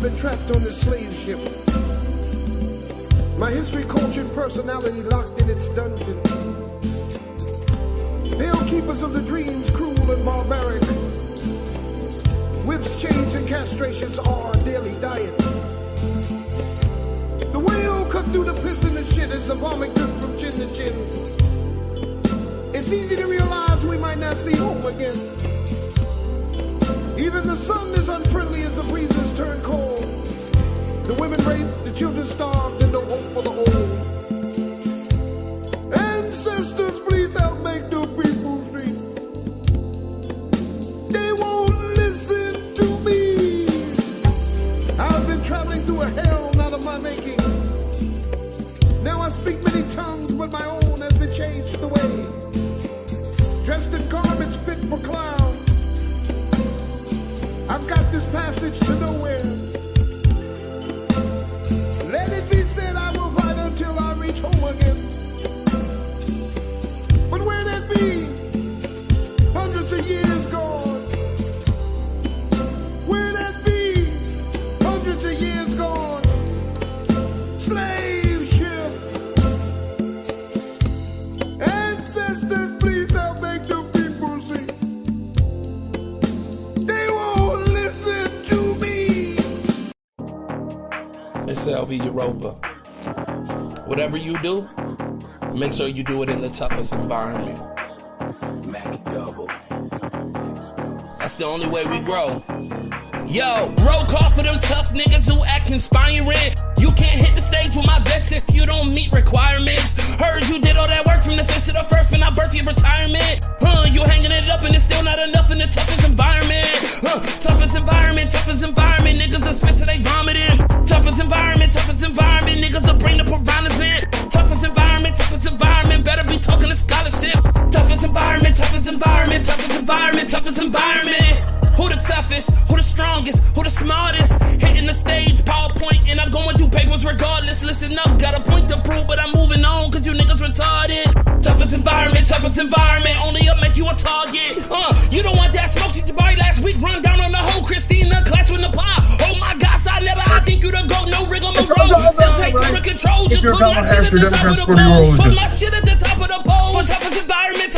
been trapped on this slave ship. My history-cultured personality locked in its dungeon. Pale keepers of the dreams, cruel and barbaric. Whips, chains, and castrations are our daily diet. The whale cut through the piss and the shit as the vomit dripped from chin to chin. It's easy to realize we might not see home again. Even the sun is unfriendly as the breezes turn cold. The women raped, the children starved, and no hope for the old. Ancestors, please help make the people free. They won't listen to me. I've been traveling through a hell not of my making. Now I speak many tongues, but my own has been changed away. Dressed in garments fit for clowns. I've got this passage to nowhere. Let it be said I will fight until I reach home again. But where that be? Hundreds of years gone. Where that be? Hundreds of years gone. Slave ship. Ancestors, please help make the people see. They won't listen to me. It's LV Europa. Whatever you do, make sure you do it in the toughest environment. Mac double. That's the only way we grow. Yo, roll call for them tough niggas who act inspiring. You can't hit the stage with my vets if you don't meet requirements. Heard you did all that work from the fifth to the first when I birthed your retirement. You hanging it up and it's still not enough in the toughest environment. Toughest environment, niggas will spit till they vomiting. Toughest environment, niggas will bring the piranhas in. Toughest environment, better be talking to scholarship. Toughest environment. Who the toughest, who the strongest, who the smartest? Hitting the stage, PowerPoint, and I'm going through papers regardless. Listen up, got a point to prove, but I'm moving on, cause you niggas retarded. Toughest environment, only up make you a target. You don't want that smoke, since your body last week run down on the whole Christina class with the pop. Oh my gosh, I think you the GOAT, no rig on the road. Still take to the control, just put my shit at the top of the pole. Put my shit at the top of the pole. Toughest environment.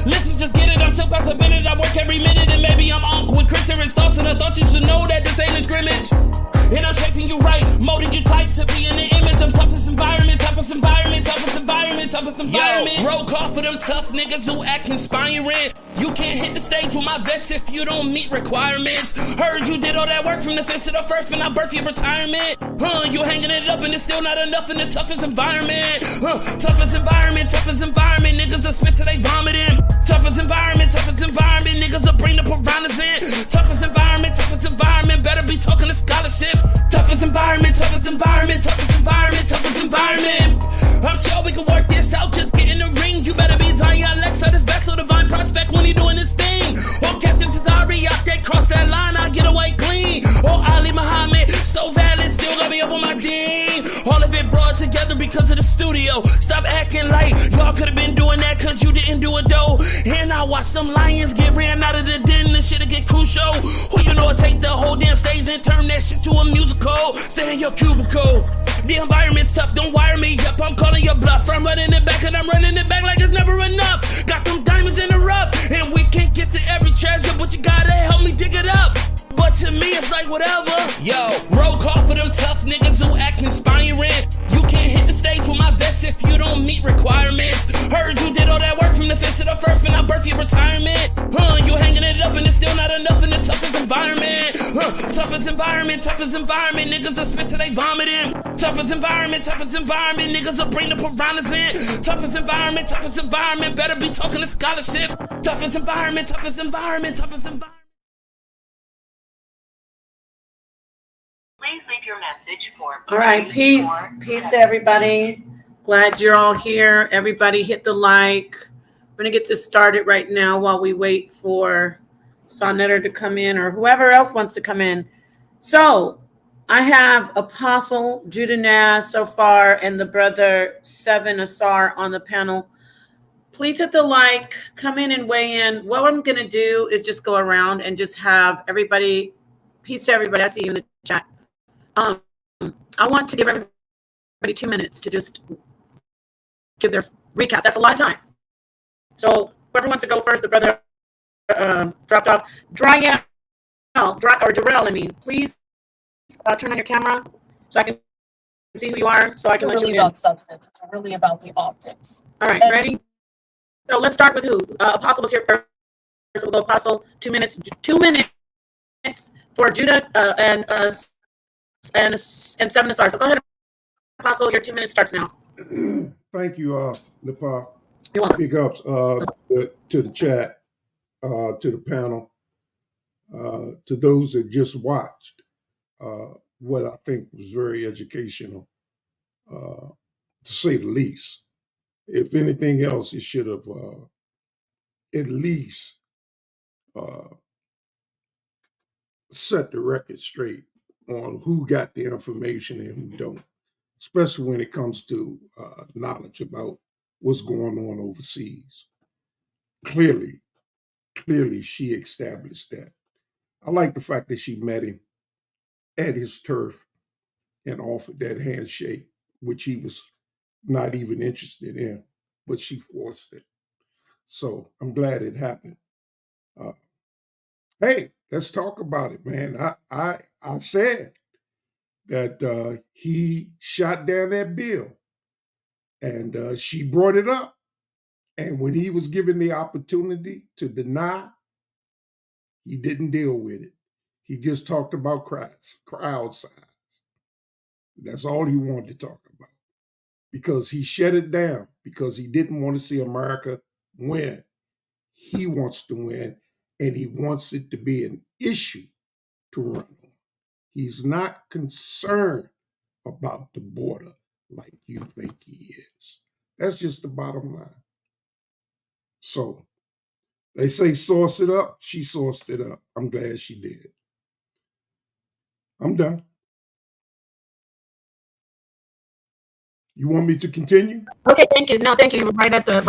Listen, just get it, I'm so fast a minute, I work every minute, and maybe I'm on with Chris and his thoughts, and I thought you should know that this ain't a scrimmage. And I'm shaping you right, molding you tight to be in the image of toughest environment. Yo, roll call for them tough niggas who act inspiring. You can't hit the stage with my vets if you don't meet requirements. Heard you did all that work from the fifth to the first when I birthed your retirement. You hanging it up and it's still not enough in the toughest environment. Toughest environment, niggas will spit till they vomiting. Toughest environment, niggas will bring the piranhas in. Toughest environment, better be talking to scholarship. Toughest environment. I'm sure we can work this out, just get in the ring. You better be Zion Lexa, this vessel, divine prospect when he doing his thing. Or Captain Tazari, out there, cross that line, I get away clean. Or Ali Muhammad, so valid, still got me up on my ding. All of it brought together because of the studio. Stop acting like y'all could have been doing that cause you didn't do it though. And I watch them lions get ran out of the den, this shit'll get crucial. Who you know take the whole damn stage and turn that shit to a musical. Stay in your cubicle. The environment's tough, don't wire me up, I'm calling your bluff. I'm running it back and I'm running it back like it's never enough. Got them diamonds in the rough, and we can't get to every treasure, but you gotta help me dig it up. But to me it's like whatever. Yo, roll call for them tough niggas who act inspiring. You can't hit the stage with my vets if you don't meet requirements. Heard you did all that work from the fifth to the first when I birthed your retirement. You hanging it up and it's still not enough in the toughest environment. Toughest environment, niggas will spit till they vomiting. Toughest environment, niggas will bring the piranhas in. Toughest environment, better be talking to scholarship. Toughest environment. Please leave your message for. All right, peace to everybody. Glad you're all here. Everybody hit the like. We're gonna get this started right now while we wait for Sonetter to come in or whoever else wants to come in. So I have Apostle Judah Naz so far and the brother Seven Asar on the panel. Please hit the like, come in and weigh in. What I'm going to do is just go around and just have everybody Peace to everybody. I see you in the chat. Um, I want to give everybody 2 minutes to just give their recap. That's a lot of time. So whoever wants to go first, the brother dropped off. Darrell, please turn on your camera so I can see who you are, so I can let you in. It's about substance. It's really about the optics. All right, ready? So let's start with who? Apostle was here first. So we'll go Apostle. 2 minutes. 2 minutes for Judah and 7 to start. So go ahead, Apostle. Your 2 minutes starts now. Thank you, Nepal. You're welcome. Big ups to the chat, to the panel, to those that just watched what I think was very educational, to say the least. If anything else, it should have at least set the record straight on who got the information and who don't, especially when it comes to knowledge about what's going on overseas. Clearly, she established that. I like the fact that she met him at his turf and offered that handshake, which he was not even interested in, but she forced it. So I'm glad it happened. Hey, let's talk about it, man. I said that he shot down that bill, and she brought it up. And when he was given the opportunity to deny, he didn't deal with it. He just talked about crowd size. That's all he wanted to talk about, because he shut it down because he didn't want to see America win. He wants to win, and he wants it to be an issue to run on. He's not concerned about the border like you think he is. That's just the bottom line. So they say source it up. She sourced it up. I'm glad she did. I'm done. You want me to continue? Okay, thank you. No, thank you. Right at the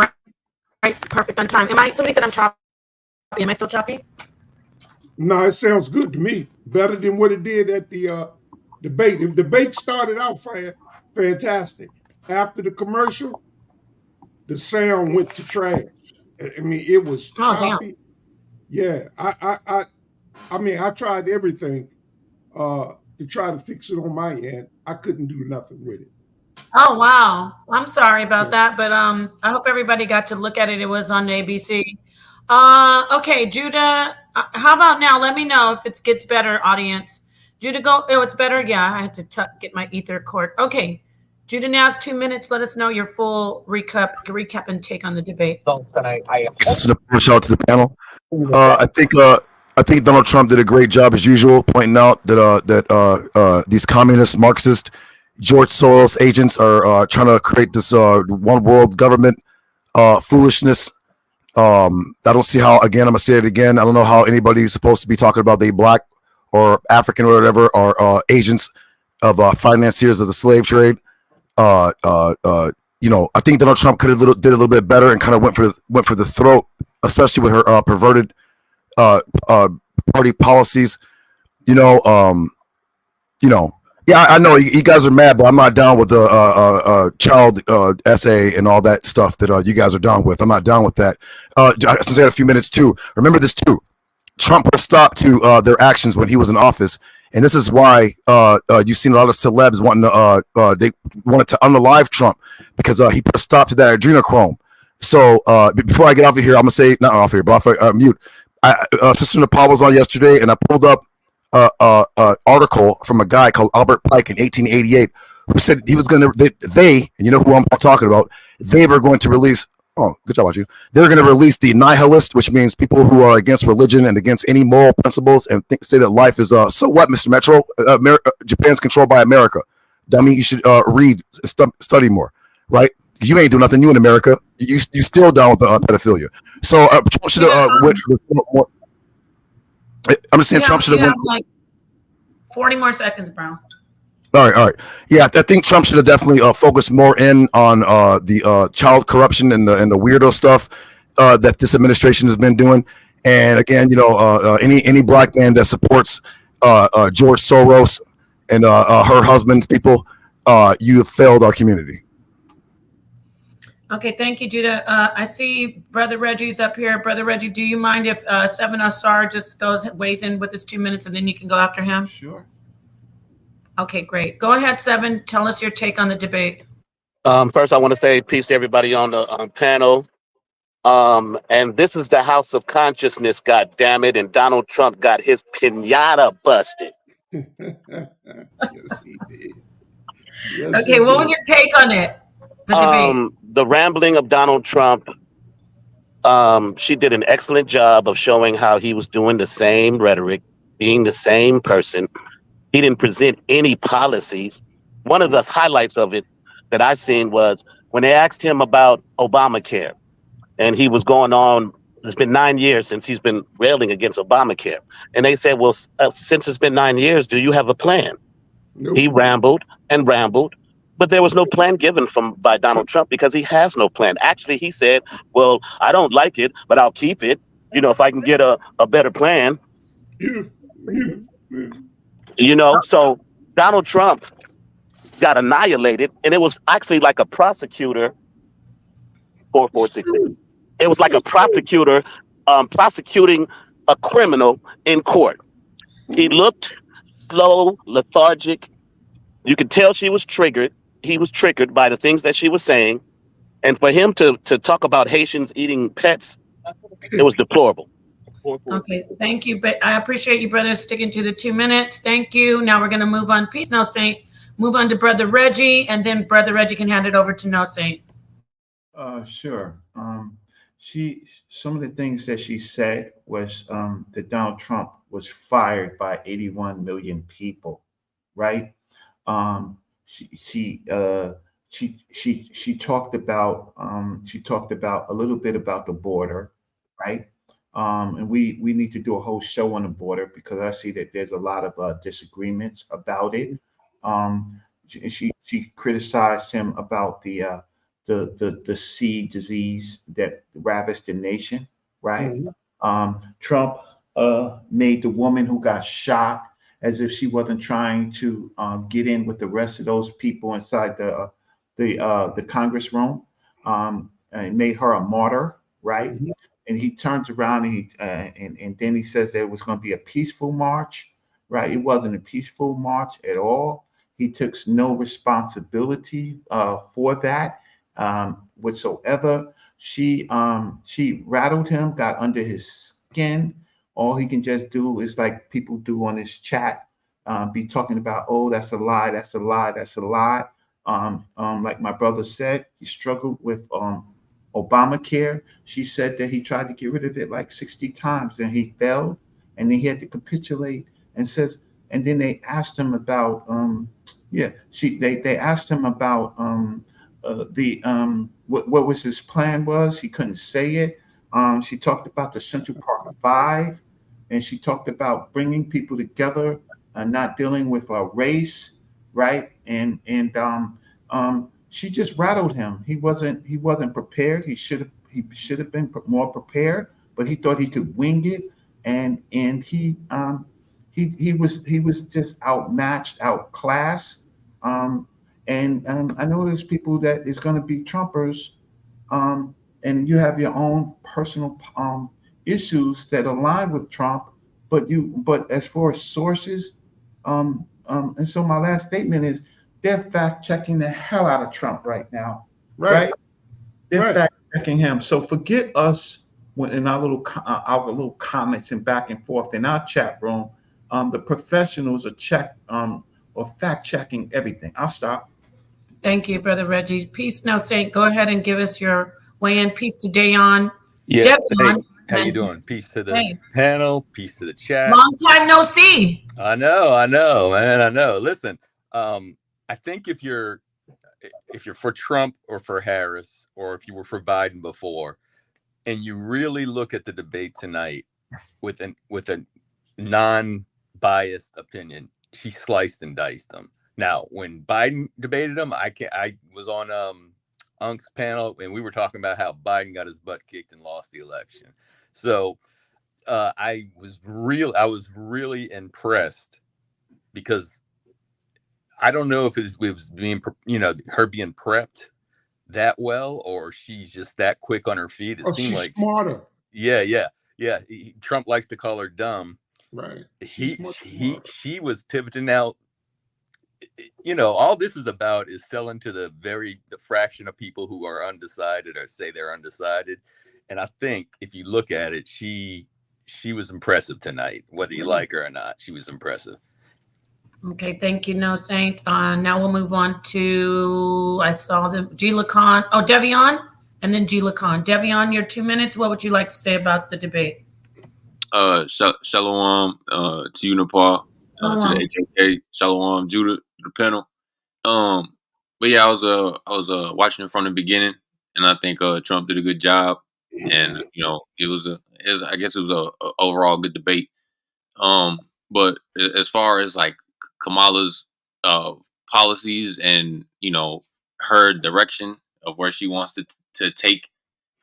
right perfect on time. Somebody said I'm choppy. Am I still choppy? No, it sounds good to me. Better than what it did at the debate. The debate started out fantastic. After the commercial, the sound went to trash. I mean, it was choppy. Yeah, I mean, I tried everything to try to fix it on my end. I couldn't do nothing with it. Oh wow, I'm sorry about that, but I hope everybody got to look at it. It was on ABC. Okay, Judah. How about now? Let me know if it gets better, audience. Judah, go. Oh, it's better. Yeah, I had to get my ether cord. Okay, Judah. Now's 2 minutes. Let us know your full recap and take on the debate. Shout out to the panel. I think Donald Trump did a great job as usual, pointing out that these communist, Marxist, George Soros agents are trying to create this one world government foolishness. I don't see how. Again, I'm gonna say it again. I don't know how anybody is supposed to be talking about they black or African or whatever are agents of financiers of the slave trade. I think Donald Trump did a little bit better and kind of went for the throat, especially with her perverted party policies. Yeah, I know you guys are mad, but I'm not down with the child essay and all that stuff that you guys are down with. I'm not down with that. Since I had a few minutes too, remember this too. Trump put a stop to their actions when he was in office, and this is why you've seen a lot of celebs wanting to they wanted to unalive Trump because he put a stop to that adrenochrome. So before I get off of here, I'm gonna say not off here, but off mute. Sister Nepal was on yesterday, and I pulled up article from a guy called Albert Pike in 1888 who said he was going to and you know who I'm talking about, they were going to release good job, you. They're going to release the nihilist, which means people who are against religion and against any moral principles and say that life is so what, Mr. Metro, Japan's controlled by America. That means you should read, study more, right? You ain't do nothing new in America. You still down with the pedophilia. So Trump should have went for the more. I'm just saying Trump should have went. Like 40 more seconds, bro. All right. Yeah, I think Trump should have definitely focused more in on the child corruption and the weirdo stuff that this administration has been doing. And again, any black man that supports George Soros and her husband's people, you have failed our community. Okay, thank you, Judah. I see Brother Reggie's up here. Brother Reggie, do you mind if Seven Asar just weighs in with his 2 minutes, and then you can go after him? Sure. Okay, great. Go ahead, Seven. Tell us your take on the debate. First, I want to say peace to everybody on the panel. And this is the House of Consciousness, God damn it! And Donald Trump got his pinata busted. Yes, he did. Yes, Okay, what was your take on it? The debate. The rambling of Donald Trump. She did an excellent job of showing how he was doing the same rhetoric, being the same person. He didn't present any policies. One of the highlights of it that I seen was when they asked him about Obamacare, and he was going on. It's been 9 years since he's been railing against Obamacare, and they said, "Well, since it's been 9 years, do you have a plan?" Nope. He rambled and rambled, but there was no plan given by Donald Trump because he has no plan. Actually, he said, "Well, I don't like it, but I'll keep it. You know, if I can get a better plan." So Donald Trump got annihilated, and it was actually like a prosecutor. 4466. It was like a prosecutor prosecuting a criminal in court. He looked slow, lethargic. You could tell she was triggered. He was triggered by the things that she was saying. And for him to talk about Haitians eating pets, it was deplorable. Okay, thank you. But I appreciate you, brother, sticking to the 2 minutes. Thank you. Now we're going to move on. Peace, No Saint. Move on to Brother Reggie, and then Brother Reggie can hand it over to No Saint. Sure. Some of the things that she said was that Donald Trump was fired by 81 million people, right? Um, she she uh, she talked about a little bit about the border, right? And we need to do a whole show on the border because I see that there's a lot of disagreements about it. She criticized him about the sea disease that ravaged the nation, right? Trump made the woman who got shot as if she wasn't trying to get in with the rest of those people inside the Congress room, and made her a martyr, right? And he turns around and then he says there was going to be a peaceful march, right? It wasn't a peaceful march at all. He took no responsibility for that whatsoever. She rattled him, got under his skin. All he can just do is like people do on this chat, be talking about, oh, that's a lie, that's a lie, that's a lie. Like my brother said, he struggled with Obamacare. She said that he tried to get rid of it like 60 times and he failed, and then he had to capitulate and says, and then they asked him about they asked him about what was his plan was. He couldn't say it. She talked about the Central Park Five, and she talked about bringing people together and not dealing with race, right? And she just rattled him. He wasn't prepared. He should have been more prepared, but he thought he could wing it, and he was just outmatched, outclassed. And I know there's people that is going to be Trumpers, and you have your own personal issues that align with Trump, but as far as sources, and so my last statement is they're fact checking the hell out of Trump right now, right? They're fact checking him. So forget us when in our little comments and back and forth in our chat room. The professionals are fact checking everything. I'll stop. Thank you, Brother Reggie. Peace, No Saint. Go ahead and give us your weigh in. Peace to Dayon. Yeah. Devion. Hey, how you doing? Peace to the panel. Peace to the chat. Long time no see. I know, man. I know. Listen, I think if you're for Trump or for Harris, or if you were for Biden before, and you really look at the debate tonight with a non-biased opinion, she sliced and diced them. Now, when Biden debated him, I was on Unk's panel, and we were talking about how Biden got his butt kicked and lost the election. So I was really impressed because I don't know if it was being, her being prepped that well, or she's just that quick on her feet. It Oh, seemed she's like, smarter. yeah. Trump likes to call her dumb. Right. She's much smarter. She was pivoting out. All this is about is selling to the fraction of people who are undecided or say they're undecided. And I think if you look at it, she was impressive tonight, whether you like her or not. She was impressive. Okay, thank you, No Saint. Now we'll move on to, I saw the Gila Khan. Oh, Devion, and then Gila Khan. Devion, your 2 minutes. What would you like to say about the debate? Shalom to you, Nepal, to the HOK, Shalom, Judah, the panel. But yeah, I was watching it from the beginning, and I think Trump did a good job, and I guess it was a overall good debate. But as far as like Kamala's policies and her direction of where she wants to take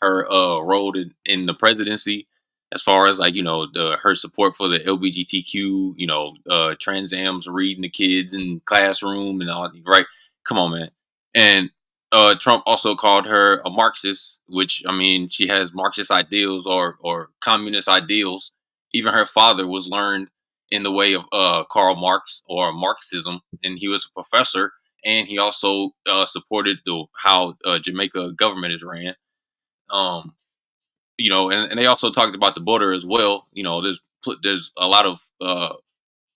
her role in the presidency, as far as like her support for the LGBTQ, Trans Ams reading the kids in classroom and all, right? Come on, man. And Trump also called her a Marxist, which, I mean, she has Marxist ideals or communist ideals. Even her father was learned in the way of Karl Marx or Marxism, and he was a professor, and he also supported how Jamaica government is ran. And they also talked about the border as well. There's a lot of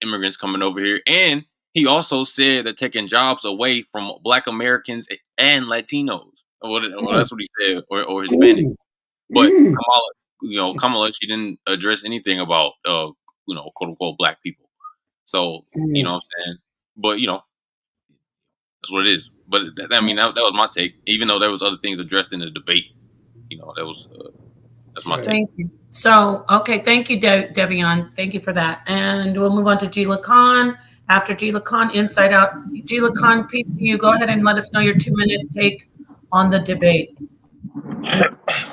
immigrants coming over here, and he also said they're taking jobs away from Black Americans and Latinos. Well, that's what he said, or Hispanics. But Kamala, she didn't address anything about quote unquote Black people. So what I'm saying. But that's what it is. But that was my take. Even though there was other things addressed in the debate, that's my take. Thank you. So, okay, thank you, Devion. Thank you for that. And we'll move on to Gila Khan. After Gila Khan, Inside Out. Gila Khan, peace to you. Go ahead and let us know your 2-minute take on the debate.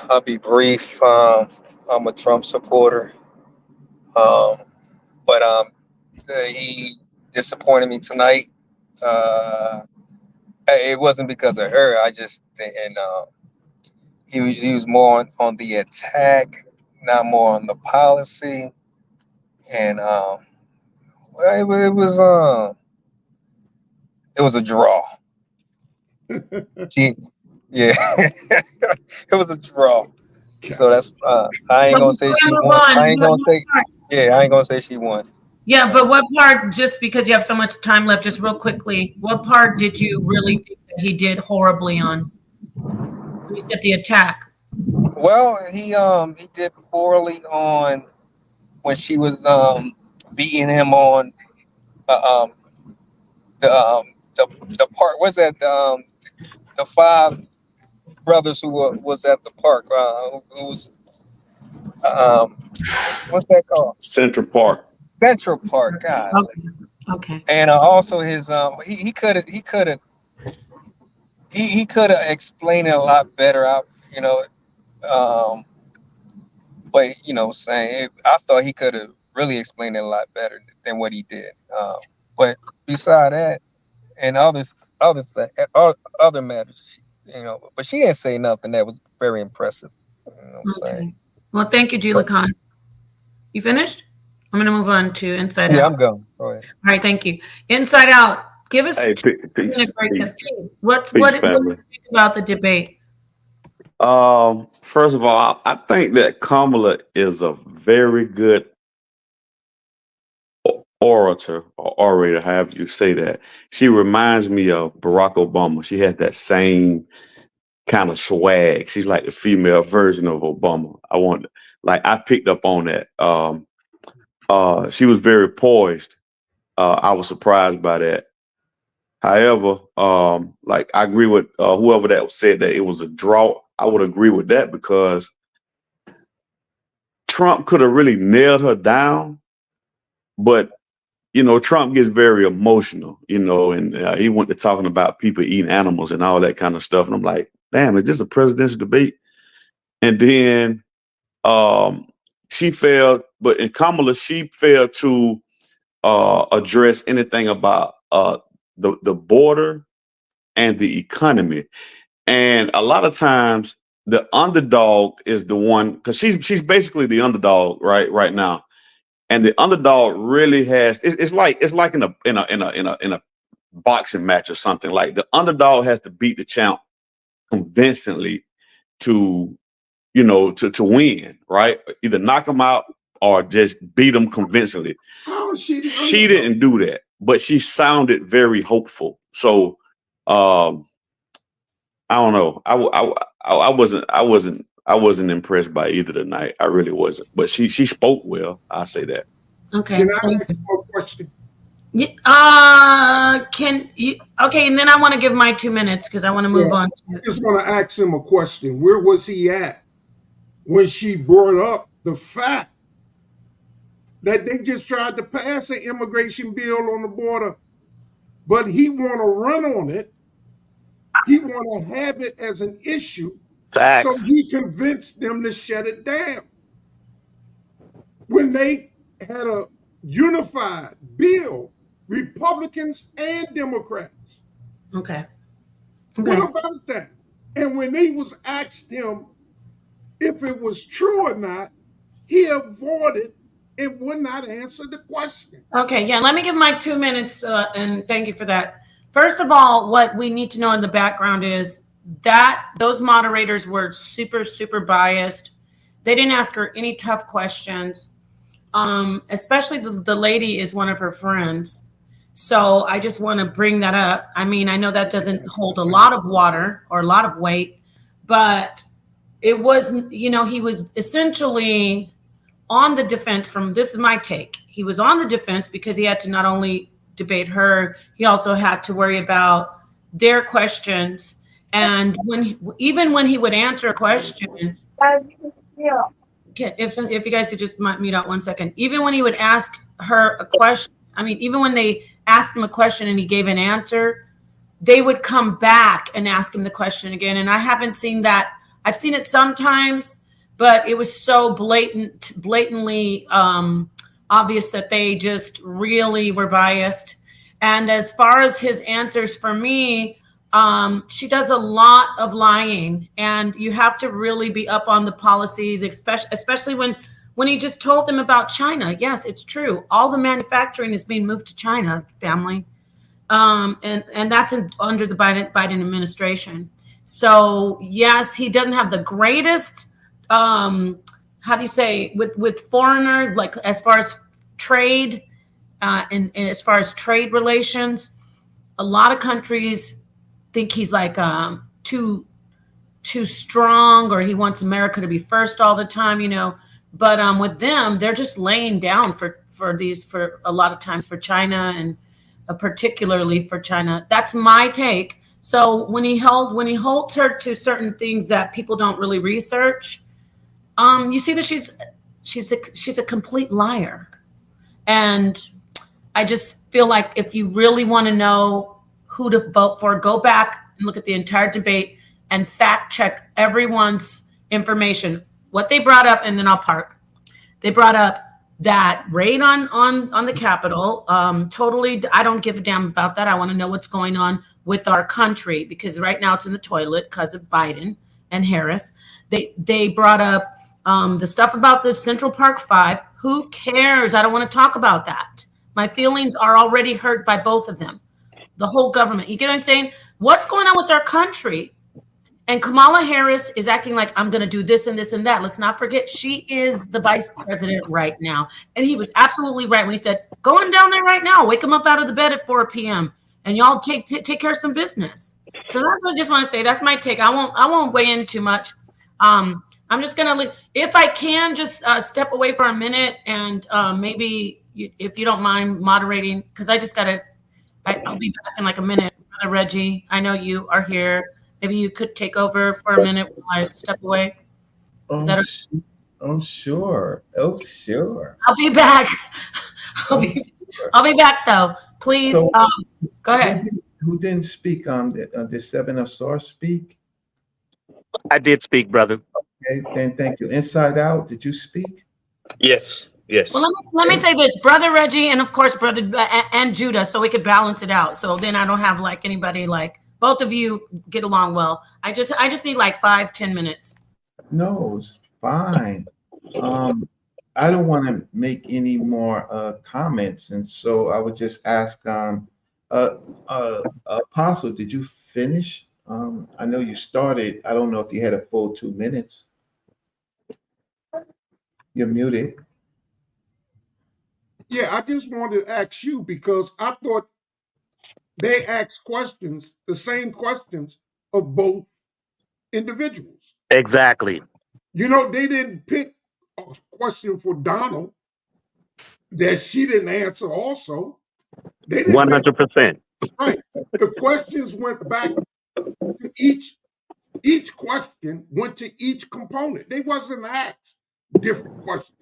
I'll be brief. I'm a Trump supporter, but he disappointed me tonight. It wasn't because of her. He was more on the attack, not more on the policy, and it was a draw. See, yeah, it was a draw. So that's I ain't gonna say she won. I ain't gonna say she won. Yeah, but what part, just because you have so much time left, just real quickly, what part did you really think that he did horribly on? You said the attack. Well, he did poorly on when she was beating him on the part. Was that the 5 brothers who was at the park? Who was what's that called? Central Park. Central Park. God. Okay. And also his he could have explained it a lot better out, but saying I thought he could have really explained it a lot better than what he did. But beside that and other matters, but she didn't say nothing that was very impressive. You know what I'm saying? Well, thank you, Gila Khan. You finished? I'm going to move on to Inside Out. Yeah, I'm going. Go ahead. All right, thank you. Inside Out. Give us Peace. What do you think about the debate? First of all, I think that Kamala is a very good orator or orator, however you say that. She reminds me of Barack Obama. She has that same kind of swag. She's like the female version of Obama. I picked up on that. She was very poised. I was surprised by that. However, I agree with whoever that said that it was a draw. I would agree with that because Trump could have really nailed her down, but Trump gets very emotional, and he went to talking about people eating animals and all that kind of stuff. And I'm like, damn, is this a presidential debate? And then she failed, but in Kamala, she failed to address anything about the border and the economy. And a lot of times, the underdog is the one, because she's basically the underdog right now. And the underdog really has it's like in a boxing match or something. Like the underdog has to beat the champ convincingly to to win, right? Either knock him out or just beat him convincingly. How is she the She underdog? didn't do that, but she sounded very hopeful. So I don't know. I wasn't impressed by either tonight. I really wasn't. But she spoke well. I say that. Okay. Can I ask you a question? Can you? Okay, and then I want to give my 2 minutes because I want to move on. I just want to ask him a question. Where was he at when she brought up the fact that they just tried to pass an immigration bill on the border, but he want to run on it? He want to have it as an issue, so Facts. he convinced them to shut it down. When they had a unified bill, Republicans and Democrats. Okay. What about that? And when they was asked him if it was true or not, he avoided and would not answer the question. Okay, yeah, let me give my 2 minutes, and thank you for that. First of all, what we need to know in the background is that those moderators were super, super biased. They didn't ask her any tough questions. Especially the lady is one of her friends. So I just want to bring that up. I mean, I know that doesn't hold a lot of water or a lot of weight, but it wasn't, he was essentially on the defense this is my take. He was on the defense because he had to not only debate her, he also had to worry about their questions. And even when he would answer a question, if you guys could just mute out 1 second. Even when he would ask her a question, even when they asked him a question and he gave an answer, they would come back and ask him the question again. And I haven't seen that. I've seen it sometimes, but it was so blatantly obvious that they just really were biased. And as far as his answers, for me, she does a lot of lying, and you have to really be up on the policies, especially when he just told them about China. Yes, it's true. All the manufacturing is being moved to China, family. And that's under the Biden administration. So yes, he doesn't have the greatest, how do you say, with foreigners, like as far as trade, and as far as trade relations, a lot of countries think he's like too strong, or he wants America to be first all the time, But with them, they're just laying down for a lot of times for China, and particularly for China. That's my take. So when he holds her to certain things that people don't really research, you see that she's a complete liar. And I just feel like if you really want to know who to vote for, go back and look at the entire debate and fact check everyone's information. What they brought up, and then I'll park. They brought up that raid on the Capitol. Totally, I don't give a damn about that. I want to know what's going on with our country, because right now it's in the toilet because of Biden and Harris. They brought up the stuff about the Central Park 5. Who cares? I don't want to talk about that. My feelings are already hurt by both of them. The whole government. You get what I'm saying? What's going on with our country? And Kamala Harris is acting like, I'm going to do this and this and that. Let's not forget, she is the vice president right now. And he was absolutely right when he said, go on down there right now. Wake him up out of the bed at 4 p.m. and y'all take care of some business. So that's what I just want to say. That's my take. I won't weigh in too much. I'm just going to, if I can, just step away for a minute, and maybe if you don't mind moderating, because I just got to, I'll be back in like a minute. Brother Reggie, I know you are here. Maybe you could take over for a minute while I step away. Is that okay? Oh, sure. Oh, sure. I'll be back. I'll be back though. Please, So, go ahead. Who didn't speak? Did Seven of Swords speak? I did speak, brother. Okay, then thank you. Inside Out, did you speak? Yes. Yes. Well, let me say this, Brother Reggie, and of course, Brother and Judah, so we could balance it out. So then I don't have like anybody like both of you get along well. I just need like 5-10 minutes. No, it's fine. I don't want to make any more comments, and so I would just ask, Apostle, did you finish? I know you started. I don't know if you had a full 2 minutes. You're muted. Yeah, I just wanted to ask you because I thought they asked questions, the same questions of both individuals. Exactly. You know, they didn't pick a question for Donald that she didn't answer also. They didn't pick 100%. right. The questions went back to each question went to each component. They wasn't asked different questions.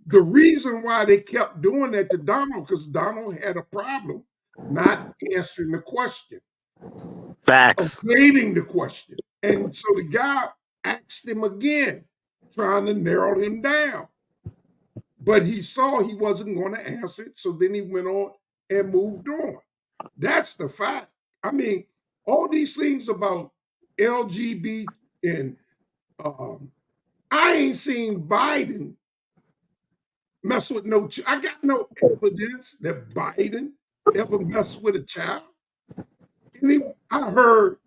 The reason why they kept doing that to Donald, because Donald had a problem not answering the question, Facts. evading the question. And so the guy asked him again, trying to narrow him down. But he saw he wasn't going to answer it, so then he went on and moved on. That's the fact. I mean, all these things about LGBT and I ain't seen Biden mess with no. I got no evidence that Biden ever messed with a child. I heard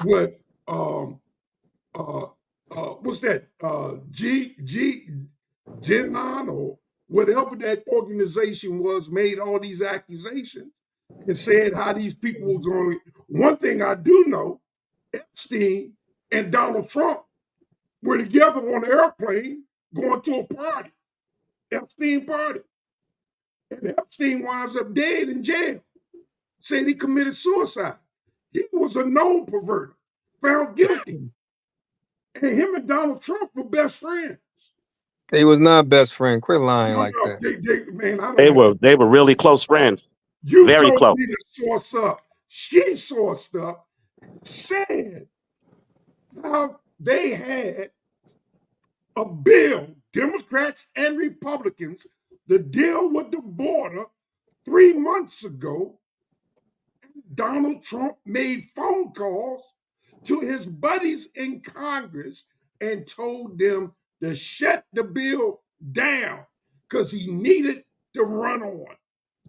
what what's that Genon or whatever that organization was made all these accusations and said how these people were going. One thing I do know, Epstein and Donald Trump were together on an airplane going to a party, Epstein party. And Epstein winds up dead in jail. Said he committed suicide. He was a known perverter, found guilty. And him and Donald Trump were best friends. They was not best friend. Quit lying like that. Man, I don't They have were really close friends. You Very told close. me to source up. She sourced up and said how they had a bill, Democrats and Republicans, to deal with the border 3 months ago. Donald Trump made phone calls to his buddies in Congress and told them to shut the bill down because he needed to run on.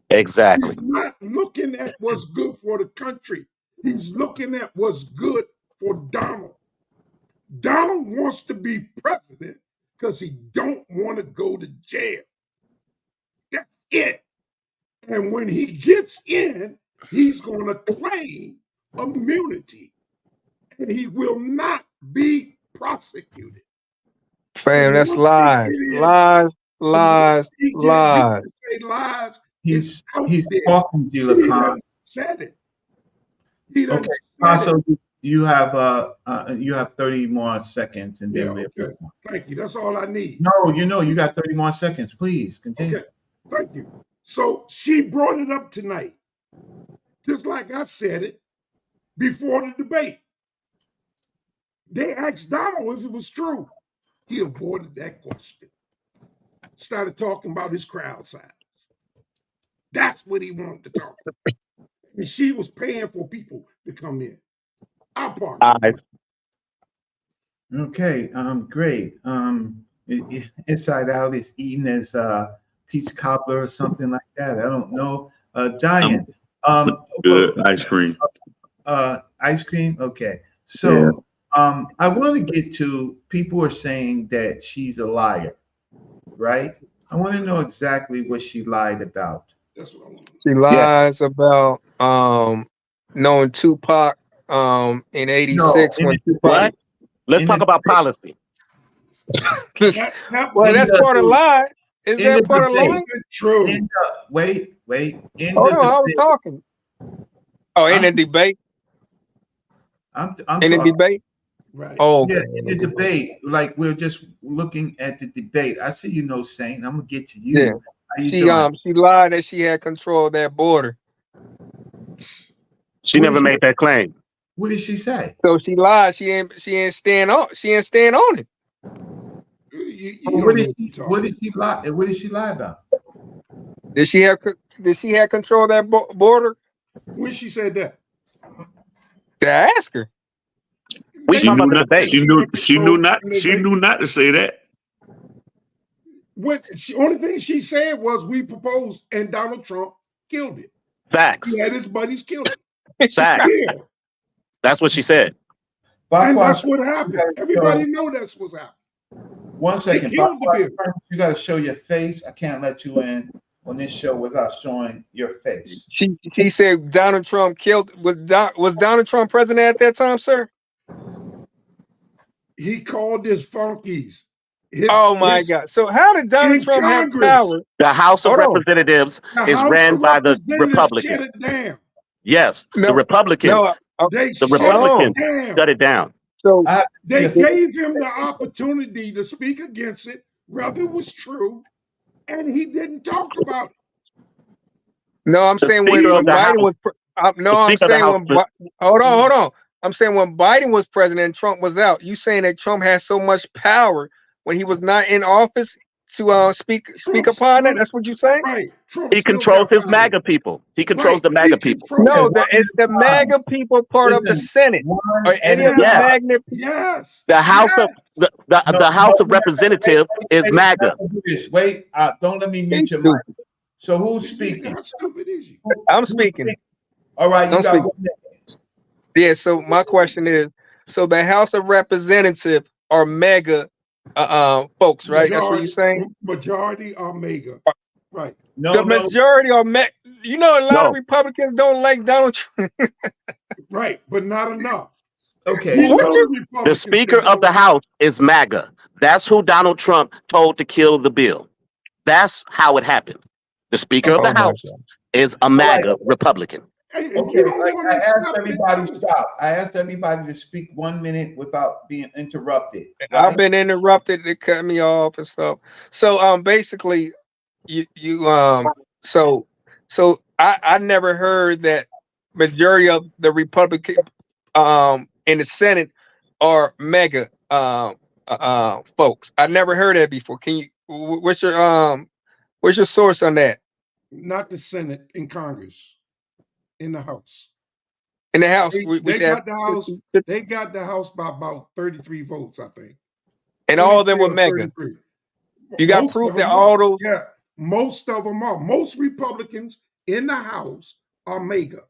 Exactly. He's not looking at what's good for the country. He's looking at what's good for Donald. Donald wants to be president because he don't want to go to jail. That's it. And when he gets in, he's going to claim immunity. And he will not be prosecuted. Fam, And that's once he lies. get in, Lies, and once lies, he get, lies. you can say lies, it's He's out he's there. talking, He Khan. done said it. He done Okay, said Apostle, it. you have 30 more seconds, and then Yeah, okay. Thank you. That's all I need. No, you got 30 more seconds. Please continue. Okay, thank you. So she brought it up tonight, just like I said it before the debate. They asked Donald if it was true. He avoided that question. Started talking about his crowd size. That's what he wanted to talk about. And she was paying for people to come in. I'll park. Okay, great. Inside Out is eaten as peach cobbler or something like that. I don't know. Diane, good ice cream. Ice cream. Okay, so I want to get to people are saying that she's a liar, right? I want to know exactly what she lied about. That's what I want. She lies about knowing Tupac in '86 when Tupac. What? Let's talk about policy. Well, that's part of lie. Is that part of lie? True. Wait. Hold on, I was talking. Oh, in the debate. I'm in the debate. Right. Oh, yeah, in the debate, like we're just looking at the debate. I see Saint. I'm gonna get to you. Yeah. How you doing? She lied that she had control of that border. She never made that claim. What did she say? So she lied. She ain't stand on it. You don't know what you're talking What did she lie? What did she lie about? Did she have control of that border? when she said that. Did I ask her? We They talking about knew the that debate. She knew not. She knew not to say that. Only thing she said was we proposed and Donald Trump killed it. Facts. He had his buddies kill it. Facts. Yeah. That's what she said. And that's Bakwa, what happened. Everybody know that's what's happened. one They second. killed the bill. Bakwa, you got to show your face. I can't let you in on this show without showing your face. She said Donald Trump killed. Was Donald Trump president at that time, sir? He called this funkies. Oh my God! So how did Donald Trump have power? The House of Hold on. Representatives The is House ran of by the Representatives Republicans. shut it down. Yes, the No, Republicans. no, They The shut Republicans it down. shut it down. So They gave him the opportunity to speak against it, whether it was true, and he didn't talk about it. no, I'm The saying Speaker when of the Biden House. was. No, I'm Speaker of the saying House. hold on. I'm saying when Biden was president, and Trump was out. You saying that Trump had so much power when he was not in office to speak upon that? That's what you're saying? Right. Trump He still controls got his power. MAGA people. He controls Right. the He MAGA people. controls No, it. is the MAGA people part of the Listen, Senate one or at any a of the Yes. time. magnet? Yes. The House of Yes. the House of wait, Representatives is wait, MAGA. let me do this. Wait, don't let me mute your mic. So who's speaking? How stupid is you? I'm Who's speaking. All right, you I'm got speaking. 1 minute. Yeah. So my question is: so the House of Representatives are mega folks, right? That's what you're saying. Majority are mega. Right. The majority are You know, a lot of Republicans don't like Donald Trump. Right, but not enough. Okay. We know the The Republicans Speaker that of the don't- House is MAGA. That's who Donald Trump told to kill the bill. That's how it happened. The Speaker of the Oh my House God. is a MAGA Republican. And Okay, you don't like want I to asked accept everybody it. stop. I asked everybody to speak 1 minute without being interrupted. I've Right? been interrupted. They cut me off and stuff. So basically, you so I never heard that majority of the Republican in the Senate are mega folks. I never heard that before. Can you what's your source on that? Not the Senate, in Congress, in the House. In the House, They got the House. They got the House by about 33 votes, I think. And all of them were 23 or mega. 33. You got Most proof of that them all are. those. Yeah, most of them are. Most Republicans in the House are mega.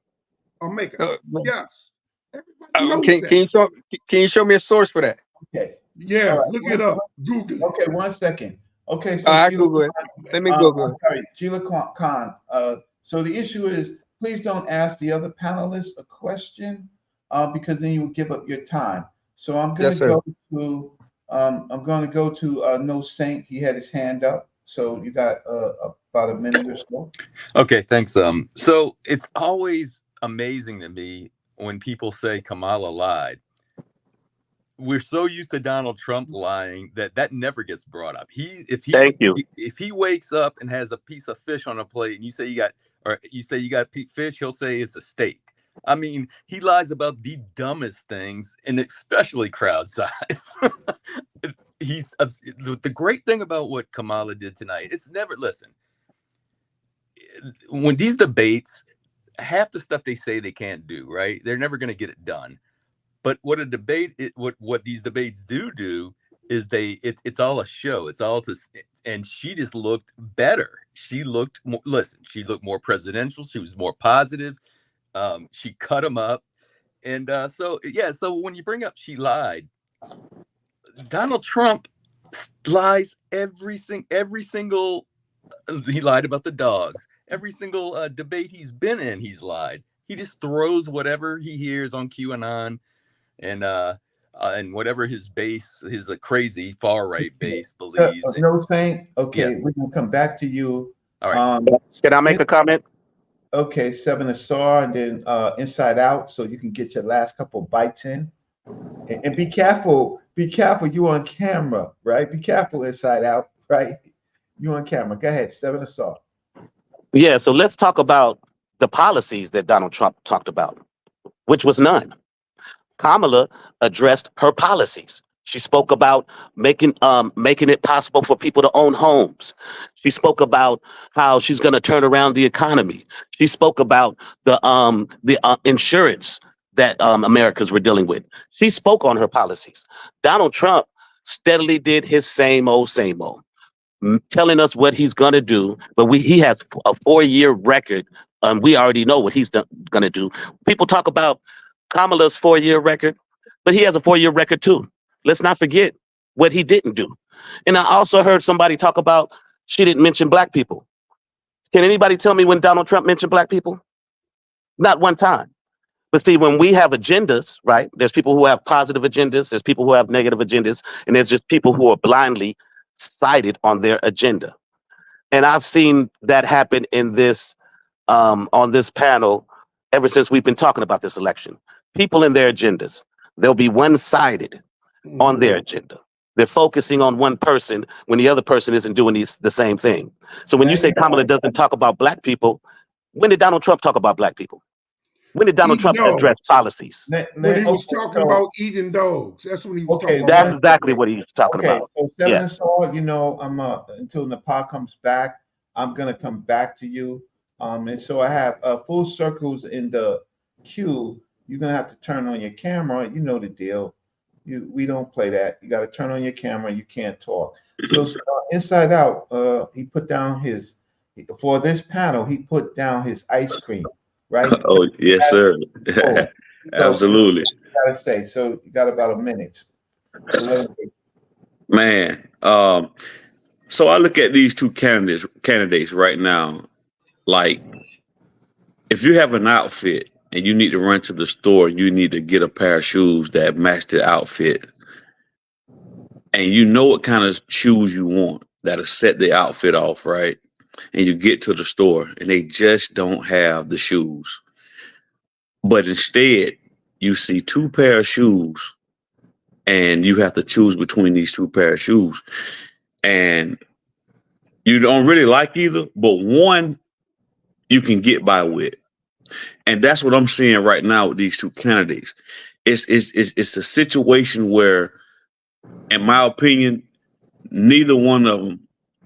Yes. Everybody knows Can that. you show me a source for that? Okay. Yeah, All right, look it up. Google it. Okay, 1 second. Okay, so I Sheila Google it. Khan, Let me Google I'm it. sorry, Sheila Khan. So the issue is, please don't ask the other panelists a question, because then you will give up your time. So I'm going Yes, to sir. go to No Saint. He had his hand up. So you got about a minute or so. Okay, thanks. So it's always amazing to me when people say Kamala lied. We're so used to Donald Trump lying that never gets brought up. Thank you. If he wakes up and has a piece of fish on a plate, and you say you got fish, he'll say it's a steak. I mean, he lies about the dumbest things, and especially crowd size. The great thing about what Kamala did tonight. It's never listen. When these debates, half the stuff they say they can't do, right? They're never going to get it done. But what a debate, what these debates do is it's all a show. It's all and she just looked better. She looked she looked more presidential. She was more positive. She cut him up, and so when you bring up she lied, Donald Trump lies every single. He lied about the dogs. Every single debate he's been in, he's lied. He just throws whatever he hears on QAnon. And whatever his crazy far right base believes. No Saint. Okay, Yes. we're gonna come back to you. All right. Can I make a comment? Okay, Seven Asar, and then Inside Out, so you can get your last couple bites in. And be careful. Be careful. You on camera, right? Be careful, Inside Out, right? You on camera. Go ahead, Seven Asar. Yeah. So let's talk about the policies that Donald Trump talked about, which was none. Kamala addressed her policies. She spoke about making it possible for people to own homes. She spoke about how she's going to turn around the economy. She spoke about the insurance that Americans were dealing with. She spoke on her policies. Donald Trump steadily did his same old, telling us what he's going to do, but he has a 4-year record. We already know what he's going to do. People talk about Kamala's 4-year record, but he has a 4-year record too. Let's not forget what he didn't do. And I also heard somebody talk about she didn't mention black people. Can anybody tell me when Donald Trump mentioned black people? Not one time. But see, when we have agendas, right, there's people who have positive agendas, there's people who have negative agendas, and there's just people who are blindly sided on their agenda. And I've seen that happen in this on this panel ever since we've been talking about this election. People in their agendas, they'll be one-sided on their agenda. They're focusing on one person when the other person isn't doing the same thing. So when you say Kamala doesn't talk about black people, when did Donald Trump talk about black people? When did Donald Trump address policies? When he was talking about eating dogs. That's when he was talking about. That's exactly what he was talking about. So Seven and Saul, you know, I'm until Nepal comes back, I'm gonna come back to you. And so I have full circles in the queue. You're gonna have to turn on your camera. You know the deal. We don't play that. You got to turn on your camera. You can't talk. So Inside Out, he put down for this panel. He put down his ice cream, right? Oh yes, sir. So, Absolutely. You gotta say. So you got about a minute. Man, so I look at these two candidates right now. Like, if you have an outfit and you need to run to the store, you need to get a pair of shoes that match the outfit, and you know what kind of shoes you want that'll set the outfit off, right? And you get to the store and they just don't have the shoes. But instead, you see 2 pair of shoes and you have to choose between these 2 pair of shoes. And you don't really like either, but one you can get by with. And that's what I'm seeing right now with these two candidates. It's a situation where, in my opinion, neither one of them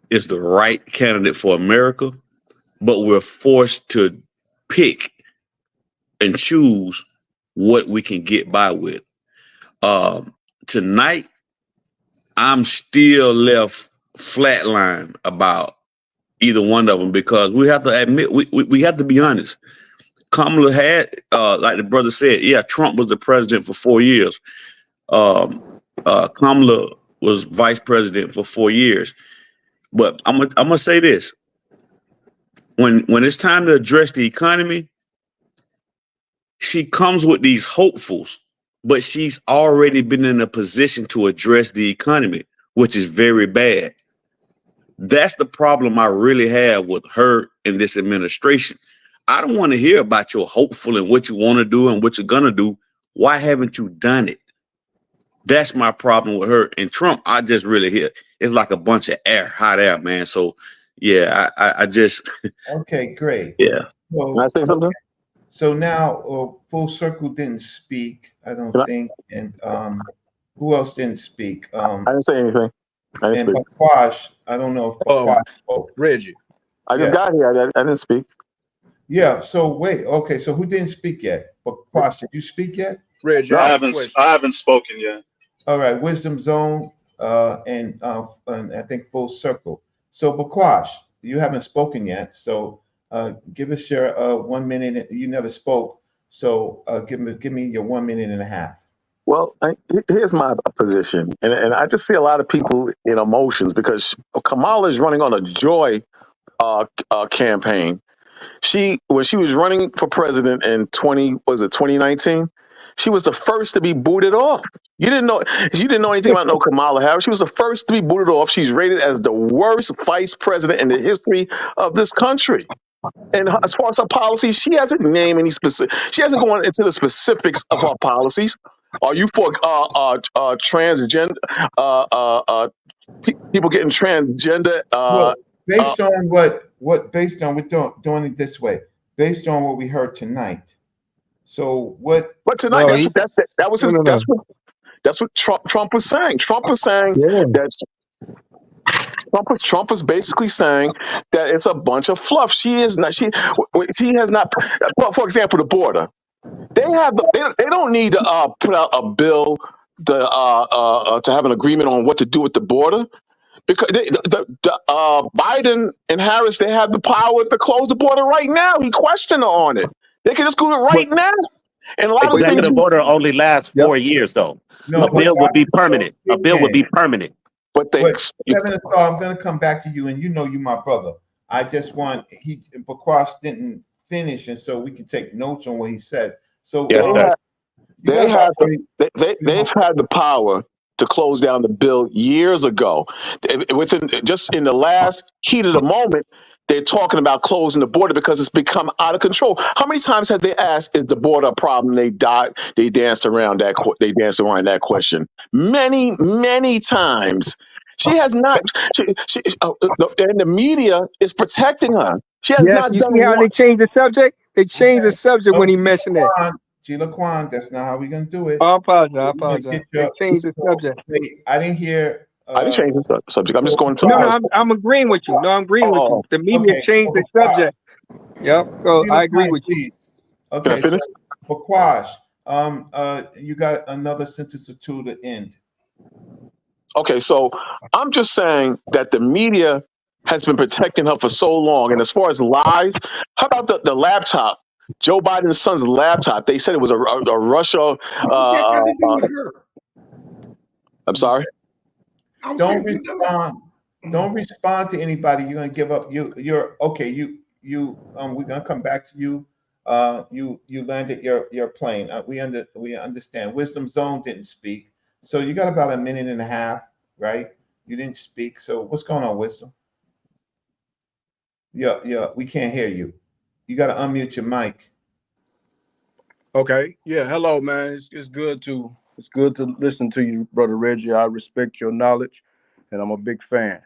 is the right candidate for America, but we're forced to pick and choose what we can get by with. Tonight, I'm still left flatline about either one of them, because we have to admit, we have to be honest. Kamala had, like the brother said, yeah, Trump was the president for 4 years. Kamala was vice president for 4 years. But I'm gonna say this: when it's time to address the economy, she comes with these hopefuls, but she's already been in a position to address the economy, which is very bad. That's the problem I really have with her in this administration. I don't want to hear about your hopeful and what you want to do and what you're gonna do. Why haven't you done it? That's my problem with her. And Trump, I just really hear it's like a bunch of hot air, man. So yeah, I just Okay, great. yeah. So, Can I say something? So now Full Circle didn't speak, I don't think, and who else didn't speak? I didn't say anything. I didn't and speak. Bakwash, I don't know if Bakwash spoke. Reggie. I just got here. I didn't speak. Yeah. So wait. Okay. So who didn't speak yet? Bakwash, did you speak yet? Reggie, I haven't spoken yet. All right. Wisdom Zone, and I think Full Circle. So Bakwash, you haven't spoken yet. So give us your 1 minute. You never spoke. So give me your 1 minute and a half. Well, here's my position, and I just see a lot of people in emotions because Kamala is running on a joy campaign. When she was running for president in 2019, she was the first to be booted off. You didn't know anything about no Kamala Harris. She was the first to be booted off. She's rated as the worst vice president in the history of this country. And as far as her policies, she hasn't named any specific. She hasn't gone into the specifics of her policies. Are you for transgender people getting transgender? Well, based on based on we're doing it this way, based on what we heard tonight. So what? But tonight, No, that's what That's what Trump was saying. Trump was saying that Trump was basically saying that it's a bunch of fluff. She is not. She has not. Well, for example, the border. They don't need to put out a bill to have an agreement on what to do with the border, because Biden and Harris, they have the power to close the border right now. He questioned her on it. They can just do it right now. And a lot of things. Executive order only lasts 4 years, though. No, A bill would be permanent. A bill would be permanent. But Kevin, I'm going to come back to you, and you my brother. I just want Bakwash didn't finish, and so we can take notes on what he said. So they've had the power to close down the bill years ago. Within just in the last heat of the moment, they're talking about closing the border because it's become out of control. How many times have they asked, "Is the border a problem?" They danced around that. They danced around that question many, many times. She has not. And the media is protecting her. She has Yes, not you done see how one. they changed the subject? They changed the subject when he mentioned that. Sheila Kwan, that's not how we're going to do it. I apologize. They changed the subject. I didn't hear. I didn't change the subject. I'm just going to No, talk. I'm agreeing with you. No, I'm agreeing with you. The media changed the subject. Yep. So I agree with you. Okay, Can I finish? So, Bakwash, you got another sentence or two to end. Okay, so I'm just saying that the media has been protecting her for so long. And as far as lies, how about the laptop? Joe Biden's son's laptop. They said it was a Russia. I'm sorry. Don't respond. Don't respond to anybody. You're gonna give up. You're okay. We're gonna come back to you. You landed your plane. We understand. Wisdom Zone didn't speak, so you got about a minute and a half, right? You didn't speak. So what's going on, Wisdom? Yeah. We can't hear you. You got to unmute your mic. Okay. Yeah. Hello, man. It's good to listen to you, brother Reggie. I respect your knowledge, and I'm a big fan.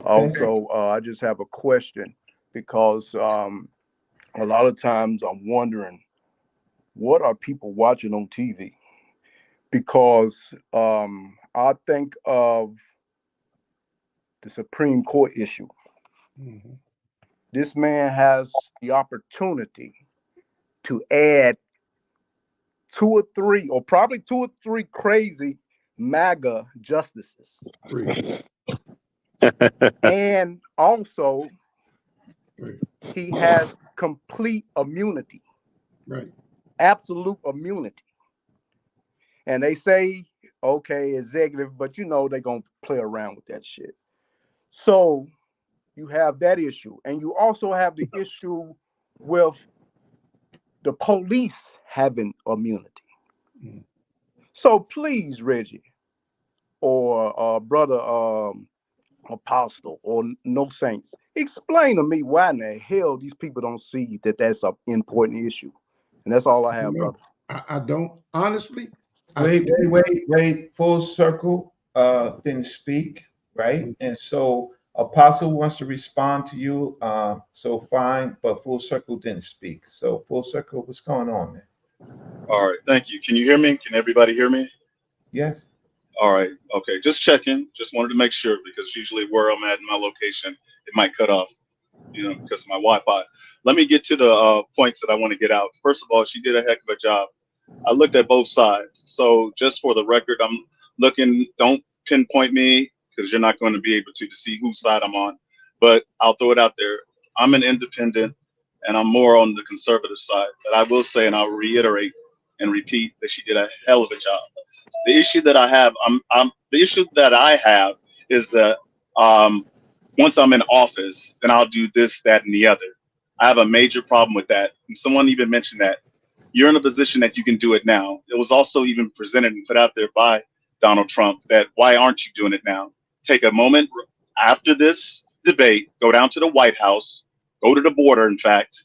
Also, I just have a question because a lot of times I'm wondering, what are people watching on TV? Because I think of the Supreme Court issue. Mm-hmm. This man has the opportunity to add two or three crazy MAGA justices. And also, he has complete immunity. Right. Absolute immunity. And they say, okay, executive, but they're going to play around with that shit. So you have that issue. And you also have the issue with the police having immunity. Mm. So please, Reggie, or brother Apostle, or No Saints, explain to me why in the hell these people don't see that that's an important issue. And that's all I have, brother. I don't, honestly. Wait. Full Circle didn't speak, right? Mm-hmm. And so Apostle wants to respond to you. So fine, but Full Circle didn't speak. So Full Circle, what's going on, man? All right, thank you. Can you hear me? Can everybody hear me? Yes. All right, okay, just checking. Just wanted to make sure, because usually where I'm at in my location, it might cut off, because of my Wi-Fi. Let me get to the points that I want to get out. First of all, she did a heck of a job. I looked at both sides. So just for the record, I'm looking, don't pinpoint me, because you're not going to be able to see whose side I'm on. But I'll throw it out there. I'm an independent, and I'm more on the conservative side. But I will say, and I'll reiterate and repeat, that she did a hell of a job. The issue that I have, is that once I'm in office, then I'll do this, that, and the other. I have a major problem with that. And someone even mentioned that. You're in a position that you can do it now. It was also even presented and put out there by Donald Trump that why aren't you doing it now? Take a moment after this debate, go down to the White House, go to the border, in fact,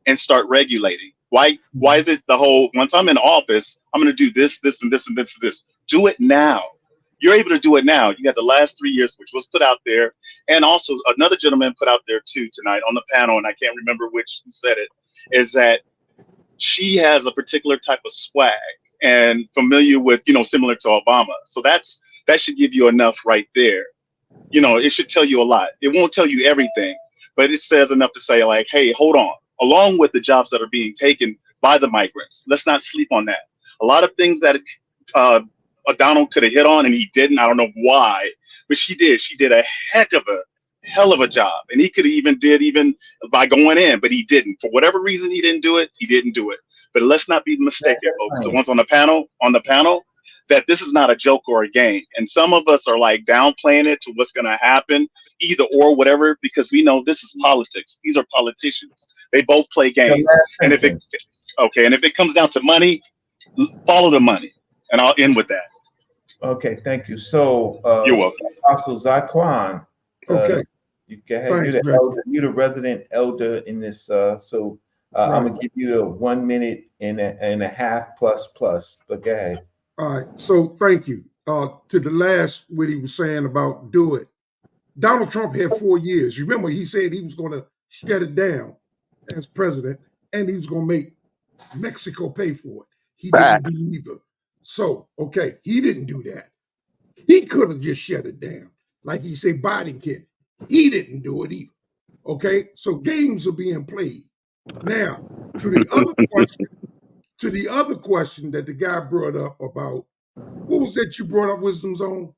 and start regulating. Why is it the whole, once I'm in office, I'm going to do this, this, and this, and this, and this. Do it now. You're able to do it now. You got the last 3 years, which was put out there. And also another gentleman put out there too tonight on the panel, and I can't remember who said it, is that she has a particular type of swag, and familiar with, similar to Obama. So that should give you enough right there. It should tell you a lot. It won't tell you everything, but it says enough to say, like, hey, hold on. Along with the jobs that are being taken by the migrants, let's not sleep on that. A lot of things that Donald could have hit on and he didn't. I don't know why, but she did. She did a hell of a job, and he could have even by going in, but he didn't. For whatever reason, he didn't do it. He didn't do it. But let's not be mistaken, folks. The ones on the panel, that this is not a joke or a game. And some of us are like downplaying it to what's going to happen, either or whatever, because we know this is politics. These are politicians. They both play games. And if it comes down to money, follow the money. And I'll end with that. Okay, thank you. So, you're welcome. Apostle Zaquan. Okay. You go ahead. You're the resident elder in this. So I'm gonna give you the 1 minute and a half plus. But go ahead. All right. So thank you. To the last what he was saying about do it. Donald Trump had 4 years. Remember, he said he was going to shut it down as president, and he was going to make Mexico pay for it. He didn't do either. So, okay, he didn't do that. He could have just shut it down, like he said Biden can. He didn't do it either. Okay, so games are being played. Now, to the other question that the guy brought up about, what was that you brought up, Wisdom Zone?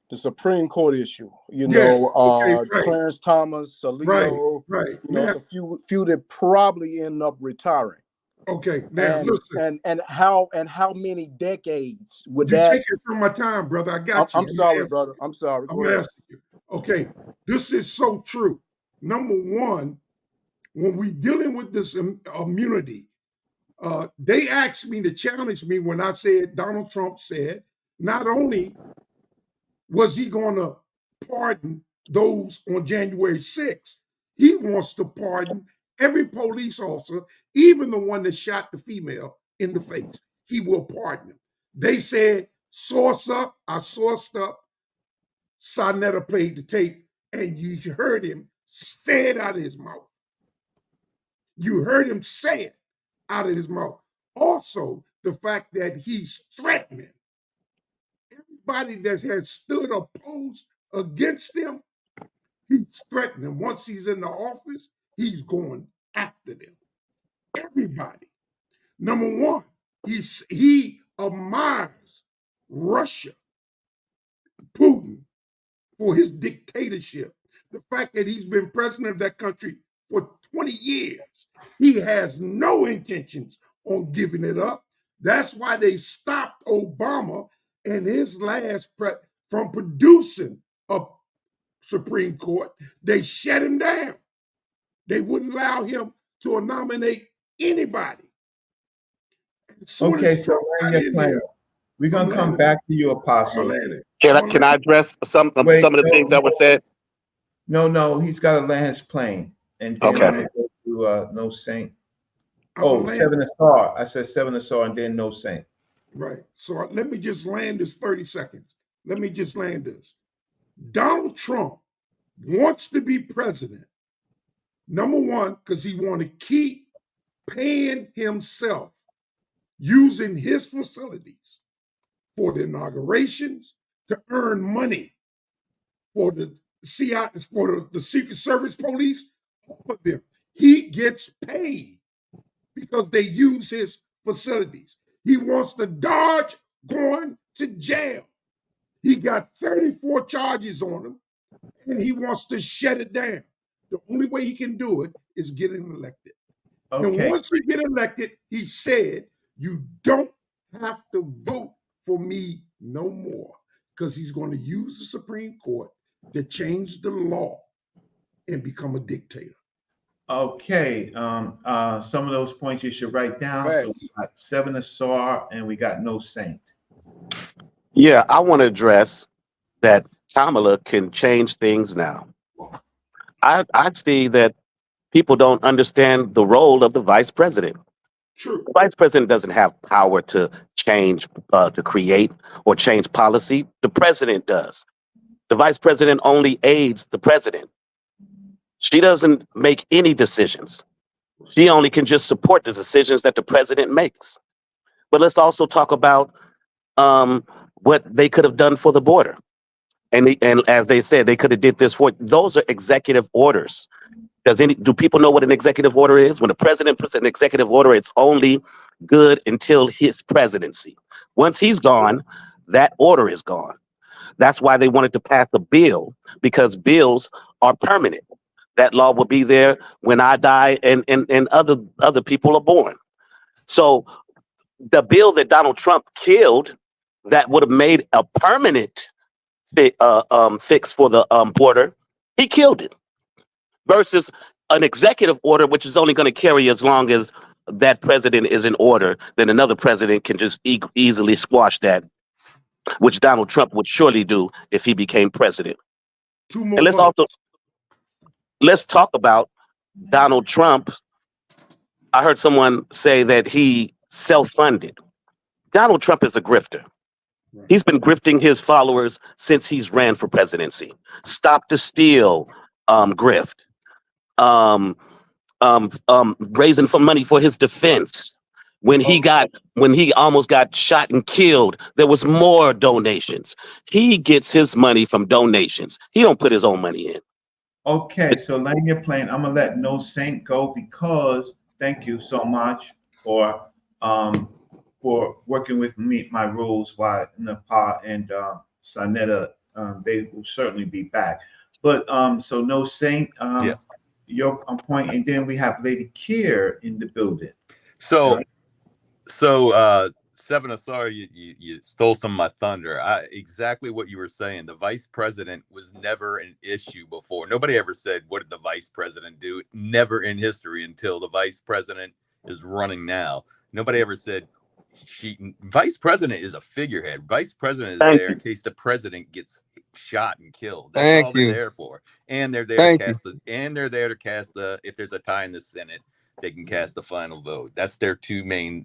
The Supreme Court issue, Clarence Thomas, Alito, it's a few that probably end up retiring. Okay, now listen, and how many decades would you that? Take it from my time, brother. I got you. I'm sorry, brother. I'm sorry. I'm asking you. Okay, this is so true. Number one, when we dealing with this immunity, they asked me to challenge me when I said Donald Trump said not only was he going to pardon those on January 6th, he wants to pardon every police officer, even the one that shot the female in the face. He will pardon him. They said, source up, I sourced up, Sonetta played the tape, and you heard him say it out of his mouth. You heard him say it out of his mouth. Also, the fact that he's threatening everybody that has stood opposed against him, he's threatening. Once he's in the office, he's going after them. Everybody. Number one, he admires Russia, Putin, for his dictatorship. The fact that he's been president of that country for 20 years, he has no intentions on giving it up. That's why they stopped Obama and his last from producing a Supreme Court. They shut him down. They wouldn't allow him to nominate anybody. Okay, so we're gonna come back to you, Apostle. Can I address some of the things that were said? No, he's got to land his plane, and then I'm gonna go to No Saint. Seven Asar. I said Seven Asar, and then No Saint. Right. So let me just land this 30 seconds. Let me just land this. Donald Trump wants to be president. Number one, because he want to keep paying himself using his facilities for the inaugurations to earn money for the CIA, for the Secret Service police, all of them. He gets paid because they use his facilities. He wants to dodge going to jail. He got 34 charges on him, and he wants to shut it down. The only way he can do it is getting elected. Okay. And once we get elected, he said, you don't have to vote for me no more, because he's going to use the Supreme Court to change the law and become a dictator. Okay, some of those points you should write down. So we got Seven Asar, and we got No Saint. Yeah, I want to address that Kamala can change things now. I see that people don't understand the role of the vice president. True. The vice president doesn't have power to change, to create or change policy. The president does. The vice president only aids the president. She doesn't make any decisions. She only can just support the decisions that the president makes. but let's also talk about what they could have done for the border. And as they said, they could have did this for. Those are executive orders. Do people know what an executive order is? When the president puts an executive order, it's only good until his presidency. Once he's gone, that order is gone. That's why they wanted to pass a bill, because bills are permanent. That law will be there when I die and other people are born. So the bill that Donald Trump killed, that would have made a permanent fix for the border, he killed it. Versus an executive order, which is only going to carry as long as that president is in order, then another president can just easily squash that, which Donald Trump would surely do if he became president. And let's talk about Donald Trump. I heard someone say that he self-funded. Donald Trump is a grifter. He's been grifting his followers since he's ran for presidency. Stop the steal, grift. Raising for money for his defense. When he almost got shot and killed, there was more donations. He gets his money from donations. He don't put his own money in. Okay, so laying your plane, I'm gonna let No Saint go because thank you so much for working with me my rules while Nepal and Sanetta they will certainly be back. But so No Saint, your point, and then we have Lady Kier in the building. So Seven Asar, you stole some of my thunder. Exactly what you were saying. The vice president was never an issue before. Nobody ever said, what did the vice president do? Never in history until the vice president is running now. Nobody ever said, vice president is a figurehead. Vice president is there in case the president gets shot and killed. That's all they're there for. And they're there to cast the if there's a tie in the Senate, they can cast the final vote. That's their two main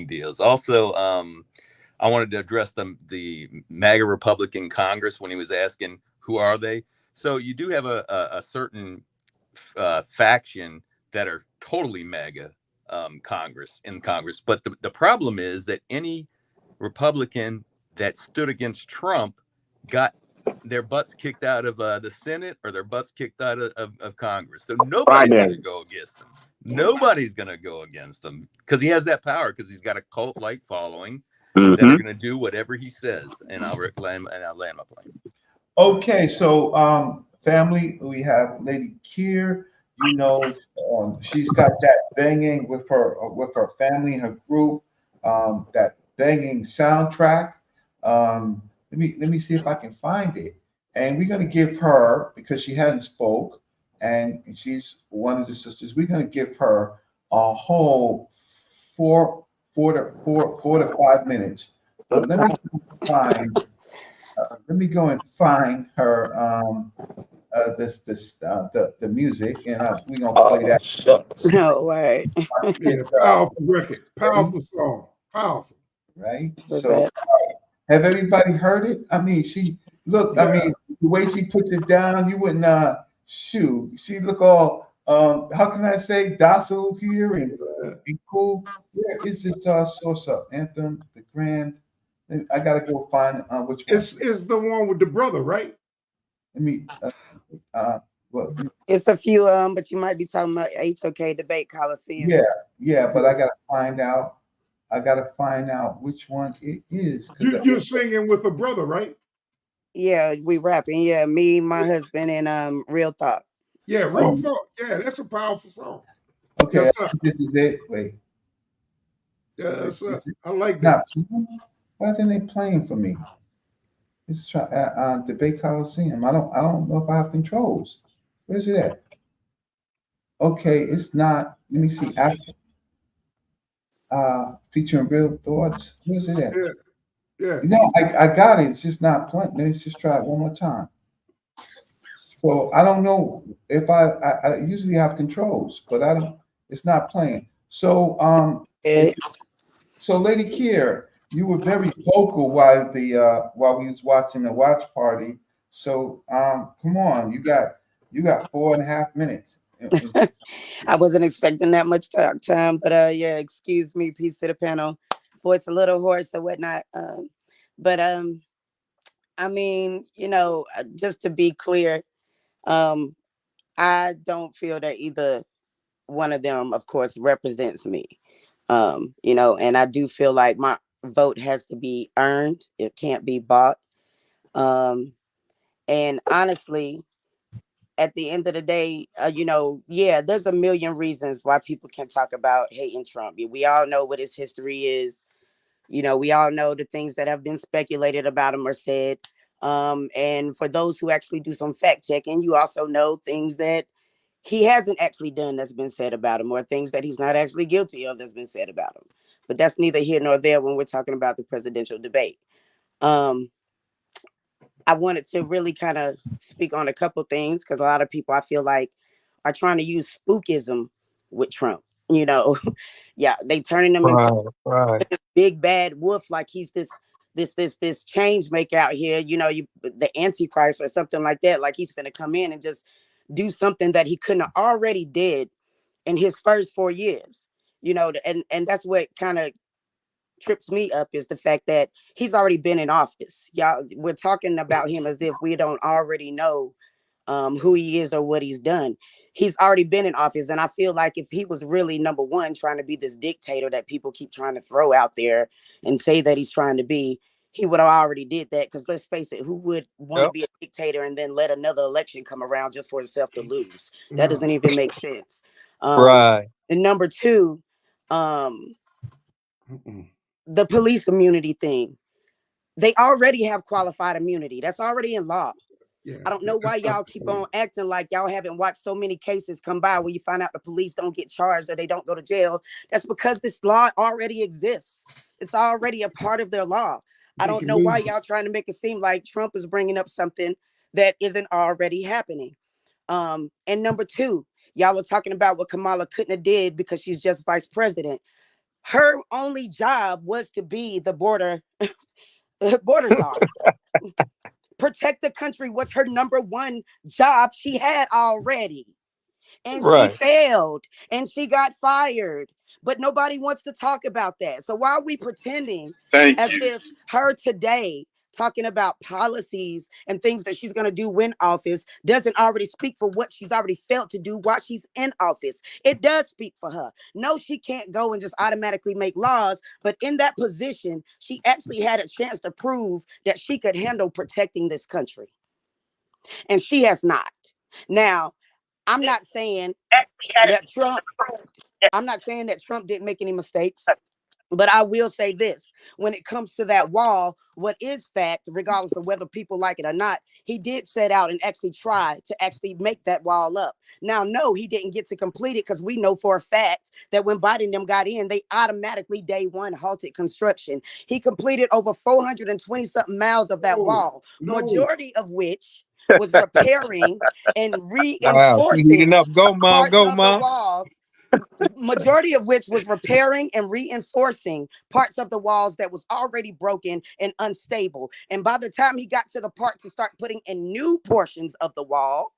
deals. Also, I wanted to address the MAGA Republican Congress when he was asking who are they. So you do have a certain faction that are totally MAGA Congress, but the problem is that any Republican that stood against Trump got their butts kicked out of the Senate or their butts kicked out of Congress. So nobody's going to go against him. Nobody's going to go against him because he has that power, because he's got a cult-like following that are going to do whatever he says. And I'll land my plane. Okay, so family, we have Lady Kier. You know, she's got that banging with her family and her group. That banging soundtrack. Let me see if I can find it. And we're gonna give her, because she hadn't spoke, and she's one of the sisters. We're gonna give her a whole four to 5 minutes. But let me go and find her the music, and we're gonna play that. No way. Yeah, powerful record, powerful song, powerful. Right. So have everybody heard it? I mean, I mean, the way she puts it down, you wouldn't shoot. She look all how can I say, docile here and cool. Where is this source up? Anthem, the Grand. I gotta go find which one. It's the one with the brother, right? Let me well, it's a few but you might be talking about HOK Debate Coliseum. Yeah, but I gotta find out which one it is. You're singing with a brother, right? Yeah, we rapping. Yeah, me, my husband, and Real Thought. Yeah, Real Thought. Yeah, that's a powerful song. Okay, this is it. Wait. Yeah, I like that. Why isn't they playing for me? Let's try Debate Coliseum. I don't know if I have controls. Where's it at? Okay, it's not. Let me see. Featuring Real Thoughts. Where's it at? Yeah. No, I got it. It's just not playing. Let's just try it one more time. So I don't know if I usually have controls, but I don't. It's not playing. So so Lady Kier, you were very vocal while we was watching the watch party. So come on, you got 4.5 minutes. I wasn't expecting that much talk time, but yeah, excuse me, peace to the panel. voice a little hoarse or whatnot. But I mean, just to be clear, I don't feel that either one of them, of course, represents me. And I do feel like my vote has to be earned. It can't be bought. And honestly, at the end of the day, yeah, there's a million reasons why people can talk about hating Trump. We all know what his history is. We all know the things that have been speculated about him or said. And for those who actually do some fact checking, you also know things that he hasn't actually done that's been said about him, or things that he's not actually guilty of that's been said about him. But that's neither here nor there when we're talking about the presidential debate. Um, I wanted to really kind of speak on a couple things because a lot of people I feel like are trying to use spookism with Trump. Yeah, they turning him into Right. this big bad wolf, like he's this change maker out here. The Antichrist or something like that. Like he's gonna come in and just do something that he couldn't have already did in his first 4 years. And that's what kind of trips me up is the fact that he's already been in office. Y'all, we're talking about him as if we don't already know who he is or what he's done. He's already been in office. And I feel like if he was really, number one, trying to be this dictator that people keep trying to throw out there and say that he's trying to be, he would have already did that. Because let's face it, who would want to Yep. be a dictator and then let another election come around just for himself to lose? That No. doesn't even make sense. Right. And number two, the police immunity thing. They already have qualified immunity. That's already in law. Yeah, I don't know why that's not y'all the keep same. on acting like y'all haven't watched so many cases come by where you find out the police don't get charged or they don't go to jail. That's because this law already exists. It's already a part of their law. I They don't can know why lose. y'all trying to make it seem like Trump is bringing up something that isn't already happening. And number two, y'all are talking about what Kamala couldn't have did because she's just vice president. Her only job was to be the border czar. Protect the country was her number one job she had already. And she Right. failed and she got fired. But nobody wants to talk about that. So why are we pretending Thank as you. if her today talking about policies and things that she's going to do when office doesn't already speak for what she's already failed to do while she's in office? It does speak for her. No, she can't go and just automatically make laws, but in that position, she actually had a chance to prove that she could handle protecting this country. And she has not. Now, I'm not saying that Trump, I'm not saying that Trump didn't make any mistakes. But I will say this, when it comes to that wall, what is fact, regardless of whether people like it or not, he did set out and actually try to actually make that wall up. Now, no, he didn't get to complete it because we know for a fact that when Biden and them got in, they automatically day one halted construction. He completed over 420 something miles of that No, wall, no. majority of which was repairing and Wow. She heating reinforcing up. Go, mom. parts Go, of the mom. walls, majority of which was repairing and reinforcing parts of the walls that was already broken and unstable. And by the time he got to the part to start putting in new portions of the wall,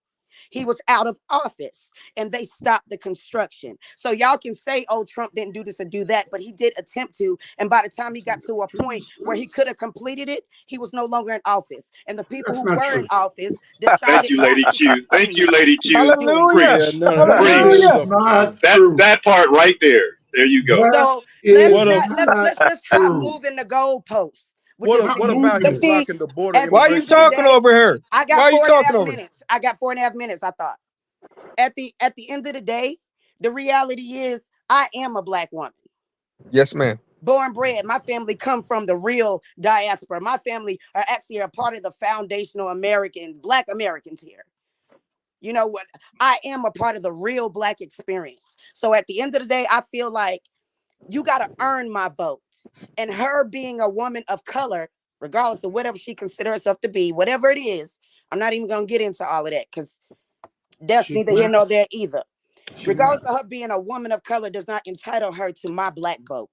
he was out of office and they stopped the construction. So y'all can say, oh, Trump didn't do this or do that, but he did attempt to. And by the time he got to a point where he could have completed it, he was no longer in office. And the people That's who not were in true. office Thank decided you, not Lady to Q. Thank you, continue Lady Q. doing Hallelujah. Yeah, Preach. none of that That other is Preach. Hallelujah. stuff is true. not That true. that part right there. There you go. That So let's is What not a, not let's stop true. moving the goalposts with what this a, Stop what thing. about moving But him it. see, blocking the border at the Why you end of the immigration? talking day, over her? I got Why you four and a talking half over her? minutes. I got 4.5 minutes, I thought. At the end of the day, the reality is I am a black woman. Yes, ma'am. Born bred. My family come from the real diaspora. My family are actually a part of the foundational American, black Americans here. You know what? I am a part of the real black experience. So at the end of the day, I feel like you got to earn my vote. And her being a woman of color, regardless of whatever she considers herself to be, whatever it is, I'm not even going to get into all of that because that's She neither here not. nor there either. She not. Regardless of her being a woman of color, does not entitle her to my black vote.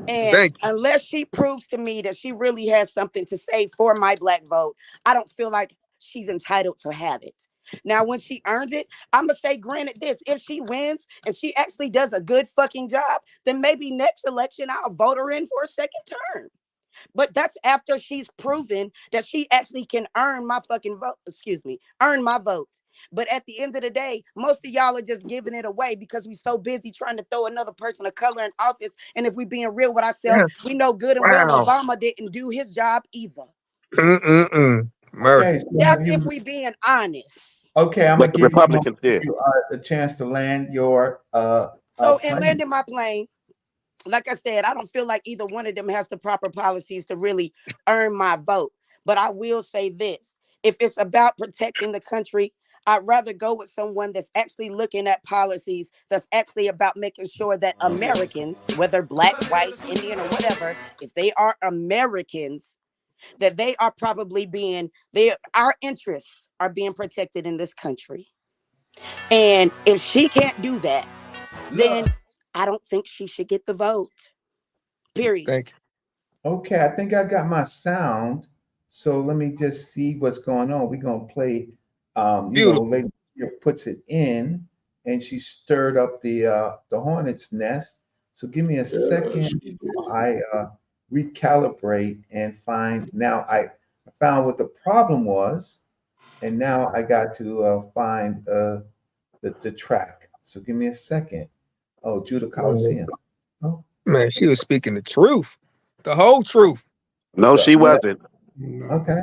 And Thank you. unless she proves to me that she really has something to say for my black vote, I don't feel like she's entitled to have it. Now, when she earns it, I'm gonna say, granted, this: if she wins and she actually does a good fucking job, then maybe next election I'll vote her in for a second term. But that's after she's proven that she actually can earn my fucking vote. Excuse me, earn my vote. But at the end of the day, most of y'all are just giving it away because we so busy trying to throw another person of color in office. And if we being real with ourselves, we know good and well Wow. Obama didn't do his job either. Murder. Okay, so That's if we being honest. okay, I'm But gonna the give you, Republicans did. a chance to land your So in plane. landing my plane, like I said, I don't feel like either one of them has the proper policies to really earn my vote. But I will say this: if it's about protecting the country, I'd rather go with someone that's actually looking at policies that's actually about making sure that Americans, whether black, white, Indian, or whatever, if they are Americans, that they are probably our interests are being protected in this country. And if she can't do that, then I don't think she should get the vote. Period. Thank you. Okay, I think I got my sound. So let me just see what's going on. We're gonna play, Beautiful. Lady here puts it in, and she stirred up the hornet's nest. So give me a second. I recalibrate and find. Now I found what the problem was, and now I got to find the track. So give me a second. Oh, Judah Coliseum. Oh, Man, she was speaking the truth, the whole truth. No, she yeah. wasn't. Okay.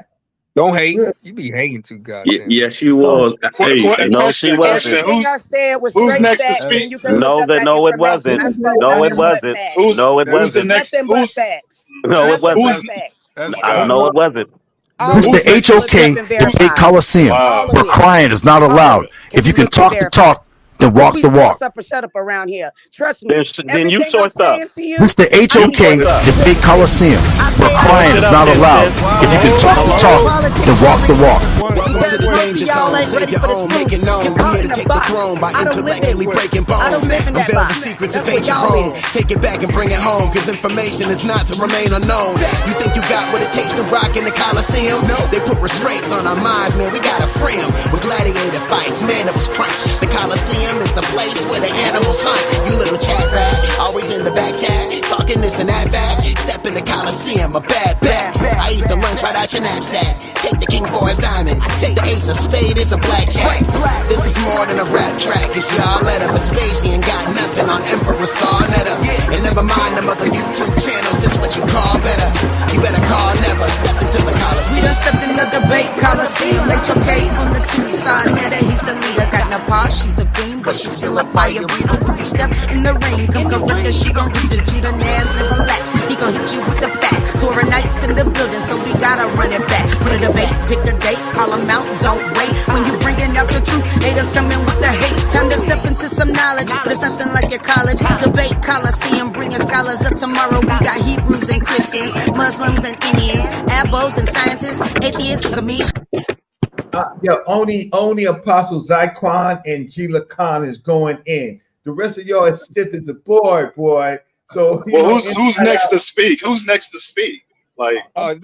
Don't hate. Good. You be hating too goddamn. Yes, she was. Hey, hey, No, she wasn't. Everything I said was Who's straight next to facts, speak? and you can look up that No, it information. wasn't. I spoke No, it nothing but wasn't. facts. No, it Who's the wasn't. next? Nothing but facts. No, it Nothing but wasn't. facts. No, it wasn't. All of It's the it can be looked up HOK and debate verified. coliseum Wow. All of where it. crying is not All of allowed. it can If be you can looked and talk the verified. talk, then walk We the walk. source up or shut up around here. Trust me. Then you Everything I'm source up. saying to you, This the I can HOK go back and debate listen to. coliseum I where say I crying Source is it not up, then, allowed. sis. If you can talk the I did talk, politics then for a walk the reason. walk. Because most of y'all ain't ready for the truth. You're caught in a box. I don't live in I don't live in that box. That's where y'all live. Take it back and bring it home, cause information is not to remain unknown. You think you got what it takes to rock in the Coliseum? They put restraints on our minds, man, we gotta free 'em. With gladiator fights, mandibles crunch. The Coliseum is the place where the animals hunt. You little chat rat, always in the back chat, talking this and that back. Step in the Coliseum, a bad bat. I eat the lunch right out your knapsack. Take the king for his diamonds. The ace of spade is a blackjack. This is more than a rap track. It's y'all let him. Vespasian got nothing on Emperor Sarnetta. And never mind them other YouTube channels. This what you call better. You better call never. Step into the We Coliseum. done stepped in the debate coliseum. HOK on the tube side. Meta, he's the leader. Got no pause, she's the queen, but she's still a fire breather. When you step in the ring, come correct that she gon' reach a G the Nas, never lax. He gon' hit you with the facts. Tour nights in the building, so we gotta run it back. For the debate, pick a date, call them out, don't wait. When you bringing out the truth, haters coming with the hate. Time to step into some knowledge, but it's nothing like your college. Debate coliseum, bringing scholars up tomorrow. We got Hebrews and Christians, Muslims and Indians, abos and scientists, atheists and comedians. Yeah, only Apostle Zyquan and Gila Khan is going in. The rest of y'all is stiff as a board, boy. So Well, who's next to speak? Who's next to speak? Like, I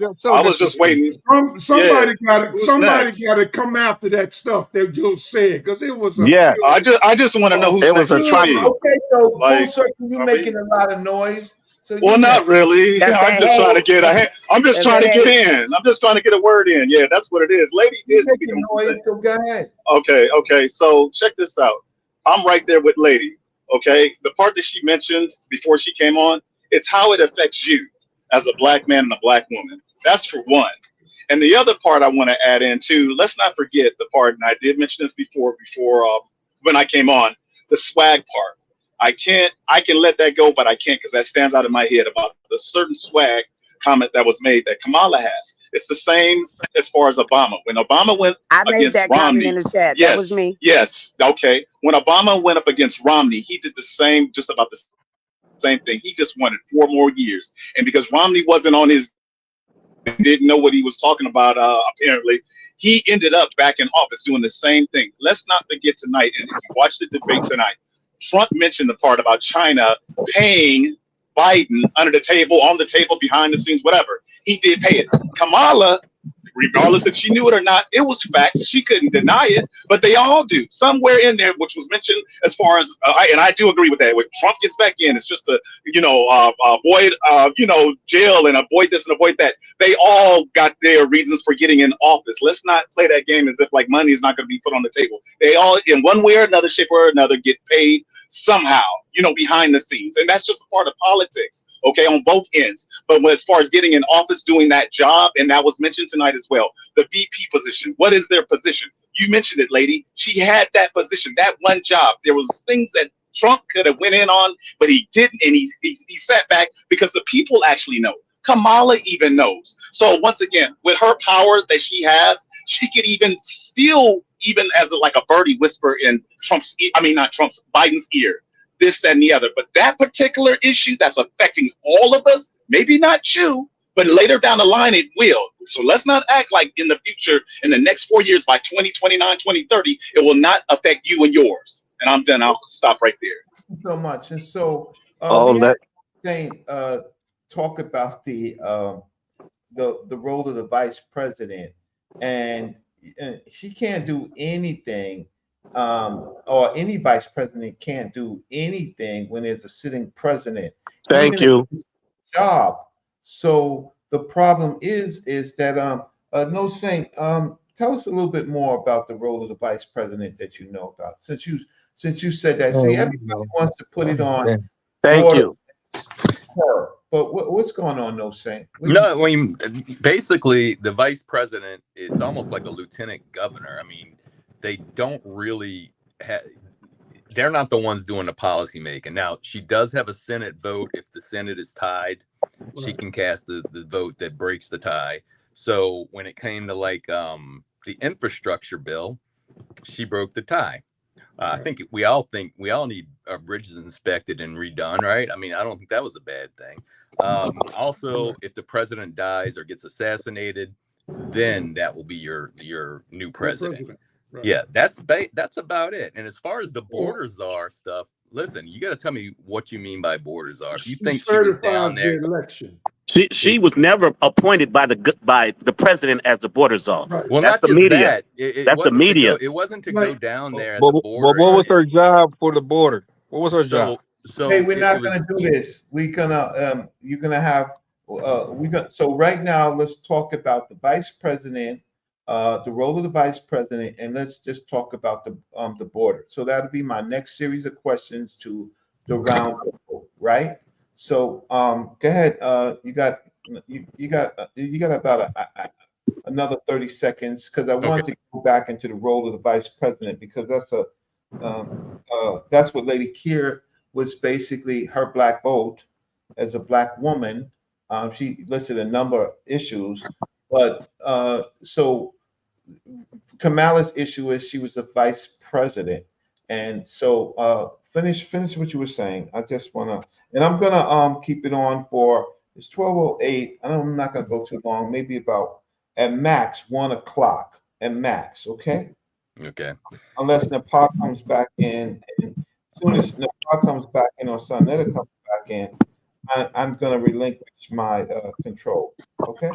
was just waiting. Somebody Who's next? got to come after that stuff that Joe said, because it was a Yeah. I just want to know who's It was next a to speak. Okay, so Like, full circle, you making a lot of noise. So well, you not really. That's I'm that just trying to hate. get I'm just That's trying that to get hate. in. I'm just trying to get a word in. Yeah, that's what it is. Lady you did speak making on some noise. things. So go ahead. Okay. So check this out. I'm right there with Lady. Okay, the part that she mentioned before she came on, it's how it affects you as a black man and a black woman. That's for one. And the other part I want to add in too. Let's not forget the part, and I did mention this before when I came on, the swag part. I can let that go, but I can't because that stands out in my head about the certain swag comment that was made that Kamala has. It's the same as far as Obama. When Obama went I made against that comment in Romney, the chat. That was me. yes, okay. When Obama went up against Romney, he did the same, just about the same thing. He just wanted 4 more years, and because Romney wasn't on his, didn't know what he was talking about. Apparently, he ended up back in office doing the same thing. Let's not forget tonight, and if you watch the debate tonight, Trump mentioned the part about China paying Biden under the table, on the table, behind the scenes, whatever. He did pay it. Kamala regardless if she knew it or not. It was facts. She couldn't deny it, but they all do somewhere in there, which was mentioned as far as, and I do agree with that. When Trump gets back in, it's just to, avoid, jail and avoid this and avoid that. They all got their reasons for getting in office. Let's not play that game as if like money is not going to be put on the table. They all, in one way or another, shape or another, get paid somehow, behind the scenes. And that's just a part of politics, okay, on both ends. But as far as getting in office, doing that job, and that was mentioned tonight as well, the VP position, what is their position? You mentioned it, lady. She had that position, that one job. There was things that Trump could have went in on, but he didn't, and he sat back because the people actually know. Kamala even knows. So once again, with her power that she has, she could even still, even as like a birdie whisper in Biden's ear, this, that, and the other. But that particular issue that's affecting all of us, maybe not you, but later down the line, it will. So let's not act like in the future, in the next 4 years, by 2029, 2030, it will not affect you and yours. And I'm done. I'll stop right there. Thank you so much. And so Oh, talk about the role of the vice president, and she can't do anything, or any vice president can't do anything when there's a sitting president. Thank you. Job. So the problem is that no Saint, tell us a little bit more about the role of the vice president that you know about, since you said that. See, everybody wants to put it on. Thank you. Her. But what's going on, no Saint? No, I mean, basically, the vice president, it's almost like a lieutenant governor. I mean, they don't really they're not the ones doing the policy making. Now, she does have a Senate vote. If the Senate is tied, she can cast the vote that breaks the tie. So when it came to like the infrastructure bill, she broke the tie. I think we all need our bridges inspected and redone, right? I mean, I don't think that was a bad thing. Also, if the president dies or gets assassinated, then that will be your new president. Right. Yeah, that's about it. And as far as the border czar stuff, listen, you got to tell me what you mean by border czar. If you think she was down there, election. She was never appointed by the president as the border czar. Right. Well, that's not the just media. that. That's the media. It wasn't to go down there at But the border. what was her job for the border? What was her job? So hey, we're not going to do this. We're gonna you're gonna have so right now let's talk about the vice president, the role of the vice president, and let's just talk about the border. So that'll be my next series of questions to the round, right? So go ahead. You got about another 30 seconds, because I wanted to go back into the role of the vice president, because that's what Lady Keir was basically her black vote as a black woman. She listed a number of issues, but so Kamala's issue is she was a vice president, and so finish what you were saying. I just wanna, and I'm gonna keep it on for, it's 12:08. I'm not gonna go too long. Maybe about at max 1 o'clock at max. Okay. Okay. Unless Nepal comes back in, and as soon as Nepal comes back in or Sonetta comes back in, I'm gonna relinquish my control. Okay.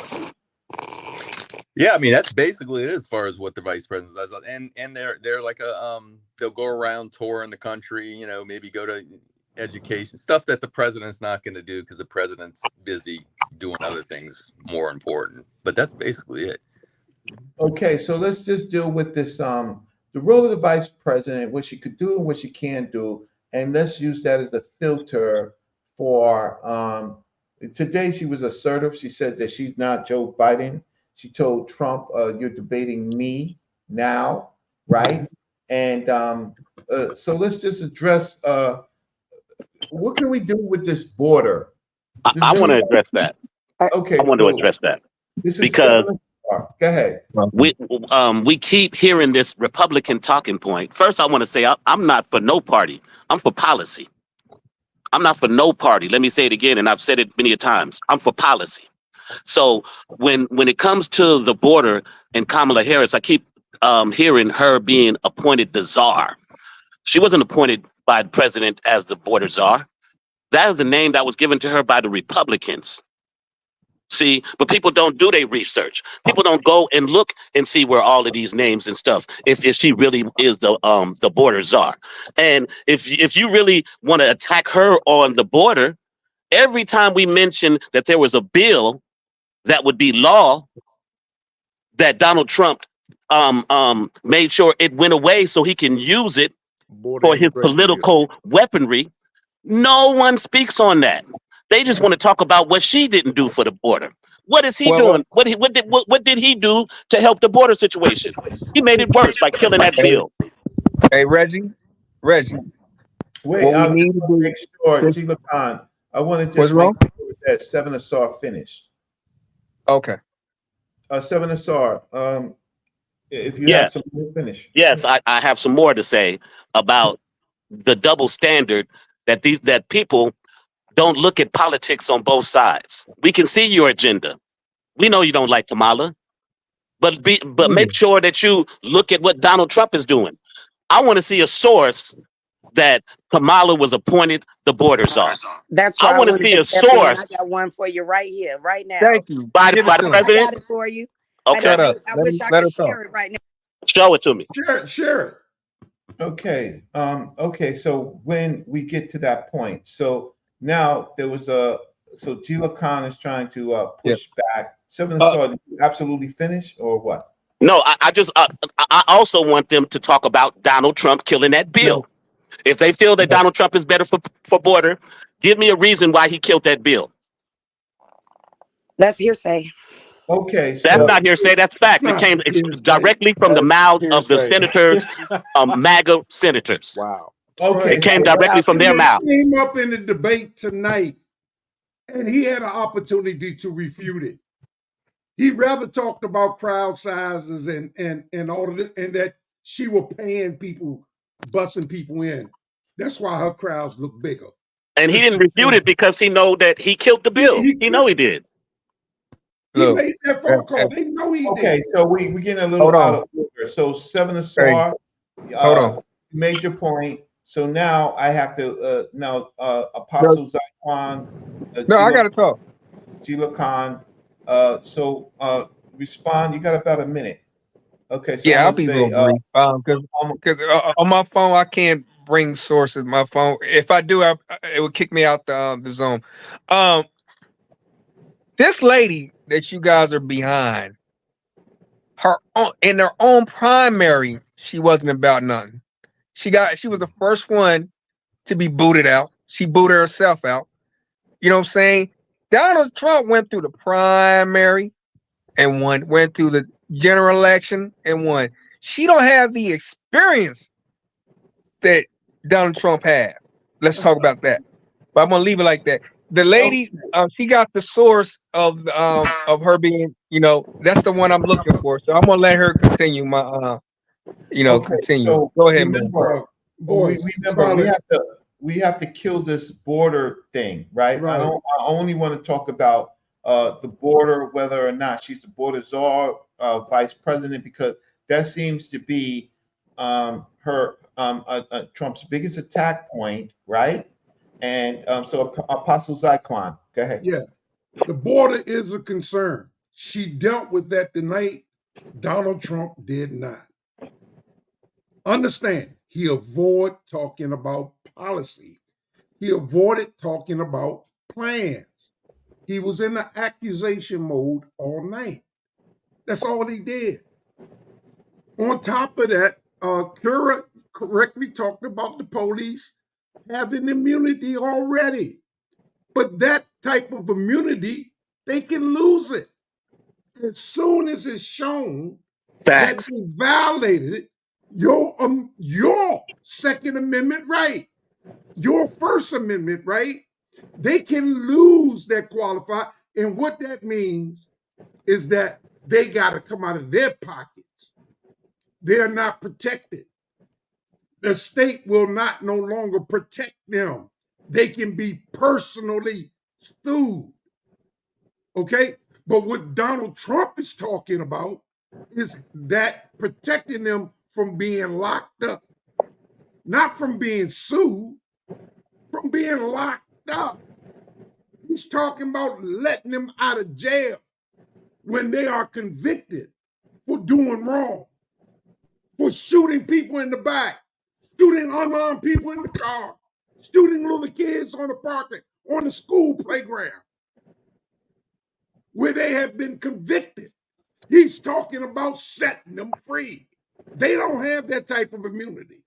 Yeah, I mean that's basically it as far as what the vice president does, and they're like they'll go around touring the country, maybe go to education stuff that the president's not going to do because the president's busy doing other things more important. But that's basically it. Okay, so let's just deal with this the role of the vice president, what she could do and what she can't do, and let's use that as a filter for today. She was assertive. She said that she's not Joe Biden. She told Trump, you're debating me now, right? And so let's just address what can we do with this border? I want to address that. Okay. I want to address that. Because go ahead. We keep hearing this Republican talking point. First, I want to say I'm not for no party. I'm for policy. I'm not for no party. Let me say it again, and I've said it many a times. I'm for policy. So when it comes to the border and Kamala Harris, I keep hearing her being appointed the czar. She wasn't appointed by the president as the border czar. That is the name that was given to her by the Republicans. See, but people don't do their research. People don't go and look and see where all of these names and stuff. If she really is the border czar, and if you really want to attack her on the border, every time we mention that there was a bill that would be law that Donald Trump made sure it went away so he can use it Border for his immigration bill. political weaponry. No one speaks on that. They just want to talk about what she didn't do for the border. What is he Well, doing? What did he do to help the border situation? He made it worse by killing that hey, bill. hey, Reggie, Wait, what we I just need to want to do. make sure, Since, Sheila Khan, I want to what's just make wrong? sure that Seven Asar finished. Okay. Seven Asar, if you Yeah, have some more, finish. yes, I have some more to say about the double standard that people don't look at politics on both sides. We can see your agenda. We know you don't like Kamala, but Yeah. make sure that you look at what Donald Trump is doing. I want to see a source that Kamala was appointed the border czar. That's I why I want to wanted see to a step in. source I got one for you right here, right now. Thank you. by Give it by the to him. I president. got it for you. And Okay, Shut up. I wish I Let could her talk. share it right now. show it to me. Share it. Okay. Okay. So when we get to that point, so now there was so Sheila Khan is trying to Yeah. push back. Seven Uh, Asar, did you absolutely finish or what? No, I also want them to talk about Donald Trump killing that bill. No. If they feel that No. Donald Trump is better for border, give me a reason why he killed that bill. That's hearsay. Okay. That's So not hearsay. That's facts. It Not came hearsay. directly from the That's mouths of the hearsay. senators, MAGA senators. Wow. okay. It came So directly from And their it mouth. came up in the debate tonight, and he had an opportunity to refute it. He rather talked about crowd sizes and all of it, and that she was paying people, bussing people in. That's why her crowds look bigger. And he Because didn't she's refute it paying. because he know that he killed the bill. He know he did. He look. made that phone call. They know he okay. did. So we getting a Hold little out on. of order. So Seven Hey, Asar, hold on. you made your point. So now I have to No, Apostle Zaquan, no, I gotta talk. Sheila Khan. Respond. You got about a minute. Okay, so I'm Yeah, I'll gonna be real say brief. Because on my phone I can't bring sources. My phone. If I do, it would kick me out the zone. Um, this lady that you guys are behind, in her own primary, she wasn't about nothing. She was the first one to be booted out. She booted herself out. You know what I'm saying? Donald Trump went through the primary and won, went through the general election and won. She don't have the experience that Donald Trump had. Let's talk about that. But I'm gonna leave it like that. The lady, she got the source of her being, that's the one I'm looking for. So I'm gonna let her continue Okay, continue. so Go ahead, man. remember, Boys, we solid. have to kill this border thing, right? I Right. only want to talk about the border, whether or not she's the border czar, vice president, because that seems to be her Trump's biggest attack point, right? And so Apostle Zaquan, go ahead. Yeah. The border is a concern. She dealt with that tonight. Donald Trump did not. Understand, he avoided talking about policy. He avoided talking about plans. He was in the accusation mode all night. That's all he did. On top of that, Kura correctly talked about the police having immunity already. But that type of immunity, they can lose it. As soon as it's shown that Facts. they violated your Second Amendment right, your First Amendment right, they can lose that qualify. And what that means is that they got to come out of their pockets. They're not protected. The state will not no longer protect them. They can be personally sued. Okay? But what Donald Trump is talking about is that protecting them from being locked up, not from being sued, from being locked up. He's talking about letting them out of jail when they are convicted for doing wrong, for shooting people in the back, shooting unarmed people in the car, shooting little kids on the parking, on the school playground, where they have been convicted. He's talking about setting them free. They don't have that type of immunity.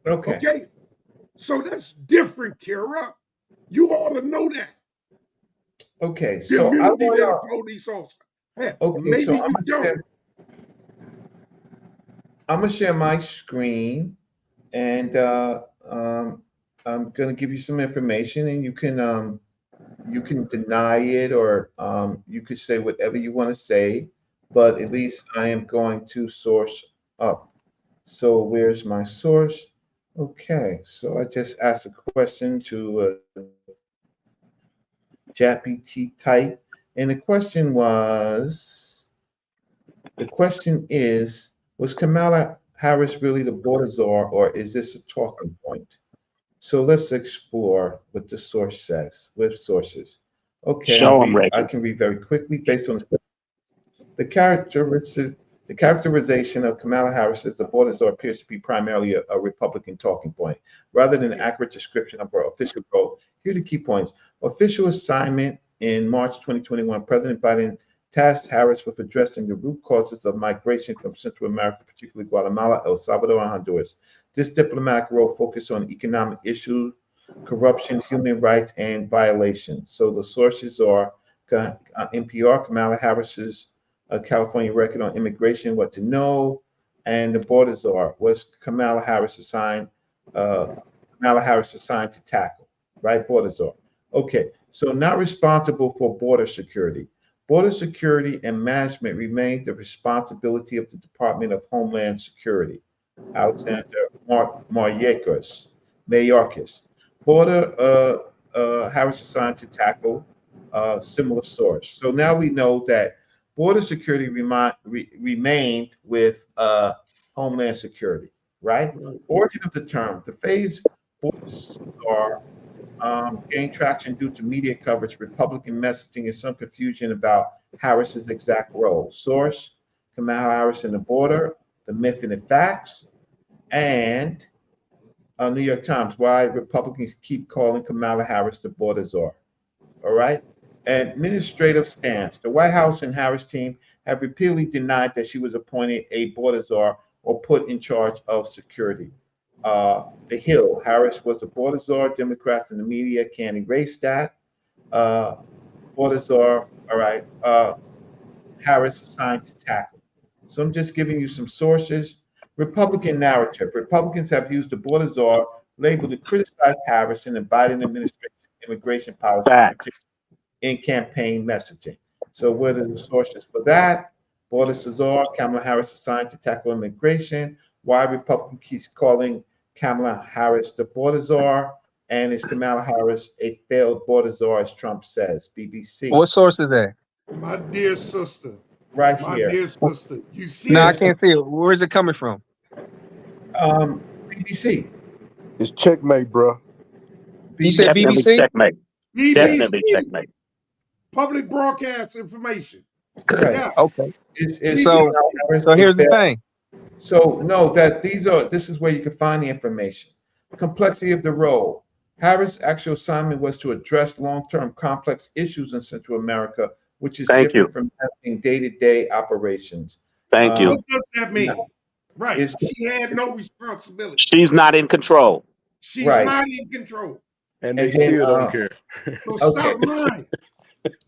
Okay? So that's different, Kira. You ought to know that. Okay, The so I immunity that a want police officer. Hey, okay, maybe so you don't. I'm gonna share my screen, and I'm gonna give you some information, and you can deny it, or you could say whatever you want to say, but at least I am going to source up. So where's my source? Okay, so I just asked a question to ChatGPT type, and the question is, was Kamala Harris really the border czar, or is this a talking point? So let's explore what the source says with sources. Okay, Show them, I Reggie. can read very quickly based on the characteristics. The characterization of Kamala Harris as the border czar appears to be primarily a Republican talking point, rather than an accurate description of her official role. Here are the key points. Official assignment in March 2021, President Biden tasked Harris with addressing the root causes of migration from Central America, particularly Guatemala, El Salvador, and Honduras. This diplomatic role focused on economic issues, corruption, human rights, and violations. So the sources are NPR, Kamala Harris's California record on immigration, what to know, and the border czar was Kamala Harris assigned to tackle, right? Border czar. Okay, so not responsible for border security. Border security and management remain the responsibility of the Department of Homeland Security. Alexander Mayorkas. Border Harris assigned to tackle similar source. So now we know that border security remained with Homeland Security, right? Origin of the term. The phrase borders are gained traction due to media coverage, Republican messaging, and some confusion about Harris's exact role. Source, Kamala Harris and the border, the myth and the facts, and New York Times, why Republicans keep calling Kamala Harris the border czar. All right? Administrative stance. The White House and Harris team have repeatedly denied that she was appointed a border czar or put in charge of security. The Hill. Harris was the border czar. Democrats and the media can't erase that. Border czar. All right. Harris assigned to tackle. So I'm just giving you some sources. Republican narrative. Republicans have used the border czar label to criticize Harris and the Biden administration immigration policies, particularly in campaign messaging. So what are the sources for that? Border czar, Kamala Harris assigned to tackle immigration. Why Republican keeps calling Kamala Harris the border czar, and is Kamala Harris a failed border czar, as Trump says? BBC. What source is that? My dear sister. Right My here. dear sister. You see No, I that? can't see it. Where is it coming from? BBC. It's checkmate, bro. You said Definitely BBC? checkmate. BBC. Definitely checkmate. Public broadcast information. Right. Yeah. Okay. It's So here's the thing. So no, this is where you can find the information. Complexity of the role. Harris' actual assignment was to address long-term complex issues in Central America, which is different from managing day-to-day operations. Thank you. What does that mean? Right. It's- She had no responsibility. She's not in control. She's Right. not in control. And they And then, still don't care. So stop lying.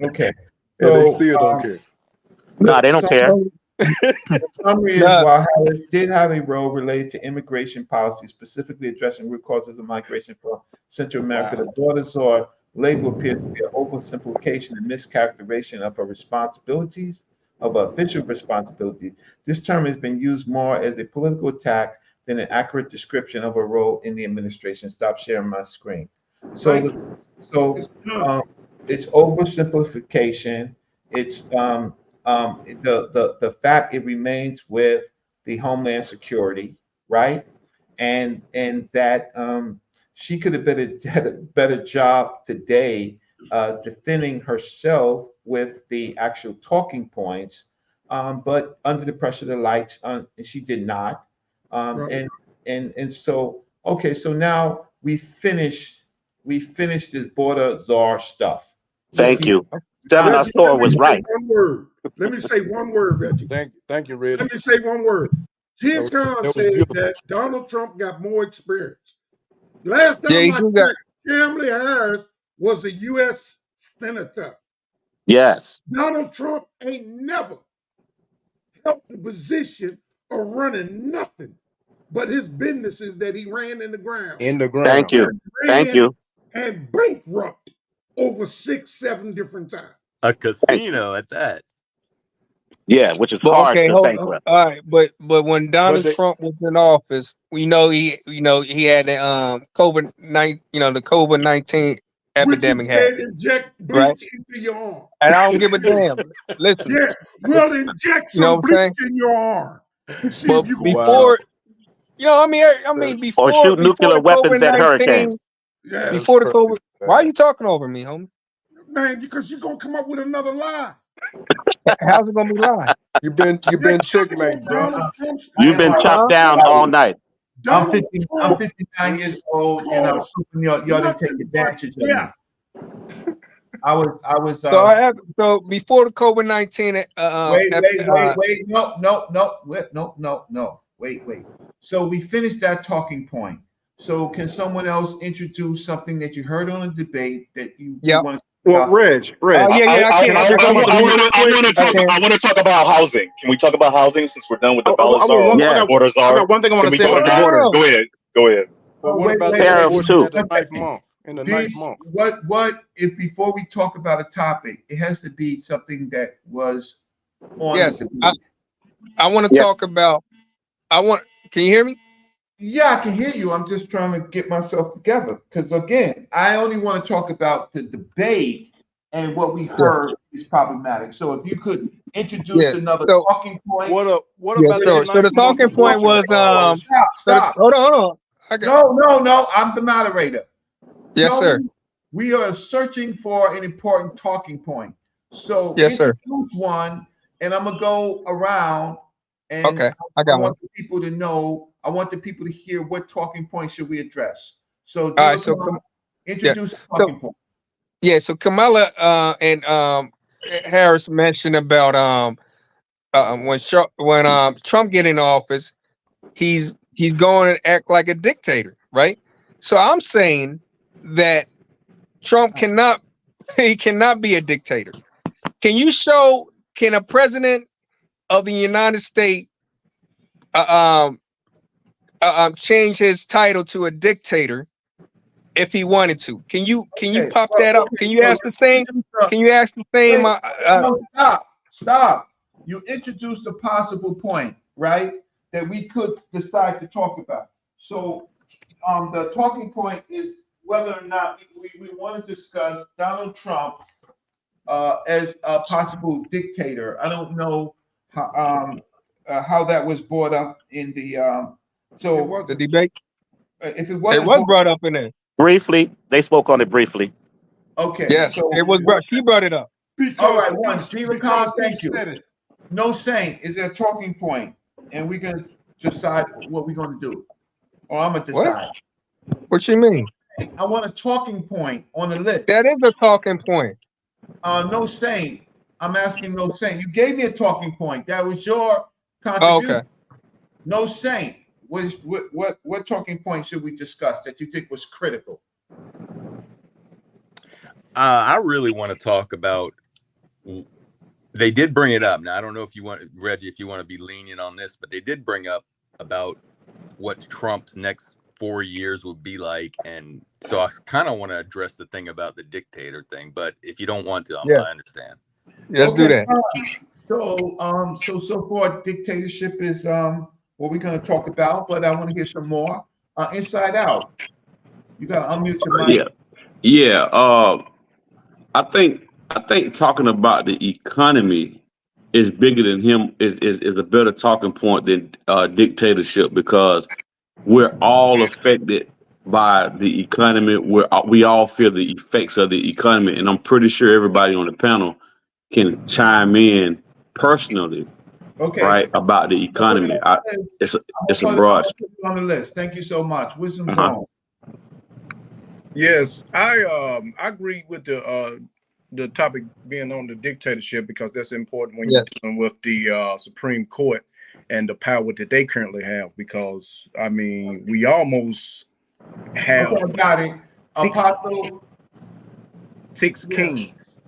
Okay. And they So, still don't care. No, they don't care. The summary is, while Harris did have a role related to immigration policy, specifically addressing root causes of migration from Central America, the border czar label appears to be an oversimplification and mischaracterization of her responsibilities, of her official responsibilities. This term has been used more as a political attack than an accurate description of her role in the administration. Stop sharing my screen. So, it's oversimplification. It's the fact it remains with the Homeland Security, right? And that she could have had a better job today defending herself with the actual talking points. But under the pressure of the lights, she did not. Right. And so okay, so now we finished this border czar stuff. Thank you. Seminar Reggie, let store me was say right. one word. Let me say one word, Reggie. Thank you, Reggie. Let me say one word. Jim That Khan was said beautiful. that Donald Trump got more experience. Last Yeah, time he I do got. checked, Kamala Harris was a U.S. senator. Yes. Donald Trump ain't never held the position of running nothing but his businesses that he ran in the ground. In the Thank ground. you. And Thank ran you. and bankrupt over 6, 7 different times. A Thank you. casino at that. Yeah, which is But hard okay, to hold on. bankrupt. All right, but when But Donald they, Trump was in office, we know he had the the COVID-19 Which he epidemic said happening, inject right? bleach into your arm. And I don't give a damn. Listen, Yeah, we'll inject you know some what I'm bleach saying? in your arm and see But if you can kill wow. before, I mean, Or before shoot nuclear the weapons at COVID-19, hurricanes. it. Yeah, That's before the crazy, COVID, why are man. you talking over me, homie? man, because you're gonna come up with another lie. How's it gonna be live? You been Yeah, checkmate, bro. Uh, Donald Trump's I You've am been Donald chopped Huh? down all night. Donald I'm Trump 59 years old, and I'm caused hoping y'all didn't take nothing but advantage of me. death. I was So before the COVID-19, wait, no, wait. So we finished that talking point. So can someone else introduce something that you heard on a debate that you yep. want to Well, talk about? Yeah, I can can. I bring something up to you real quick? Okay. I want to talk about housing. Can we talk about housing since we're done with the Balazar or Yes. border I czar? got one thing I want Can to we say talk about the about? border. Go ahead. Go ahead. But Oh, what about that Tariffs abortion too. at the ninth month? In the ninth month. What if before we talk about a topic, it has to be something that was on the Yes, debate. I want to Yeah. talk about. Can you hear me? Yeah, I can hear you. I'm just trying to get myself together because again, I only want to talk about the debate and what we Yeah. heard is problematic. So if you could introduce Yeah. another So talking point. What yeah. about that So the ninth month talking point abortion? was Stop. hold on. I got, No. I'm the moderator. yes, Tell sir. me, we are searching for an important talking point. So Yes, sir. introduce one, and I'm gonna go around, and Okay, I I got one. want the people to know. I want the people to hear what talking point should we address. So, All right. So introduce the so talking point. yeah. So Kamala and Harris mentioned about when Trump get in office, he's going to act like a dictator, right? So I'm saying that Trump cannot be a dictator. Can a president of the United States change his title to a dictator if he wanted to? Can you Okay. pop Well, that up? okay. Can you So ask the same? Can you ask the same? wait, no, stop. You introduced a possible point, right? That we could decide to talk about. So, the talking point is whether or not we want to discuss Donald Trump as a possible dictator. I don't know how that was brought up in the the debate. if it It wasn't was brought up in there. Briefly, they spoke on it briefly. okay. Yes, So it was brought. She brought it up. all Because right, one, Sheila because Khan, he thank you. said it. No saying is there a talking point, and we're gonna decide what we're gonna do, or I'm gonna What? decide. What you mean? I want a talking point on the list. That is a talking point. No saying. I'm asking no saying. You gave me a talking point. That was your Oh, contribution. okay. No saying. What talking point should we discuss that you think was critical? I really want to talk about. They did bring it up. Now I don't know if you want, Reggie, if you want to be lenient on this, but they did bring up about what Trump's next 4 years would be like, and so I kind of want to address the thing about the dictator thing. But if you don't want to, Yeah. I understand. Let's do that. So far, dictatorship is what we're going to talk about, but I want to hear some more. Inside Out. You got to unmute your mic. Yeah. I think talking about the economy is bigger than him is a better talking point than dictatorship because we're all affected by the economy. We all feel the effects of the economy, and I'm pretty sure everybody on the panel can chime in personally, Okay. right, about the economy. It's a I'm broad. gonna put you on the list. Thank you so much. Wisdom's Uh-huh. on. Yes, I agree with the topic being on the dictatorship, because that's important when you're dealing with the Supreme Court and the power that they currently have. Because I mean, we almost have Okay, I got it. Apostle. six kings.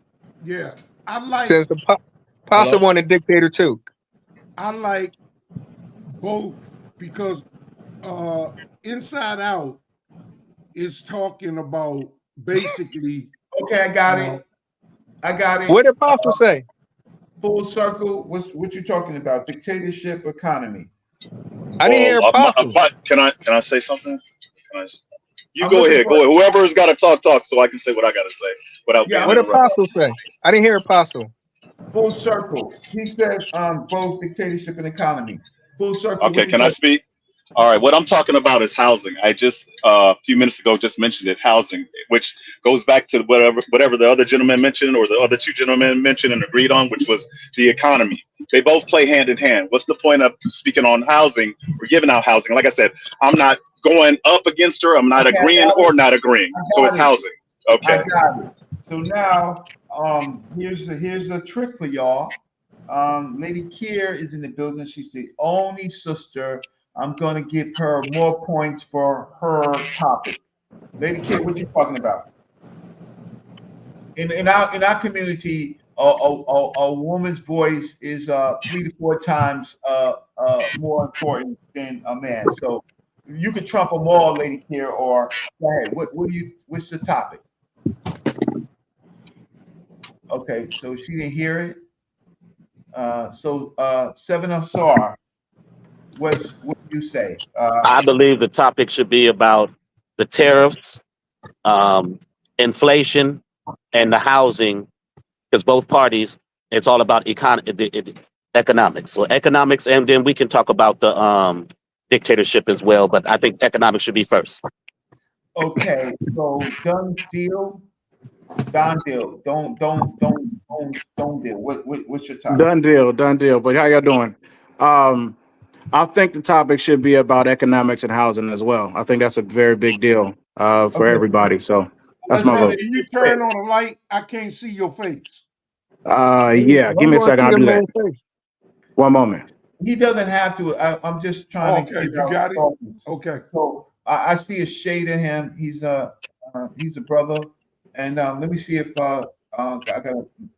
Yeah, I like. Says the Apostle Hello? wanted dictator too. I like both because Inside Out is talking about basically. Okay, I got it. I got it. What did Apostle say? Full circle. What you talking about? Dictatorship, economy. I didn't hear Apostle. Can I say something? You I'm go looking ahead. for. Go ahead. Whoever's got to talk, so I can say what I got to say without Yeah, being What did interrupted. Apostle say? I didn't hear Apostle. Full circle. He said both dictatorship and economy. Full circle. Okay, What you can I talking? speak? All right, what I'm talking about is housing. I just a few minutes ago just mentioned it, housing, which goes back to whatever the other gentleman mentioned or the other two gentlemen mentioned and agreed on, which was the economy. They both play hand in hand. What's the point of speaking on housing or giving out housing? Like I said, I'm not going up against her. I'm not Okay, agreeing or not agreeing. So it's housing. I Okay. got it. So now, here's a trick for y'all. Lady Kier is in the building. She's the only sister. I'm gonna give her more points for her topic. Lady Kier, what you talking about? In our community, a woman's voice is 3 to 4 times more important than a man. So you could trump them all, Lady Kier, or go ahead. What's the topic? Okay, so she didn't hear it. Seven of Sar, what do you say? I believe the topic should be about the tariffs, inflation, and the housing, because both parties, it's all about economics. So economics, and then we can talk about the dictatorship as well. But I think economics should be first. Okay, so done deal, Don deal. Don't deal. What's your topic? Done deal, done deal. But how y'all doing? I think the topic should be about economics and housing as well. I think that's a very big deal for Okay. everybody. So that's Let's my do vote. this. Can you turn on a light? I can't see your face. Yeah, give me a second. I'll do that. One moment. He doesn't have to. I'm just trying to Okay, get you out got it. focus. Okay. So I see a shade in him. He's a brother, and let me see if I got,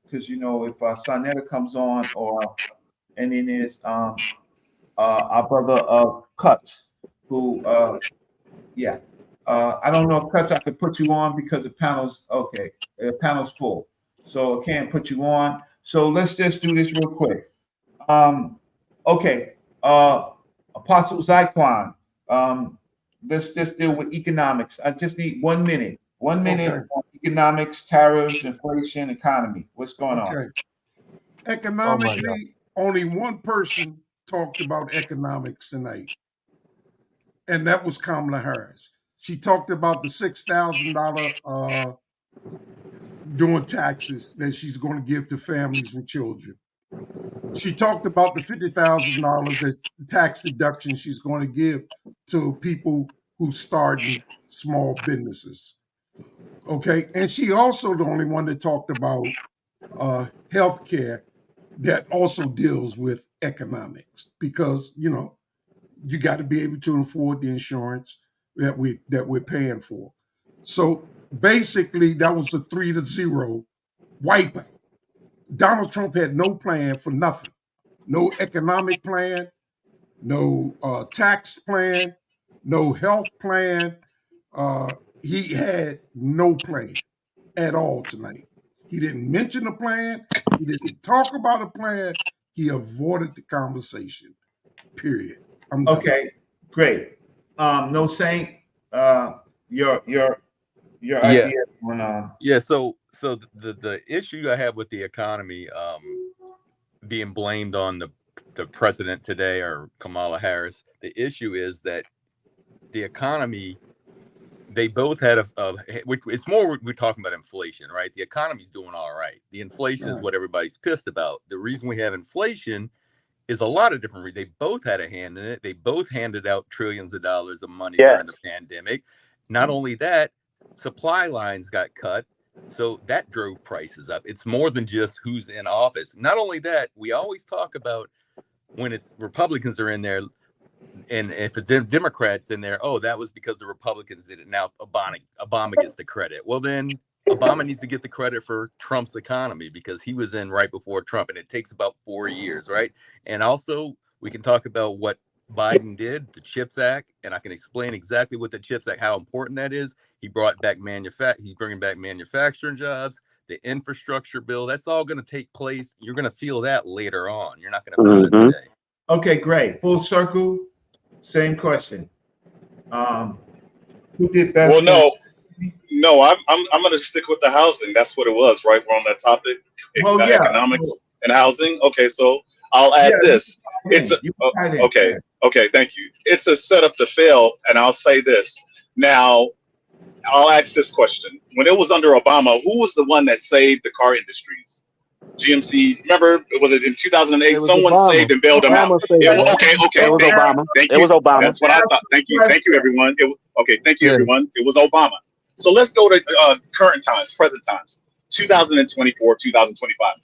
because if Sonetta comes on, and then there's our brother Cuts, who yeah. I don't know if Cuts I could put you on because the panel's okay. The panel's full, so I can't put you on. So let's just do this real quick. Okay. Apostle Zyquan. Let's just deal with economics. I just need 1 minute. 1 minute Okay. on economics, tariffs, inflation, economy. What's going on? Okay. Economically, only one person talked about economics tonight, and that was Kamala Harris. She talked about the $6,000 doing taxes that she's going to give to families with children. She talked about the $50,000 as tax deduction she's going to give to people who starting small businesses. Okay, and she also the only one that talked about health care that also deals with economics, because you got to be able to afford the insurance that we're paying for. So basically, that was a 3-0 wipeout. Donald Trump had no plan for nothing, no economic plan, no tax plan, no health plan. He had no plan at all tonight. He didn't mention a plan. He didn't talk about a plan. He avoided the conversation. Period. I'm done. Okay, great. No Saint, your Yeah. idea on Yeah, so the issue I have with the economy being blamed on the president today or Kamala Harris, the issue is that the economy they both had it's more we're talking about inflation, right? The economy's doing all right. The inflation is what everybody's pissed about. The reason we have inflation is a lot of different. They both had a hand in it. They both handed out trillions of dollars of money during the pandemic. Not only that, supply lines got cut, so that drove prices up. It's more than just who's in office. Not only that, we always talk about when it's Republicans are in there, and if it's Democrats in there, oh, that was because the Republicans did it. Now Obama gets the credit. Well, then Obama needs to get the credit for Trump's economy because he was in right before Trump, and it takes about 4 years, right? And also, we can talk about what Biden did, the CHIPS Act, and I can explain exactly what the CHIPS Act, how important that is. He brought back he's bringing back manufacturing jobs, the infrastructure bill. That's all going to take place. You're going to feel that later on. You're not going to feel it today. Okay, great. Full circle. Same question. Who did best? Well, no, I'm going to stick with the housing. That's what it was, right? We're on that topic. Economics and housing. Okay, so I'll add this. Okay, thank you. It's a setup to fail, and I'll say this. Now, I'll ask this question. When it was under Obama, who was the one that saved the car industries? GMC, remember, was it in 2008? Someone saved and bailed them out. Okay. It was Obama. Thank you. It was Obama. That's what I thought. Thank you, everyone. Thank you, everyone. It was Obama. So let's go to current times, present times, 2024, 2025.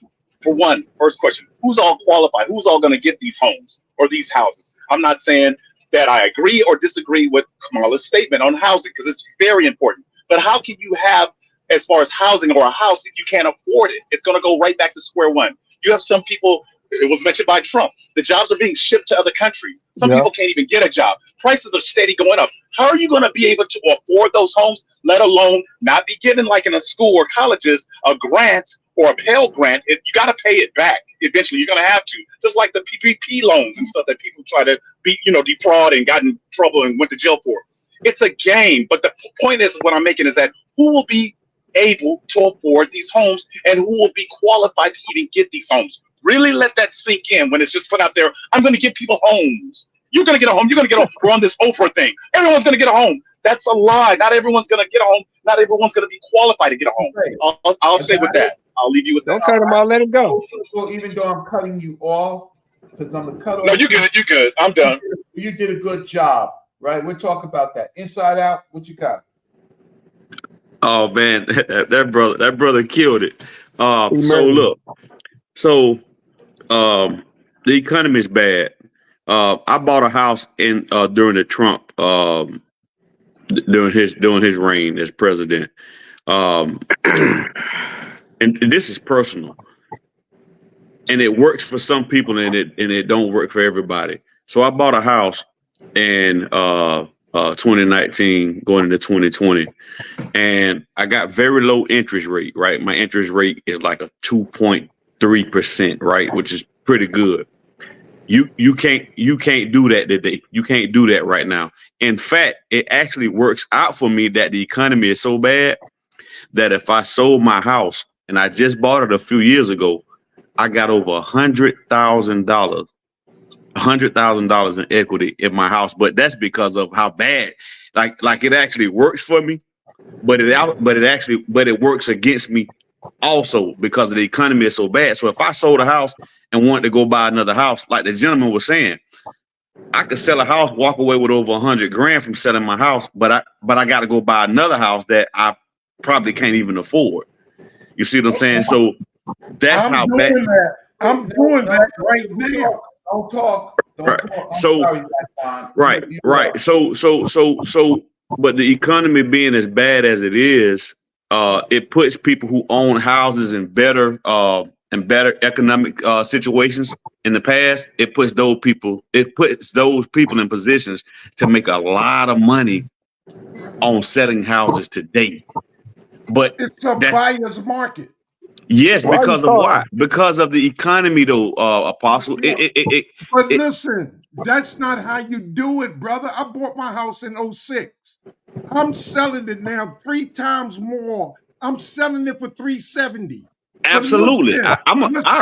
For one, first question, who's all qualified? Who's all going to get these homes or these houses? I'm not saying that I agree or disagree with Kamala's statement on housing because it's very important. But how can you have, as far as housing or a house, if you can't afford it? It's going to go right back to square one. You have some people, it was mentioned by Trump, the jobs are being shipped to other countries. Some people can't even get a job. Prices are steady going up. How are you going to be able to afford those homes, let alone not be given, like in a school or colleges, a grant or a Pell Grant? You got to pay it back eventually. You're going to have to, just like the PPP loans and stuff that people try to defraud and got in trouble and went to jail for. It's a game. But the point is, what I'm making is that who will be able to afford these homes and who will be qualified to even get these homes? Really let that sink in when it's just put out there. I'm going to give people homes. You're going to get a home. You're going to get we're on this Oprah thing. Everyone's going to get a home. That's a lie. Not everyone's going to get a home. Not everyone's going to be qualified to get a home. I'll say with that. I'll leave you with that. Don't cut him out. Let him go. So even though I'm cutting you off, because I'm the cut off. No, you're good. You're good. I'm done. You did a good job, right? We'll talk about that. Inside Out, what you got? Oh man, that brother killed it. The economy is bad. I bought a house in during the Trump during his reign as president. And this is personal. And it works for some people and it don't work for everybody. So I bought a house in 2019 going into 2020. And I got very low interest rate, right? My interest rate is like a 2.3%, right? Which is pretty good. You can't do that today. You can't do that right now. In fact, it actually works out for me that the economy is so bad that if I sold my house, and I just bought it a few years ago, I got over $100,000 in equity in my house. But that's because of how bad, like it actually works for me, but it works against me also because the economy is so bad. So if I sold a house and wanted to go buy another house, like the gentleman was saying, I could sell a house, walk away with over $100,000 from selling my house, but I got to go buy another house that I probably can't even afford. You see what I'm saying? So that's how bad. I'm doing that right now. Don't talk. Right. So, but the economy being as bad as it is, it puts people who own houses in better economic situations in the past. It puts those people in positions to make a lot of money on selling houses today. But it's a buyer's market. Yes, because of why? Because of the economy, though, Apostle. But listen, that's not how you do it, brother. I bought my house in 2006. I'm selling it now 3 times more. I'm selling it for $370. Absolutely, I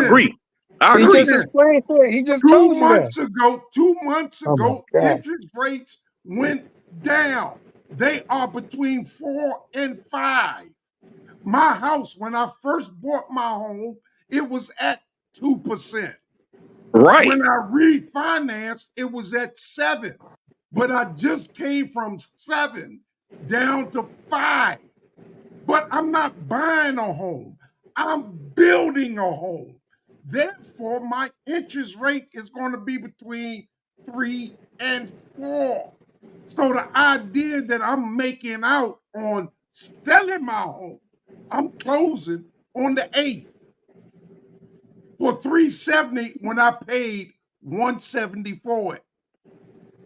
agree. I agree. He just explained it. He just told you that. 2 months ago, interest rates went down. They are between 4 and 5. My house, when I first bought my home, it was at 2%. Right. When I refinanced, it was at 7. But I just came from 7 down to 5. But I'm not buying a home. I'm building a home. Therefore, my interest rate is going to be between 3 and 4. So the idea that I'm making out on selling my home, I'm closing on the 8th for $370 when I paid $170 for it.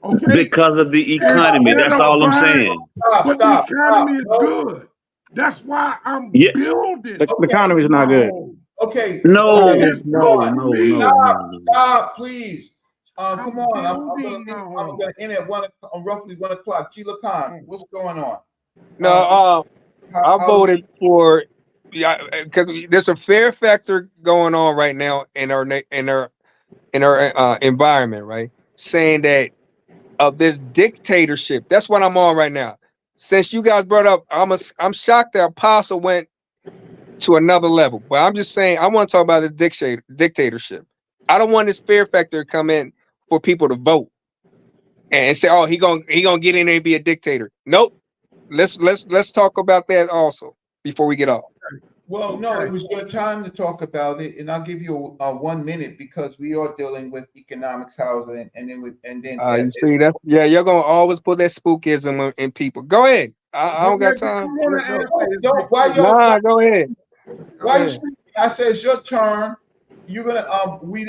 Okay. Because of the economy. Instead That's of all I'm buying, saying. but the economy is good. That's why I'm Yeah. building The economy is my not good. home. Okay. No, It's no, good to no, me. no, no, no. Stop, please. Come I'm on. building my home. I'm gonna end at roughly 1 o'clock. Sheila Khan, what's going on? No, I How voted for, yeah, because there's a fear factor going on right now in our environment, right? Saying that of this dictatorship. That's what I'm on right now. Since you guys brought up, I'm shocked that Apostle went to another level. But I'm just saying I want to talk about the dictatorship. I don't want this fear factor to come in for people to vote and say, "Oh, he gonna get in there and be a dictator." Nope. Let's talk about that also before we get off. Well, no, Okay. it was your time to talk about it, and I'll give you 1 minute because we are dealing with economics, housing, and then You see that? Yeah, you're gonna always put that spookism in people. Go ahead. I But don't got let me, I time. want to Go. answer his don't. Why dictator. y'all? Nah, go ahead. Why you ahead. speaking? I said it's your turn. You're gonna we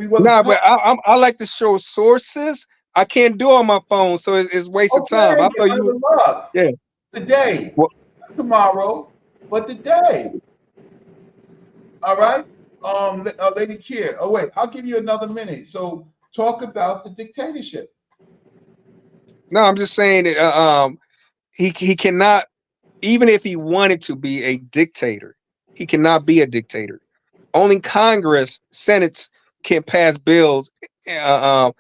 wasn't Nah, told. but I like to show sources. I can't do it on my phone, so it's waste of time. Okay, I thought you're out you, of luck yeah. today, Well, not tomorrow, but today. All right. Lady Kier. Oh wait, I'll give you another minute. So talk about the dictatorship. no, I'm just saying that he cannot, even if he wanted to be a dictator, he cannot be a dictator. Only Congress, Senate can pass bills. Uh,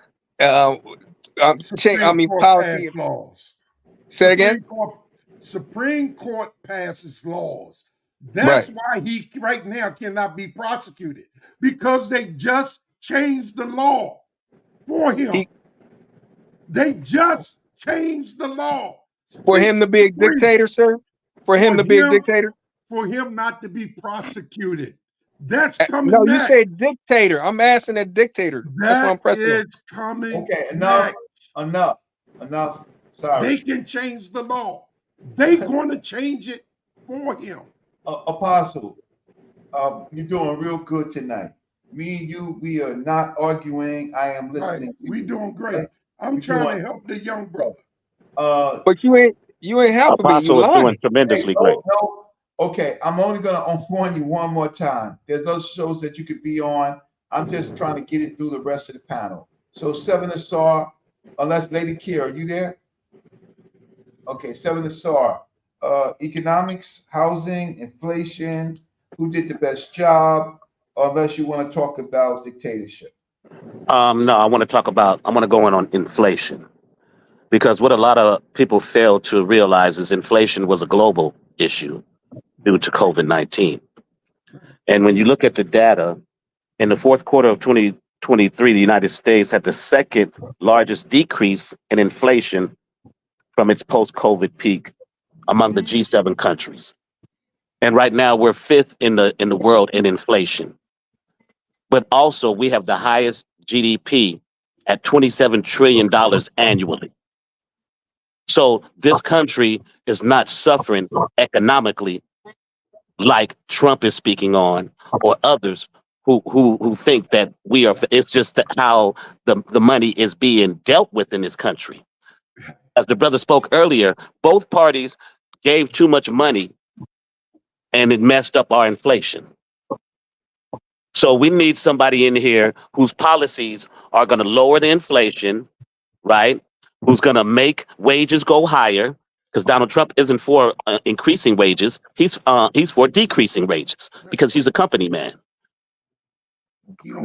uh, I Supreme mean, Court passed policy. laws. Say it again. Supreme Court passes laws. Right. That's why he right now cannot be prosecuted because they just changed the law for him. They just changed the law. For him to be a dictator, sir. For him to be a dictator. For him not to be prosecuted. That's No, coming you next. said dictator. I'm asking a dictator. That's why I'm That pressing is it. coming Okay, next. enough. Sorry. They can change the law. They going to change it for him. Apostle, you're doing real good tonight. Me and you, we are not arguing. I am listening. Right. We doing great. Right? I'm We're trying doing. to help the young brother. But you ain't helping me. You Apostle is doing lying. tremendously great. No. Okay, I'm only gonna warn you one more time. There's other shows that you could be on. I'm just trying to get it through the rest of the panel. So Seven Asar, unless Lady Kier, are you there? Okay, Seven Asar. Economics, housing, inflation, who did the best job, unless you want to talk about dictatorship. No, I want to go in on inflation because what a lot of people fail to realize is inflation was a global issue due to COVID-19. And when you look at the data, in the fourth quarter of 2023, the United States had the second largest decrease in inflation from its post-COVID peak among the G7 countries. And right now we're fifth in the world in inflation. But also we have the highest GDP at $27 trillion annually. So this country is not suffering economically like Trump is speaking on, or others who think that we are. It's just that how the money is being dealt with in this country. As the brother spoke earlier, both parties gave too much money, and it messed up our inflation. So we need somebody in here whose policies are going to lower the inflation, right? Who's going to make wages go higher? Because Donald Trump isn't for increasing wages; he's for decreasing wages because he's a company man.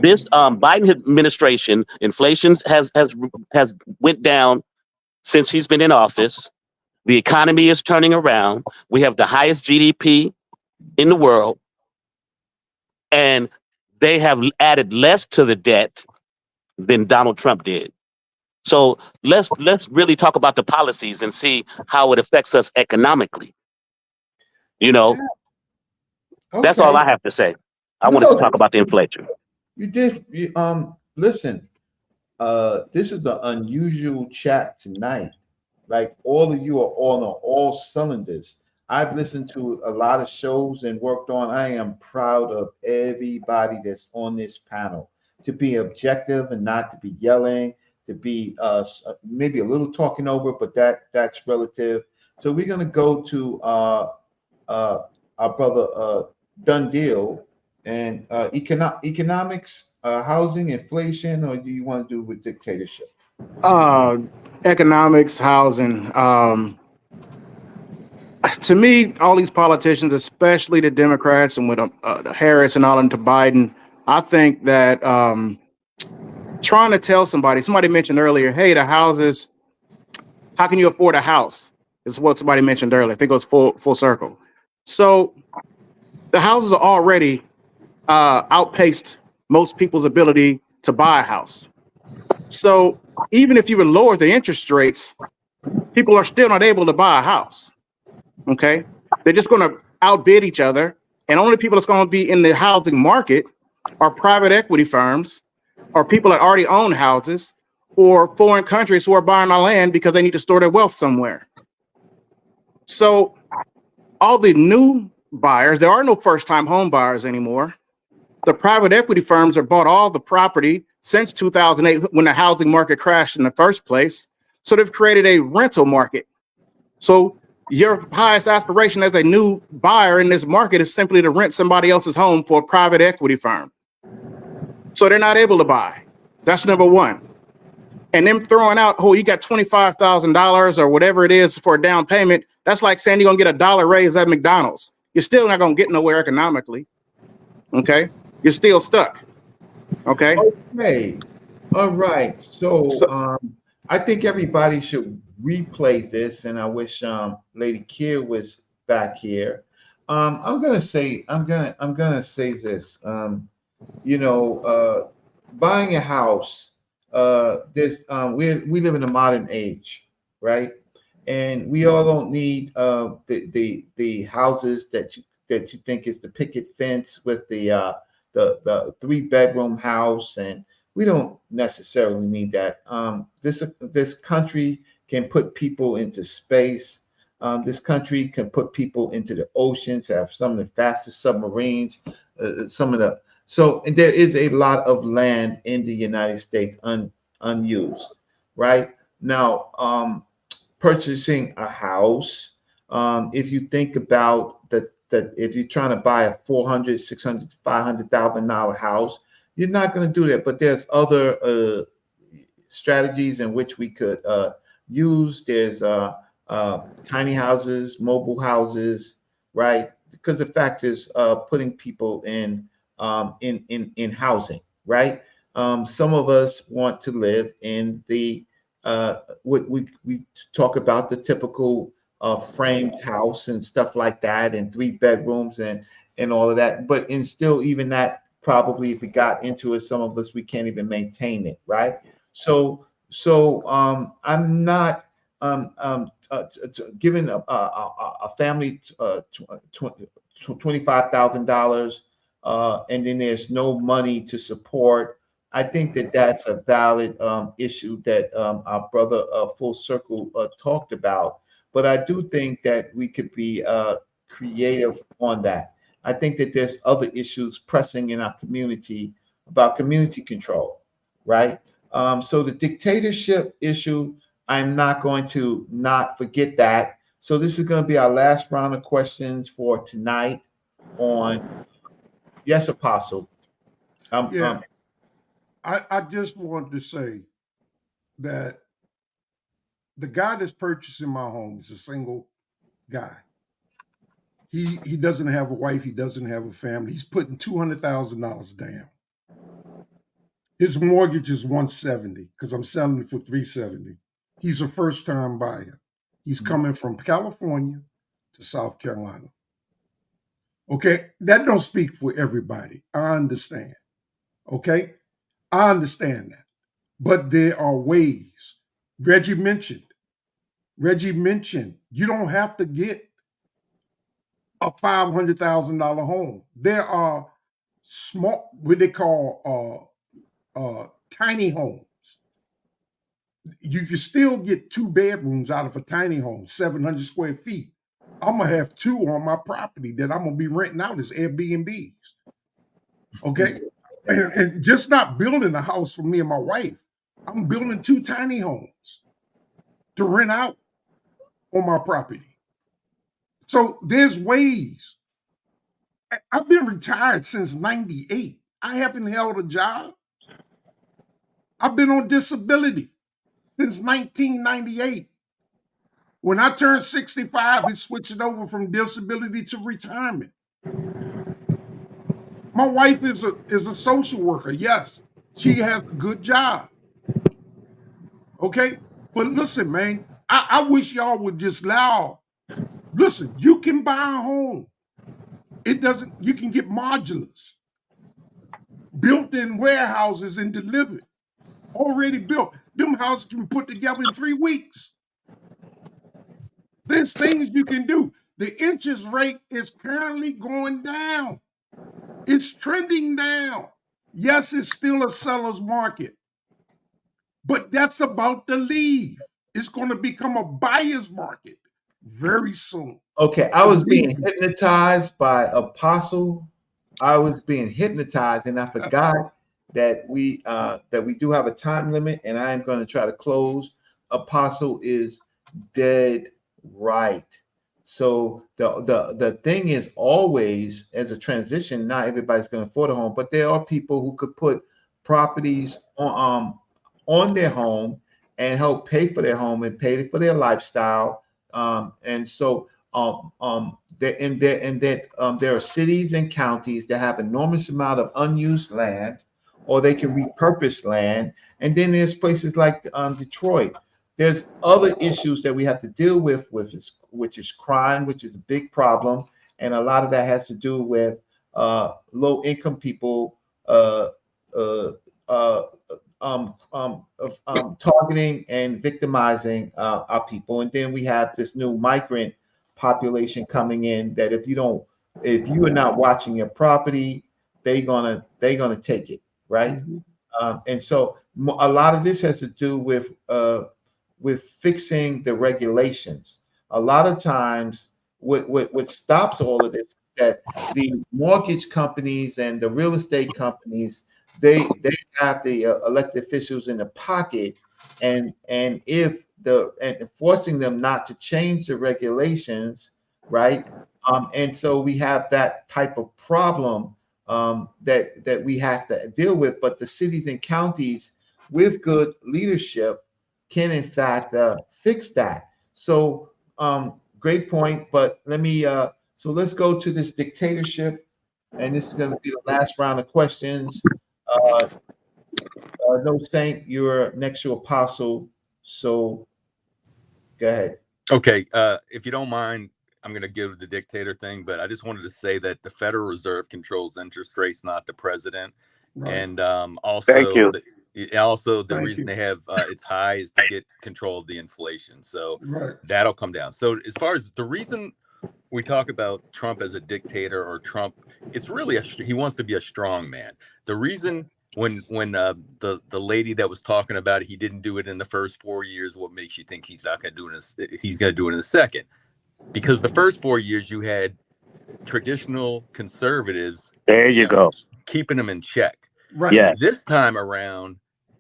This Biden administration, inflation has went down since he's been in office. The economy is turning around. We have the highest GDP in the world, and they have added less to the debt than Donald Trump did. So let's really talk about the policies and see how it affects us economically. You know, that's all Okay. I have to say. I wanted to No, talk about the inflation. you did. Listen. This is an unusual chat tonight. Like all of you are on all cylinders. I've listened to a lot of shows and worked on. I am proud of everybody that's on this panel to be objective and not to be yelling, to be maybe a little talking over, but that's relative. So we're gonna go to uh, our brother Done Deal and economics, housing, inflation, or do you want to do with dictatorship? Economics, housing. To me, all these politicians, especially the Democrats and with Harris and all into Biden, I think that trying to tell somebody mentioned earlier, hey, the houses, how can you afford a house? This is what somebody mentioned earlier. I think it was full circle. So the houses are already outpaced most people's ability to buy a house. So even if you would lower the interest rates, people are still not able to buy a house. Okay, they're just going to outbid each other, and only people that's going to be in the housing market are private equity firms, or people that already own houses, or foreign countries who are buying our land because they need to store their wealth somewhere. So all the new buyers, there are no first-time home buyers anymore. The private equity firms have bought all the property since 2008 when the housing market crashed in the first place. So they've created a rental market. So your highest aspiration as a new buyer in this market is simply to rent somebody else's home for a private equity firm. So they're not able to buy. That's number one. And them throwing out, oh, you got $25,000 or whatever it is for a down payment. That's like saying you're going to get a dollar raise at McDonald's. You're still not going to get nowhere economically. Okay. You're still stuck. Okay. Okay. All right. So So, I think everybody should replay this, and I wish Lady Kier was back here. I'm gonna say this. Buying a house, we live in a modern age, right? And we all don't need the houses that you think is the picket fence with the 3 bedroom house, and we don't necessarily need that. This country can put people into space. This country can put people into the oceans, have some of the fastest submarines, some of the so and there is a lot of land in the United States unused, right? Now, purchasing a house, if you think about that if you're trying to buy a 400, 600, $500,000 house, you're not going to do that. But there's other strategies in which we could use. There's tiny houses, mobile houses, right? Because the fact is, putting people in housing, right? Some of us want to live in the we talk about the typical framed house and stuff like that, and 3 bedrooms and all of that. But in still, even that, probably if we got into it, some of us we can't even maintain it, right? So I'm not giving a family $25,000 and then there's no money to support. I think that that's a valid issue that our brother Full Circle talked about. But I do think that we could be creative on that. I think that there's other issues pressing in our community about community control, right? So the dictatorship issue, I'm not going to not forget that. So this is going to be our last round of questions for tonight on yes, Apostle. Yeah, I just wanted to say that the guy that's purchasing my home is a single guy. He doesn't have a wife. He doesn't have a family. He's putting $200,000 down. His mortgage is 170 because I'm selling it for 370. He's a first time buyer. He's coming from California to South Carolina. Okay, that don't speak for everybody. I understand. Okay, I understand that. But there are ways. Reggie mentioned you don't have to get a $500,000 home. There are small, what they call tiny homes. You can still get 2 bedrooms out of a tiny home, 700 square feet. I'm gonna have 2 on my property that I'm gonna be renting out as Airbnbs. Okay, and just not building a house for me and my wife. I'm building 2 tiny homes to rent out on my property. So there's ways. I've been retired since 98. I haven't held a job. I've been on disability since 1998. When I turned 65, we switched over from disability to retirement. My wife is a social worker. Yes, she has a good job. Okay, but listen, man, I wish y'all would just allow. Listen, you can buy a home. It doesn't. You can get modulars, built-in warehouses, and delivered. Already built. Them houses can be put together in 3 weeks. There's things you can do. The interest rate is currently going down. It's trending down. Yes, it's still a seller's market, but that's about to leave. It's going to become a buyer's market very soon. Okay, I was Believe being me. hypnotized by Apostle. I was being hypnotized, and I forgot that we do have a time limit, and I am going to try to close. Apostle is dead right. So the thing is always, as a transition, not everybody's going to afford a home, but there are people who could put properties on their home and help pay for their home and pay for their lifestyle. And so there are cities and counties that have enormous amount of unused land, or they can repurpose land. And then there's places like Detroit. There's other issues that we have to deal with which is crime, which is a big problem, and a lot of that has to do with low income people targeting and victimizing our people. And then we have this new migrant population coming in that if you are not watching your property, they're gonna take it, right? And so a lot of this has to do with fixing the regulations. A lot of times, what stops all of this is that the mortgage companies and the real estate companies, they have the elected officials in the pocket, and if and forcing them not to change the regulations, right? And so we have that type of problem that we have to deal with. But the cities and counties with good leadership can in fact fix that. So great point. But let's go to this dictatorship, and this is going to be the last round of questions. No Saint, you're next to Apostle, so go ahead. Okay, if you don't mind, I'm going to give the dictator thing, but I just wanted to say that the Federal Reserve controls interest rates, not the president. Right. And Thank you. the Thank reason you. they have its high is to get control of the inflation. So Right. that'll come down. So as far as the reason we talk about Trump as a dictator or Trump, it's really he wants to be a strong man. The reason when the lady that was talking about it, he didn't do it in the first 4 years, what makes you think he's not going to do it? He's going to do it in the second? Because the first 4 years you had traditional conservatives. There you go. Keeping them in check. Right. Yeah. This time around,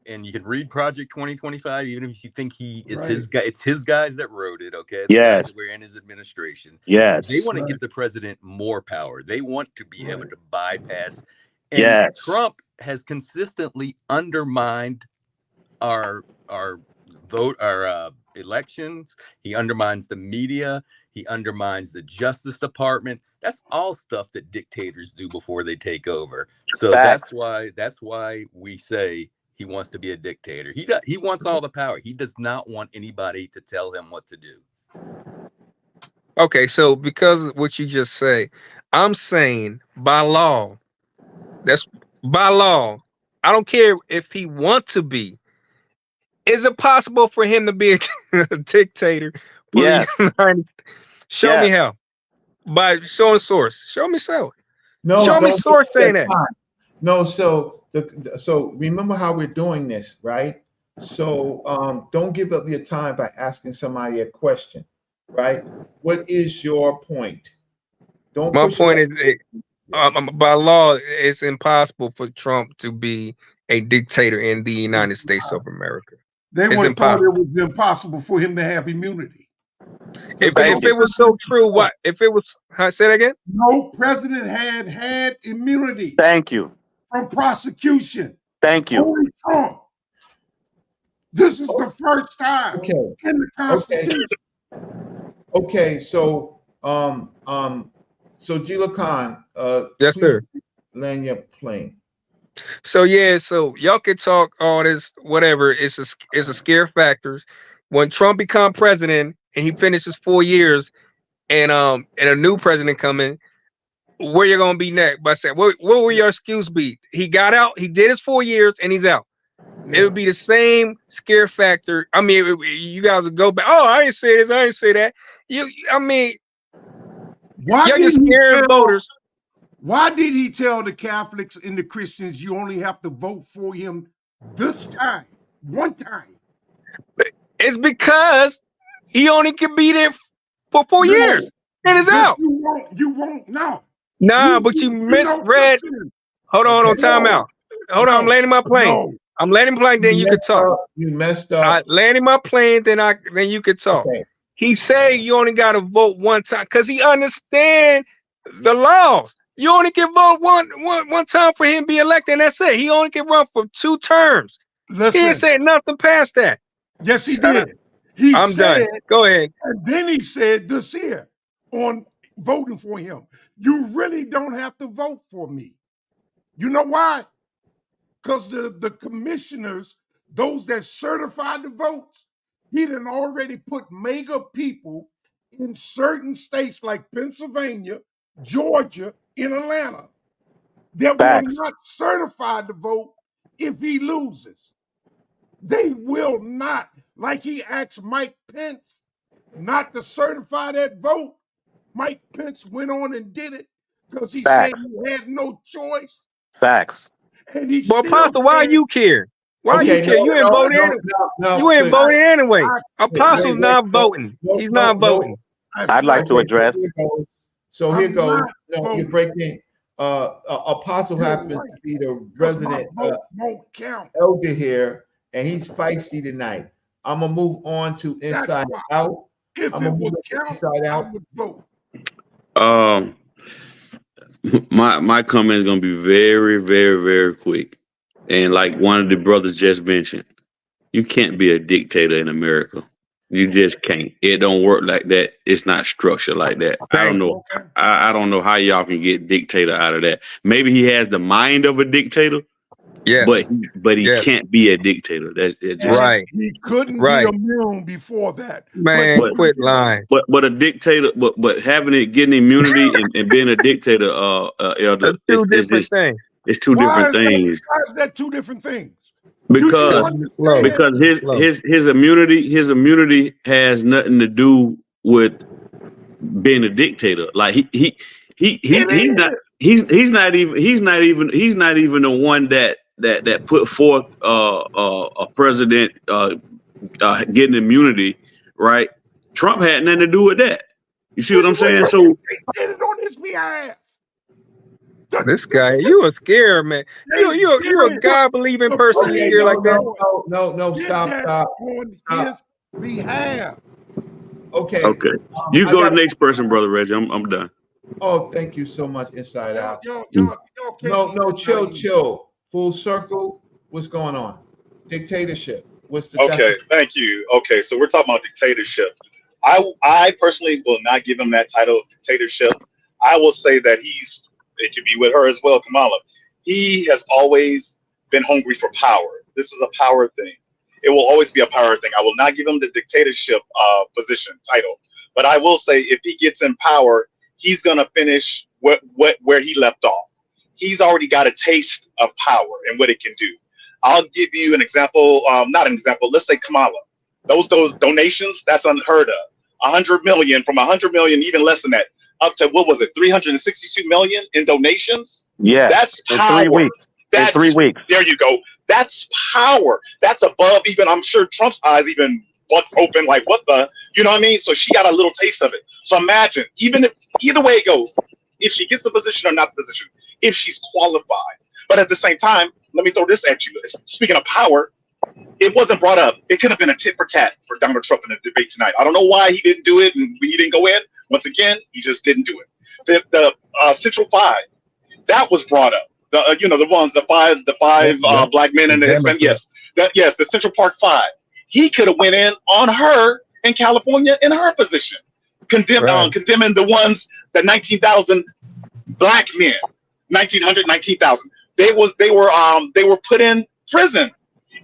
and you can read Project 2025, even if you think it's his guy, it's his guys that wrote it. Okay, the guys that were in his administration. Yes. They want to give the president more power. They want to be able to bypass. And Trump has consistently undermined our elections. He undermines the media. He undermines the Justice Department. That's all stuff that dictators do before they take over. So that's why we say he wants to be a dictator. He wants all the power. He does not want anybody to tell him what to do. Okay, so because of what you just say, I'm saying by law, that's by law. I don't care if he wants to be. Is it possible for him to be a dictator for the Yes. United States? Show me Yes. how. By showing source. Show me so. No, Show me don't source waste saying your that. time. No, so remember how we're doing this, right? So don't give up your time by asking somebody a question, right? What is your point? Don't My push it point up. is, by law, it's impossible for Trump to be a dictator in the United States of America. They It's would have thought it impossible. was impossible for him to have immunity. If Thank you. it was so true, what if it was? Say that again. No president had immunity Thank you. from prosecution. Thank you. Only Trump. This is the first time Okay. in the Constitution. Okay. So Gila Khan, Yes, please sir. land your plane. So yeah, so y'all can talk all this, whatever. It's a scare factors. When Trump become president and he finishes 4 years, and a new president coming, where you gonna be next? But I said, what will your excuse be? He got out, he did his 4 years, and he's out. It would be the same scare factor. I mean, you guys would go back. Oh, I didn't say this. I didn't say that. I mean, Why y'all did just he scaring tell? voters. Why did he tell the Catholics and the Christians you only have to vote for him this time, one time? It's because he only can be there for 4 years and is This out. you won't know. Nah, but you don't misread. listen. Hold on, Okay. time out. Hold on, I'm landing my plane. No. I'm landing my plane, then you could talk. You messed up. Landing my plane, then you could talk. Okay. He say you only got to vote one time because he understand the laws. You only can vote one time for him to be elected, and that's it. He only can run for 2 terms. Listen. He ain't said nothing past that. Yes, he did. He I'm said, done. Go ahead. And then he said this here on voting for him. You really don't have to vote for me. You know why? Because the commissioners, those that certify the votes, he done already put mega people in certain states like Pennsylvania, Georgia, in Atlanta that will not certify the vote if he loses. They will not. Like he asked Mike Pence not to certify that vote. Mike Pence went on and did it because he said he had no choice. Facts. And he Well, Apostle, why you care? Why you care? You ain't voting anyway. You ain't voting anyway. Apostle's not voting. He's not voting. I'd like to address. So here goes. No, you're breaking. Apostle happens to be the resident elder here, and he's feisty tonight. I'm gonna move on to Inside Out. I'm gonna move to Inside Out. My comment is gonna be very, very, very quick. And like one of the brothers just mentioned, you can't be a dictator in America. You just can't. It don't work like that. It's not structured like that. I don't know. I don't know how y'all can get dictator out of that. Maybe he has the mind of a dictator. Yes. But he can't be a dictator. That's just right. He couldn't be immune before that. Man, quit lying. But a dictator, but getting immunity and being a dictator, elder, it's two different things. Why is that two different things? Because his immunity has nothing to do with being a dictator. Like he's not even the one that put forth a president getting immunity, right? Trump had nothing to do with that. You see what I'm saying? So he did it on his behalf. This guy, you a scared man. You a God believing person. You scared like that? No, stop. On his behalf. Okay. You go to the next person, Brother Reggie. I'm done. Oh, thank you so much, Inside Out. No, chill. Full circle. What's going on? Dictatorship. What's the Okay, thank you. Okay, so we're talking about dictatorship. I personally will not give him that title of dictatorship. I will say that it could be with her as well, Kamala. He has always been hungry for power. This is a power thing. It will always be a power thing. I will not give him the dictatorship position title. But I will say, if he gets in power, he's gonna finish where he left off. He's already got a taste of power and what it can do. I'll give you an example. Not an example. Let's say Kamala. Those donations, that's unheard of. 100 million, from 100 million, even less than that, up to what was it, 362 million in donations? Yes, That's in power. 3 weeks. In 3 weeks. There you go. That's power. That's above even, I'm sure, Trump's eyes even bucked open, like, what the, you know what I mean? So she got a little taste of it. So imagine, even if, either way it goes, if she gets the position or not the position, if she's qualified. But at the same time, let me throw this at you. Speaking of power, it wasn't brought up. It could have been a tit for tat for Donald Trump in the debate tonight. I don't know why he didn't do it and he didn't go in. Once again, he just didn't do it. The Central Five, that was brought up. The the ones, the five black men and the Hispanic. Yes, the Central Park Five. He could have went in on her in California in her position, condemning the ones, the 19,000 black men, 19,000. They were put in prison.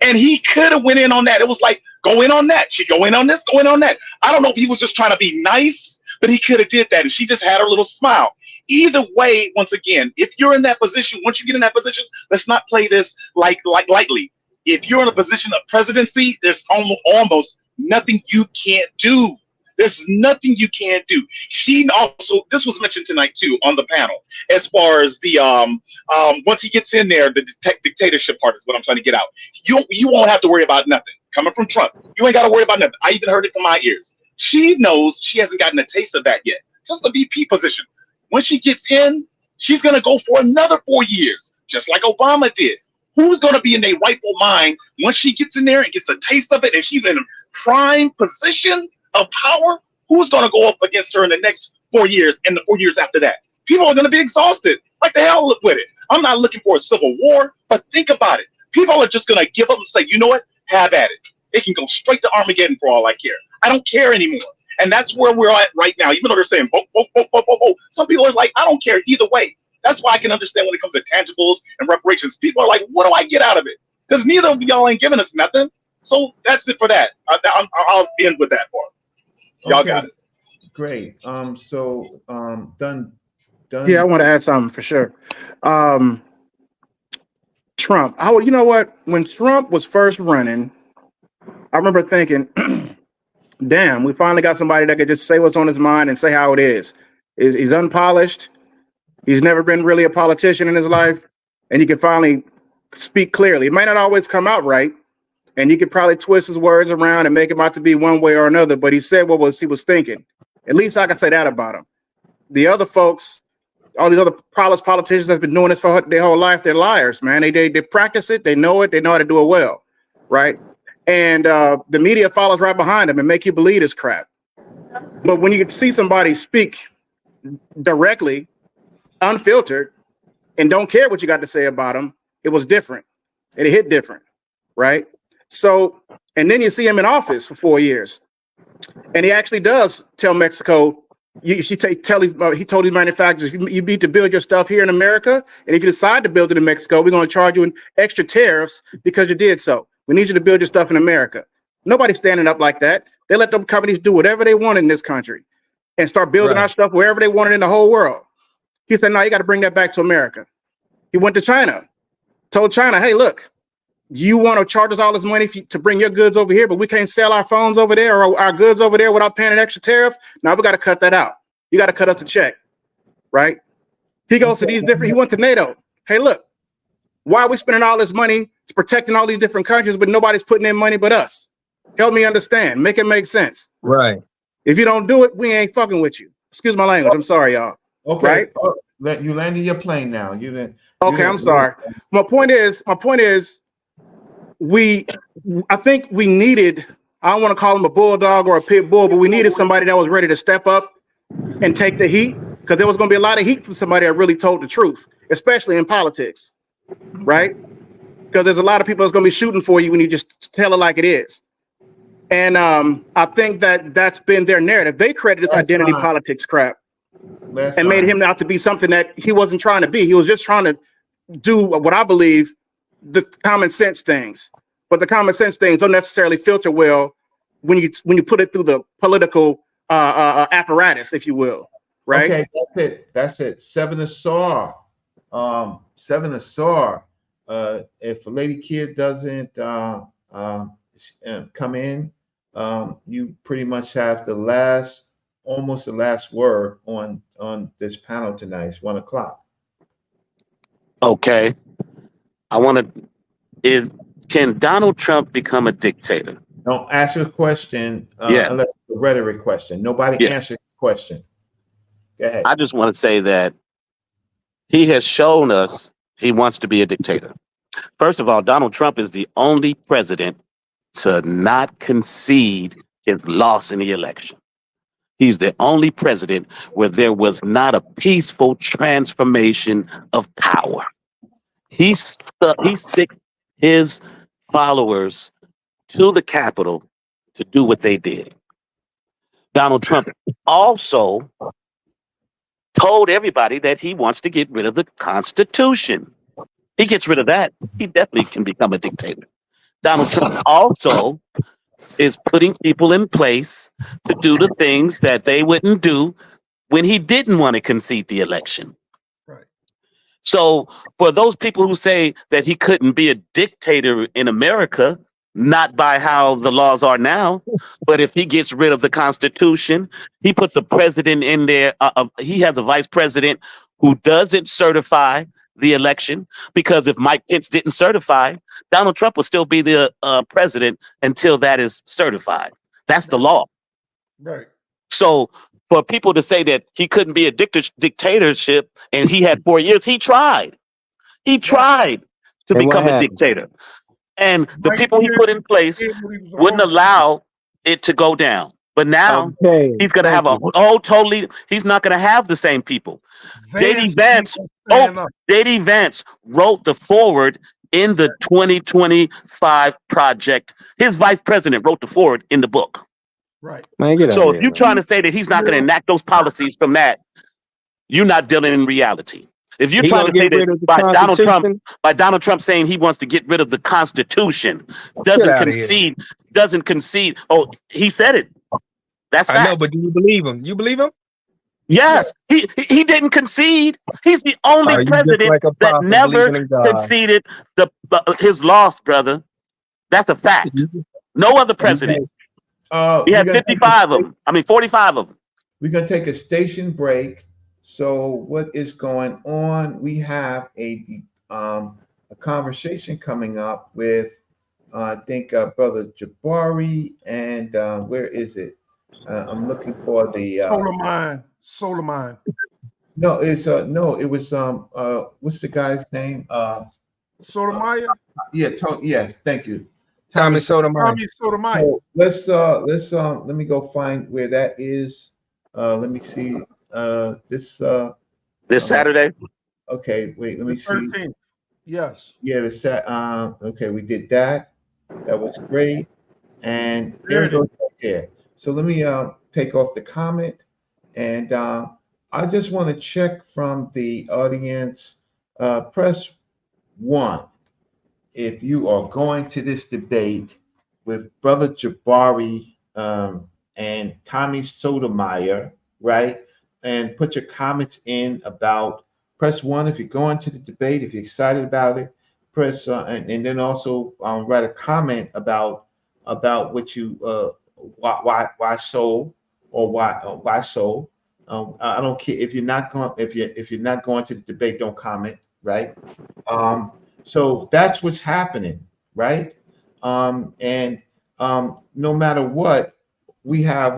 And he could have went in on that. It was like, go in on that. She go in on this, go in on that. I don't know if he was just trying to be nice, but he could have did that. And she just had her little smile. Either way, once again, if you're in that position, once you get in that position, let's not play this like lightly. If you're in a position of presidency, there's almost nothing you can't do. There's nothing you can't do. She also, this was mentioned tonight too on the panel, as far as the once he gets in there, the dictatorship part is what I'm trying to get out. You won't have to worry about nothing. Coming from Trump, you ain't got to worry about nothing. I even heard it from my ears. She knows she hasn't gotten a taste of that yet. Just the VP position. When she gets in, she's gonna go for another 4 years, just like Obama did. Who's gonna be in their rightful mind once she gets in there and gets a taste of it, and she's in a prime position of power? Who's going to go up against her in the next 4 years and the 4 years after that? People are going to be exhausted. Like the hell with it. I'm not looking for a civil war, but think about it. People are just going to give up and say, you know what? Have at it. It can go straight to Armageddon for all I care. I don't care anymore. And that's where we're at right now. Even though they're saying, vote, vote, vote, vote, vote, vote. Some people are like, I don't care either way. That's why I can understand when it comes to tangibles and reparations. People are like, what do I get out of it? Because neither of y'all ain't giving us nothing. So that's it for that. I'll end with that part. Y'all got it. Great. Done. Yeah, I want to add something for sure. Trump. You know what? When Trump was first running, I remember thinking, damn, we finally got somebody that could just say what's on his mind and say how it is. He's unpolished. He's never been really a politician in his life, and he can finally speak clearly. It might not always come out right, and he could probably twist his words around and make him out to be one way or another, but he said what he was thinking. At least I can say that about him. The other folks, all these other politicians that's been doing this for their whole life, they're liars, man. They practice it, they know how to do it well, right? And the media follows right behind them and make you believe this crap. But when you see somebody speak directly, unfiltered, and don't care what you got to say about them, it was different. It hit different, right? So, and then you see him in office for 4 years, and he actually does tell Mexico, he told these manufacturers, you need to build your stuff here in America, and if you decide to build it in Mexico, we're going to charge you extra tariffs because you did so. We need you to build your stuff in America. Nobody's standing up like that. They let them companies do whatever they want in this country and start building our stuff wherever they want it in the whole world. He said, no, you got to bring that back to America. He went to China, told China, hey, look, you want to charge us all this money to bring your goods over here, but we can't sell our phones over there or our goods over there without paying an extra tariff? Now we got to cut that out. You got to cut us a check, right? He goes to he went to NATO. Hey, look, why are we spending all this money protecting all these different countries, but nobody's putting in money but us? Help me understand. Make it make sense. Right. If you don't do it, we ain't fucking with you. Excuse my language. I'm sorry, y'all. Okay. Right? You landed your plane now. I'm sorry. My point is, I think we needed, I don't want to call him a bulldog or a pit bull, but we needed somebody that was ready to step up and take the heat, because there was going to be a lot of heat from somebody that really told the truth, especially in politics, right? Because there's a lot of people that's going to be shooting for you when you just tell it like it is. And I think that's been their narrative. They created this identity politics crap and made him out to be something that he wasn't trying to be. He was just trying to do what I believe the common sense things, but the common sense things don't necessarily filter well when you put it through the political apparatus, if you will. Right? Okay, that's it. That's it. Seven Asar. Seven Asar. If a lady kid doesn't come in, you pretty much have almost the last word on this panel tonight. It's 1 o'clock. Okay. I want to. Can Donald Trump become a dictator? Don't ask a question Yeah. unless it's a rhetoric question. Nobody Yeah. answers the question. Go ahead. I just want to say that he has shown us he wants to be a dictator. First of all, Donald Trump is the only president to not concede his loss in the election. He's the only president where there was not a peaceful transformation of power. He stick his followers to the Capitol to do what they did. Donald Trump also told everybody that he wants to get rid of the Constitution. He gets rid of that, he definitely can become a dictator. Donald Trump also is putting people in place to do the things that they wouldn't do when he didn't want to concede the election. Right. So for those people who say that he couldn't be a dictator in America, not by how the laws are now, but if he gets rid of the Constitution, he puts a president in there. He has a vice president who doesn't certify the election, because if Mike Pence didn't certify, Donald Trump will still be the president until that is certified. That's the law. Right. So for people to say that he couldn't be a dictatorship and he had 4 years, he tried. He tried to And what become a happened? dictator. And the Mike people he put in place did when he was wouldn't on. allow it to go down. But now Okay, he's going to have thank a you. he's not going to have the same people. Vance JD Vance, ain't gonna stand up. JD Vance wrote the forward in the 2025 project. His vice president wrote the forward in the book. Right. Man, get out So of if here, you're man. trying to say that he's not going to enact those policies from that, you're not dealing in reality. If you're He trying gonna to say get that rid of the by Constitution? Donald Trump saying he wants to get rid of the Constitution, Get out of here. doesn't concede. Oh, he said it. That's I know, fact. but do you believe him? You believe him? Yes, he didn't concede. He's the only Are you just president like that Apostle never believing in God? conceded his loss, brother. That's a fact. No other president. He We're had gonna take 55 of them. I mean, 45 of them. We're going to take a station break. So, what is going on? We have a conversation coming up with, I think, Brother Jabari, and where is it? I'm looking for the. Solar Mine. No, it was what's the guy's name? Sotomayor. Yeah, yes, thank you, Tommy Sotomayor. Tommy Sotomayor. So let's let me go find where that is. Let me see. This Saturday. Okay, wait. Let me see. 13th. Yes. Yeah, okay, we did that. That was great, and there it goes right there. So let me take off the comment, and I just want to check from the audience. Press 1 if you are going to this debate with Brother Jabari and Tommy Sotomayor, right? And put your comments in about, press 1 if you're going to the debate, if you're excited about it. Press and then also write a comment about what you why so, or why so. I don't care if you're not going, if you're not going to the debate, don't comment, right? So that's what's happening, right? And no matter what, we have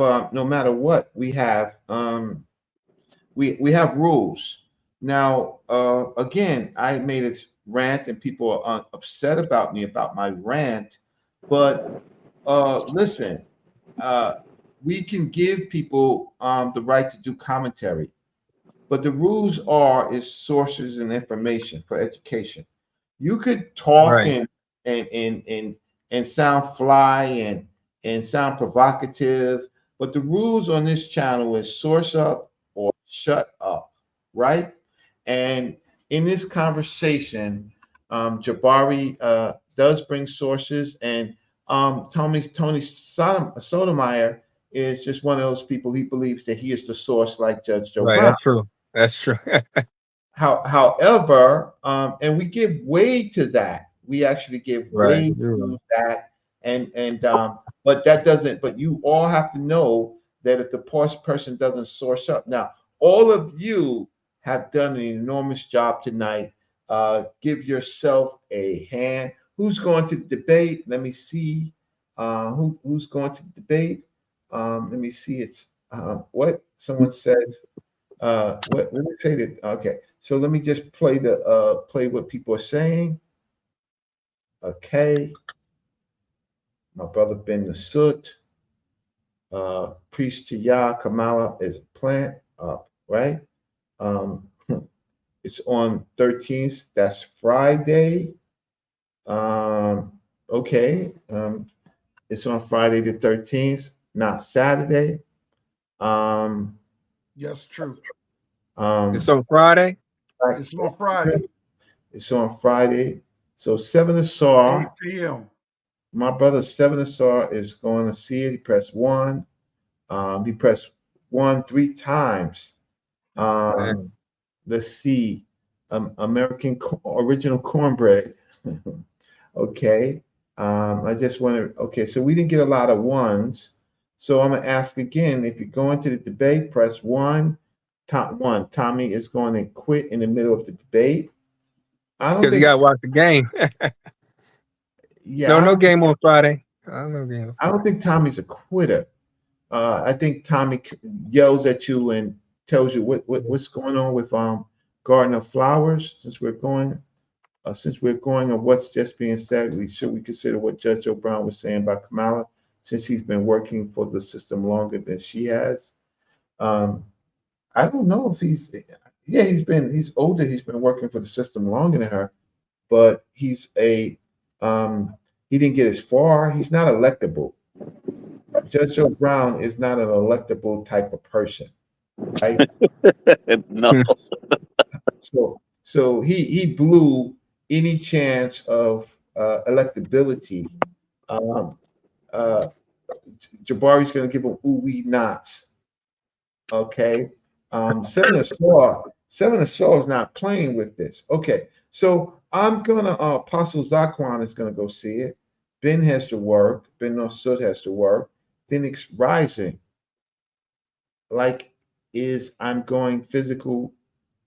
we have rules. Now, again, I made a rant, and people are upset about me about my rant. But listen, we can give people the right to do commentary, but the rules is sources and information for education. You could talk Right. and sound fly and sound provocative, but the rules on this channel is source up or shut up, right? And in this conversation, Jabari does bring sources, and Tony Sotomayor is just one of those people. He believes that he is the source, like Judge Joe Right. Brown. That's true. That's true. However, and we give way to that. We actually give Right. way You're right. to that, but that doesn't. But you all have to know that if the person doesn't source up, now all of you have done an enormous job tonight. Give yourself a hand. Who's going to debate? Let me see. Who's going to debate? Let me see. It's what someone says. What let me say that. Okay, so let me just play what people are saying. Okay, my brother Ben Nasut, Priest to Yah Kamala is a plant up, right? Um, it's on 13th. That's Friday. Okay. It's on Friday the 13th, not Saturday. Yes, true. It's on Friday. It's on Friday, It's on Friday. So 7 of 8 Saw. p.m. My brother 7 of Saw is going to see it. He pressed 1. He pressed 1 3 times. Let's see. American original cornbread. Okay. I just want to. Okay, so we didn't get a lot of ones. So I'm gonna ask again. If you're going to the debate, press 1. One. Tommy is going to quit in the middle of the debate. I don't Because you think. gotta watch the game. Yeah, No, no game on Friday. No game. I don't think Tommy's a quitter. I think Tommy yells at you and tells you what's going on with Garden of Flowers. Since we're going on what's just being said, we consider what Judge O'Brien was saying about Kamala, since he's been working for the system longer than she has. I don't know if he's older. He's been working for the system longer than her, but he didn't get as far. He's not electable. Judge Joe Brown is not an electable type of person, right? No. So he blew any chance of electability. Uh, Jabari's going to give him ooh wee knots. Okay. Seven of Saw is not playing with this. Okay. So I'm gonna Apostle Zakwan is gonna go see it. Ben has to work. Ben Nosud has to work. Phoenix Rising. Like is I'm going physical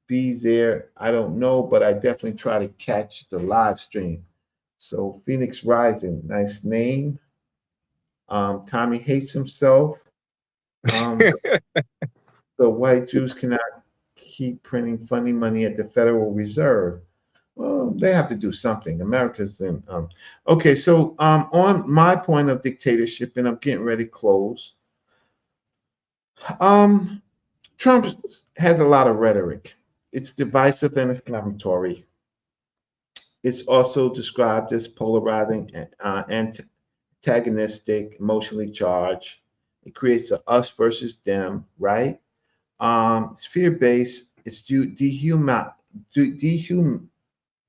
be there. I don't know, but I definitely try to catch the live stream. So Phoenix Rising, nice name. Tommy hates himself. The white Jews cannot keep printing funny money at the Federal Reserve. Well, they have to do something. America's in. Okay, so on my point of dictatorship, and I'm getting ready to close. Trump has a lot of rhetoric. It's divisive and inflammatory. It's also described as polarizing and antagonistic, emotionally charged. It creates a us versus them, right? It's fear-based. It's dehumanizing.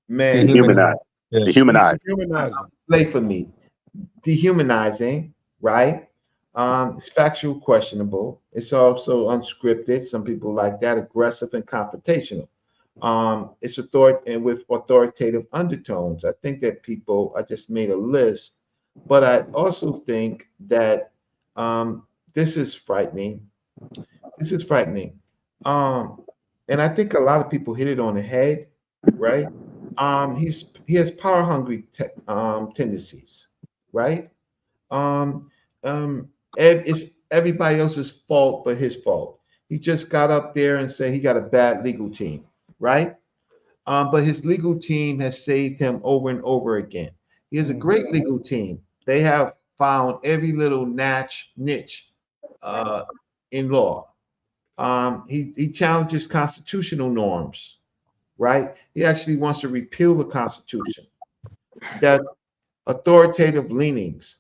Dehumanize. Yeah. Dehumanize. Humanizing. Play for me. Dehumanizing, right? It's factual questionable. It's also unscripted. Some people like that. Aggressive and confrontational. It's with authoritative undertones. I think that I just made a list, but I also think that this is frightening. This is frightening. And I think a lot of people hit it on the head, right? He has power hungry tendencies, right? It's everybody else's fault but his fault. He just got up there and said he got a bad legal team, right? But his legal team has saved him over and over again. He has a great legal team. They have found every little niche uh, in law. He challenges constitutional norms, right? He actually wants to repeal the Constitution. That authoritative leanings.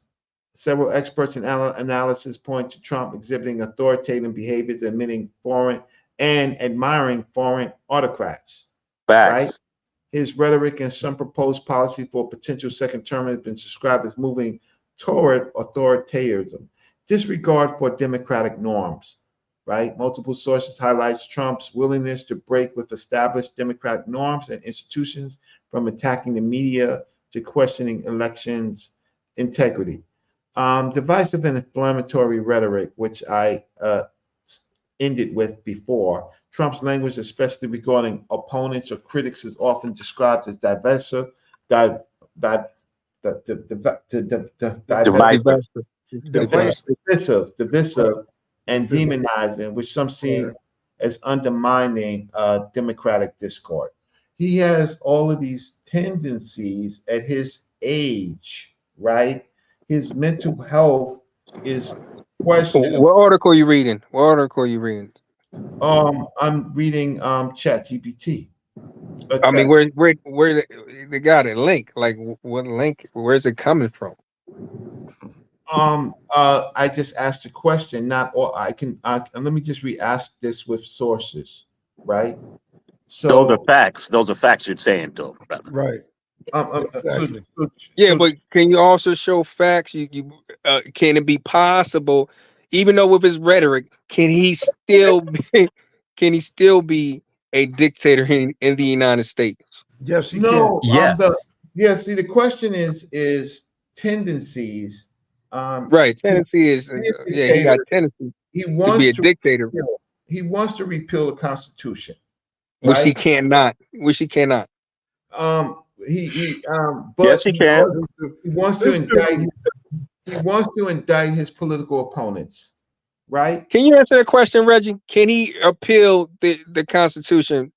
Several experts in analysis point to Trump exhibiting authoritative behaviors, admiring foreign autocrats, right? Facts. His rhetoric and some proposed policy for a potential second term has been described as moving toward authoritarianism. disregard for democratic norms, right? Multiple sources highlights Trump's willingness to break with established democratic norms and institutions, from attacking the media to questioning elections integrity. Divisive and inflammatory rhetoric, which I ended with before. Trump's language, especially regarding opponents or critics, is often described as divisive, divisive, and demonizing, which some see as undermining democratic discord. He has all of these tendencies at his age, right? His mental health is questionable. What article are you reading? What article are you reading? I'm reading ChatGPT. I mean, where they got a link? Like, what link? Where's it coming from? I just asked a question. Not all. I can. Let me just re-ask this with sources, right? So those are facts. Those are facts you're saying, though, brother. Right. Exactly. Yeah, but can you also show facts? Can it be possible, even though with his rhetoric, can he still be a dictator in the United States? Yes, he no. can. See, the question is tendencies. Right. Tendency is he got tendency to be a dictator, he wants to repeal the Constitution, which right? he cannot. But yes, he can. he wants to indict. He wants to indict his political opponents, right? Can you answer that question, Reggie? Can he appeal the Constitution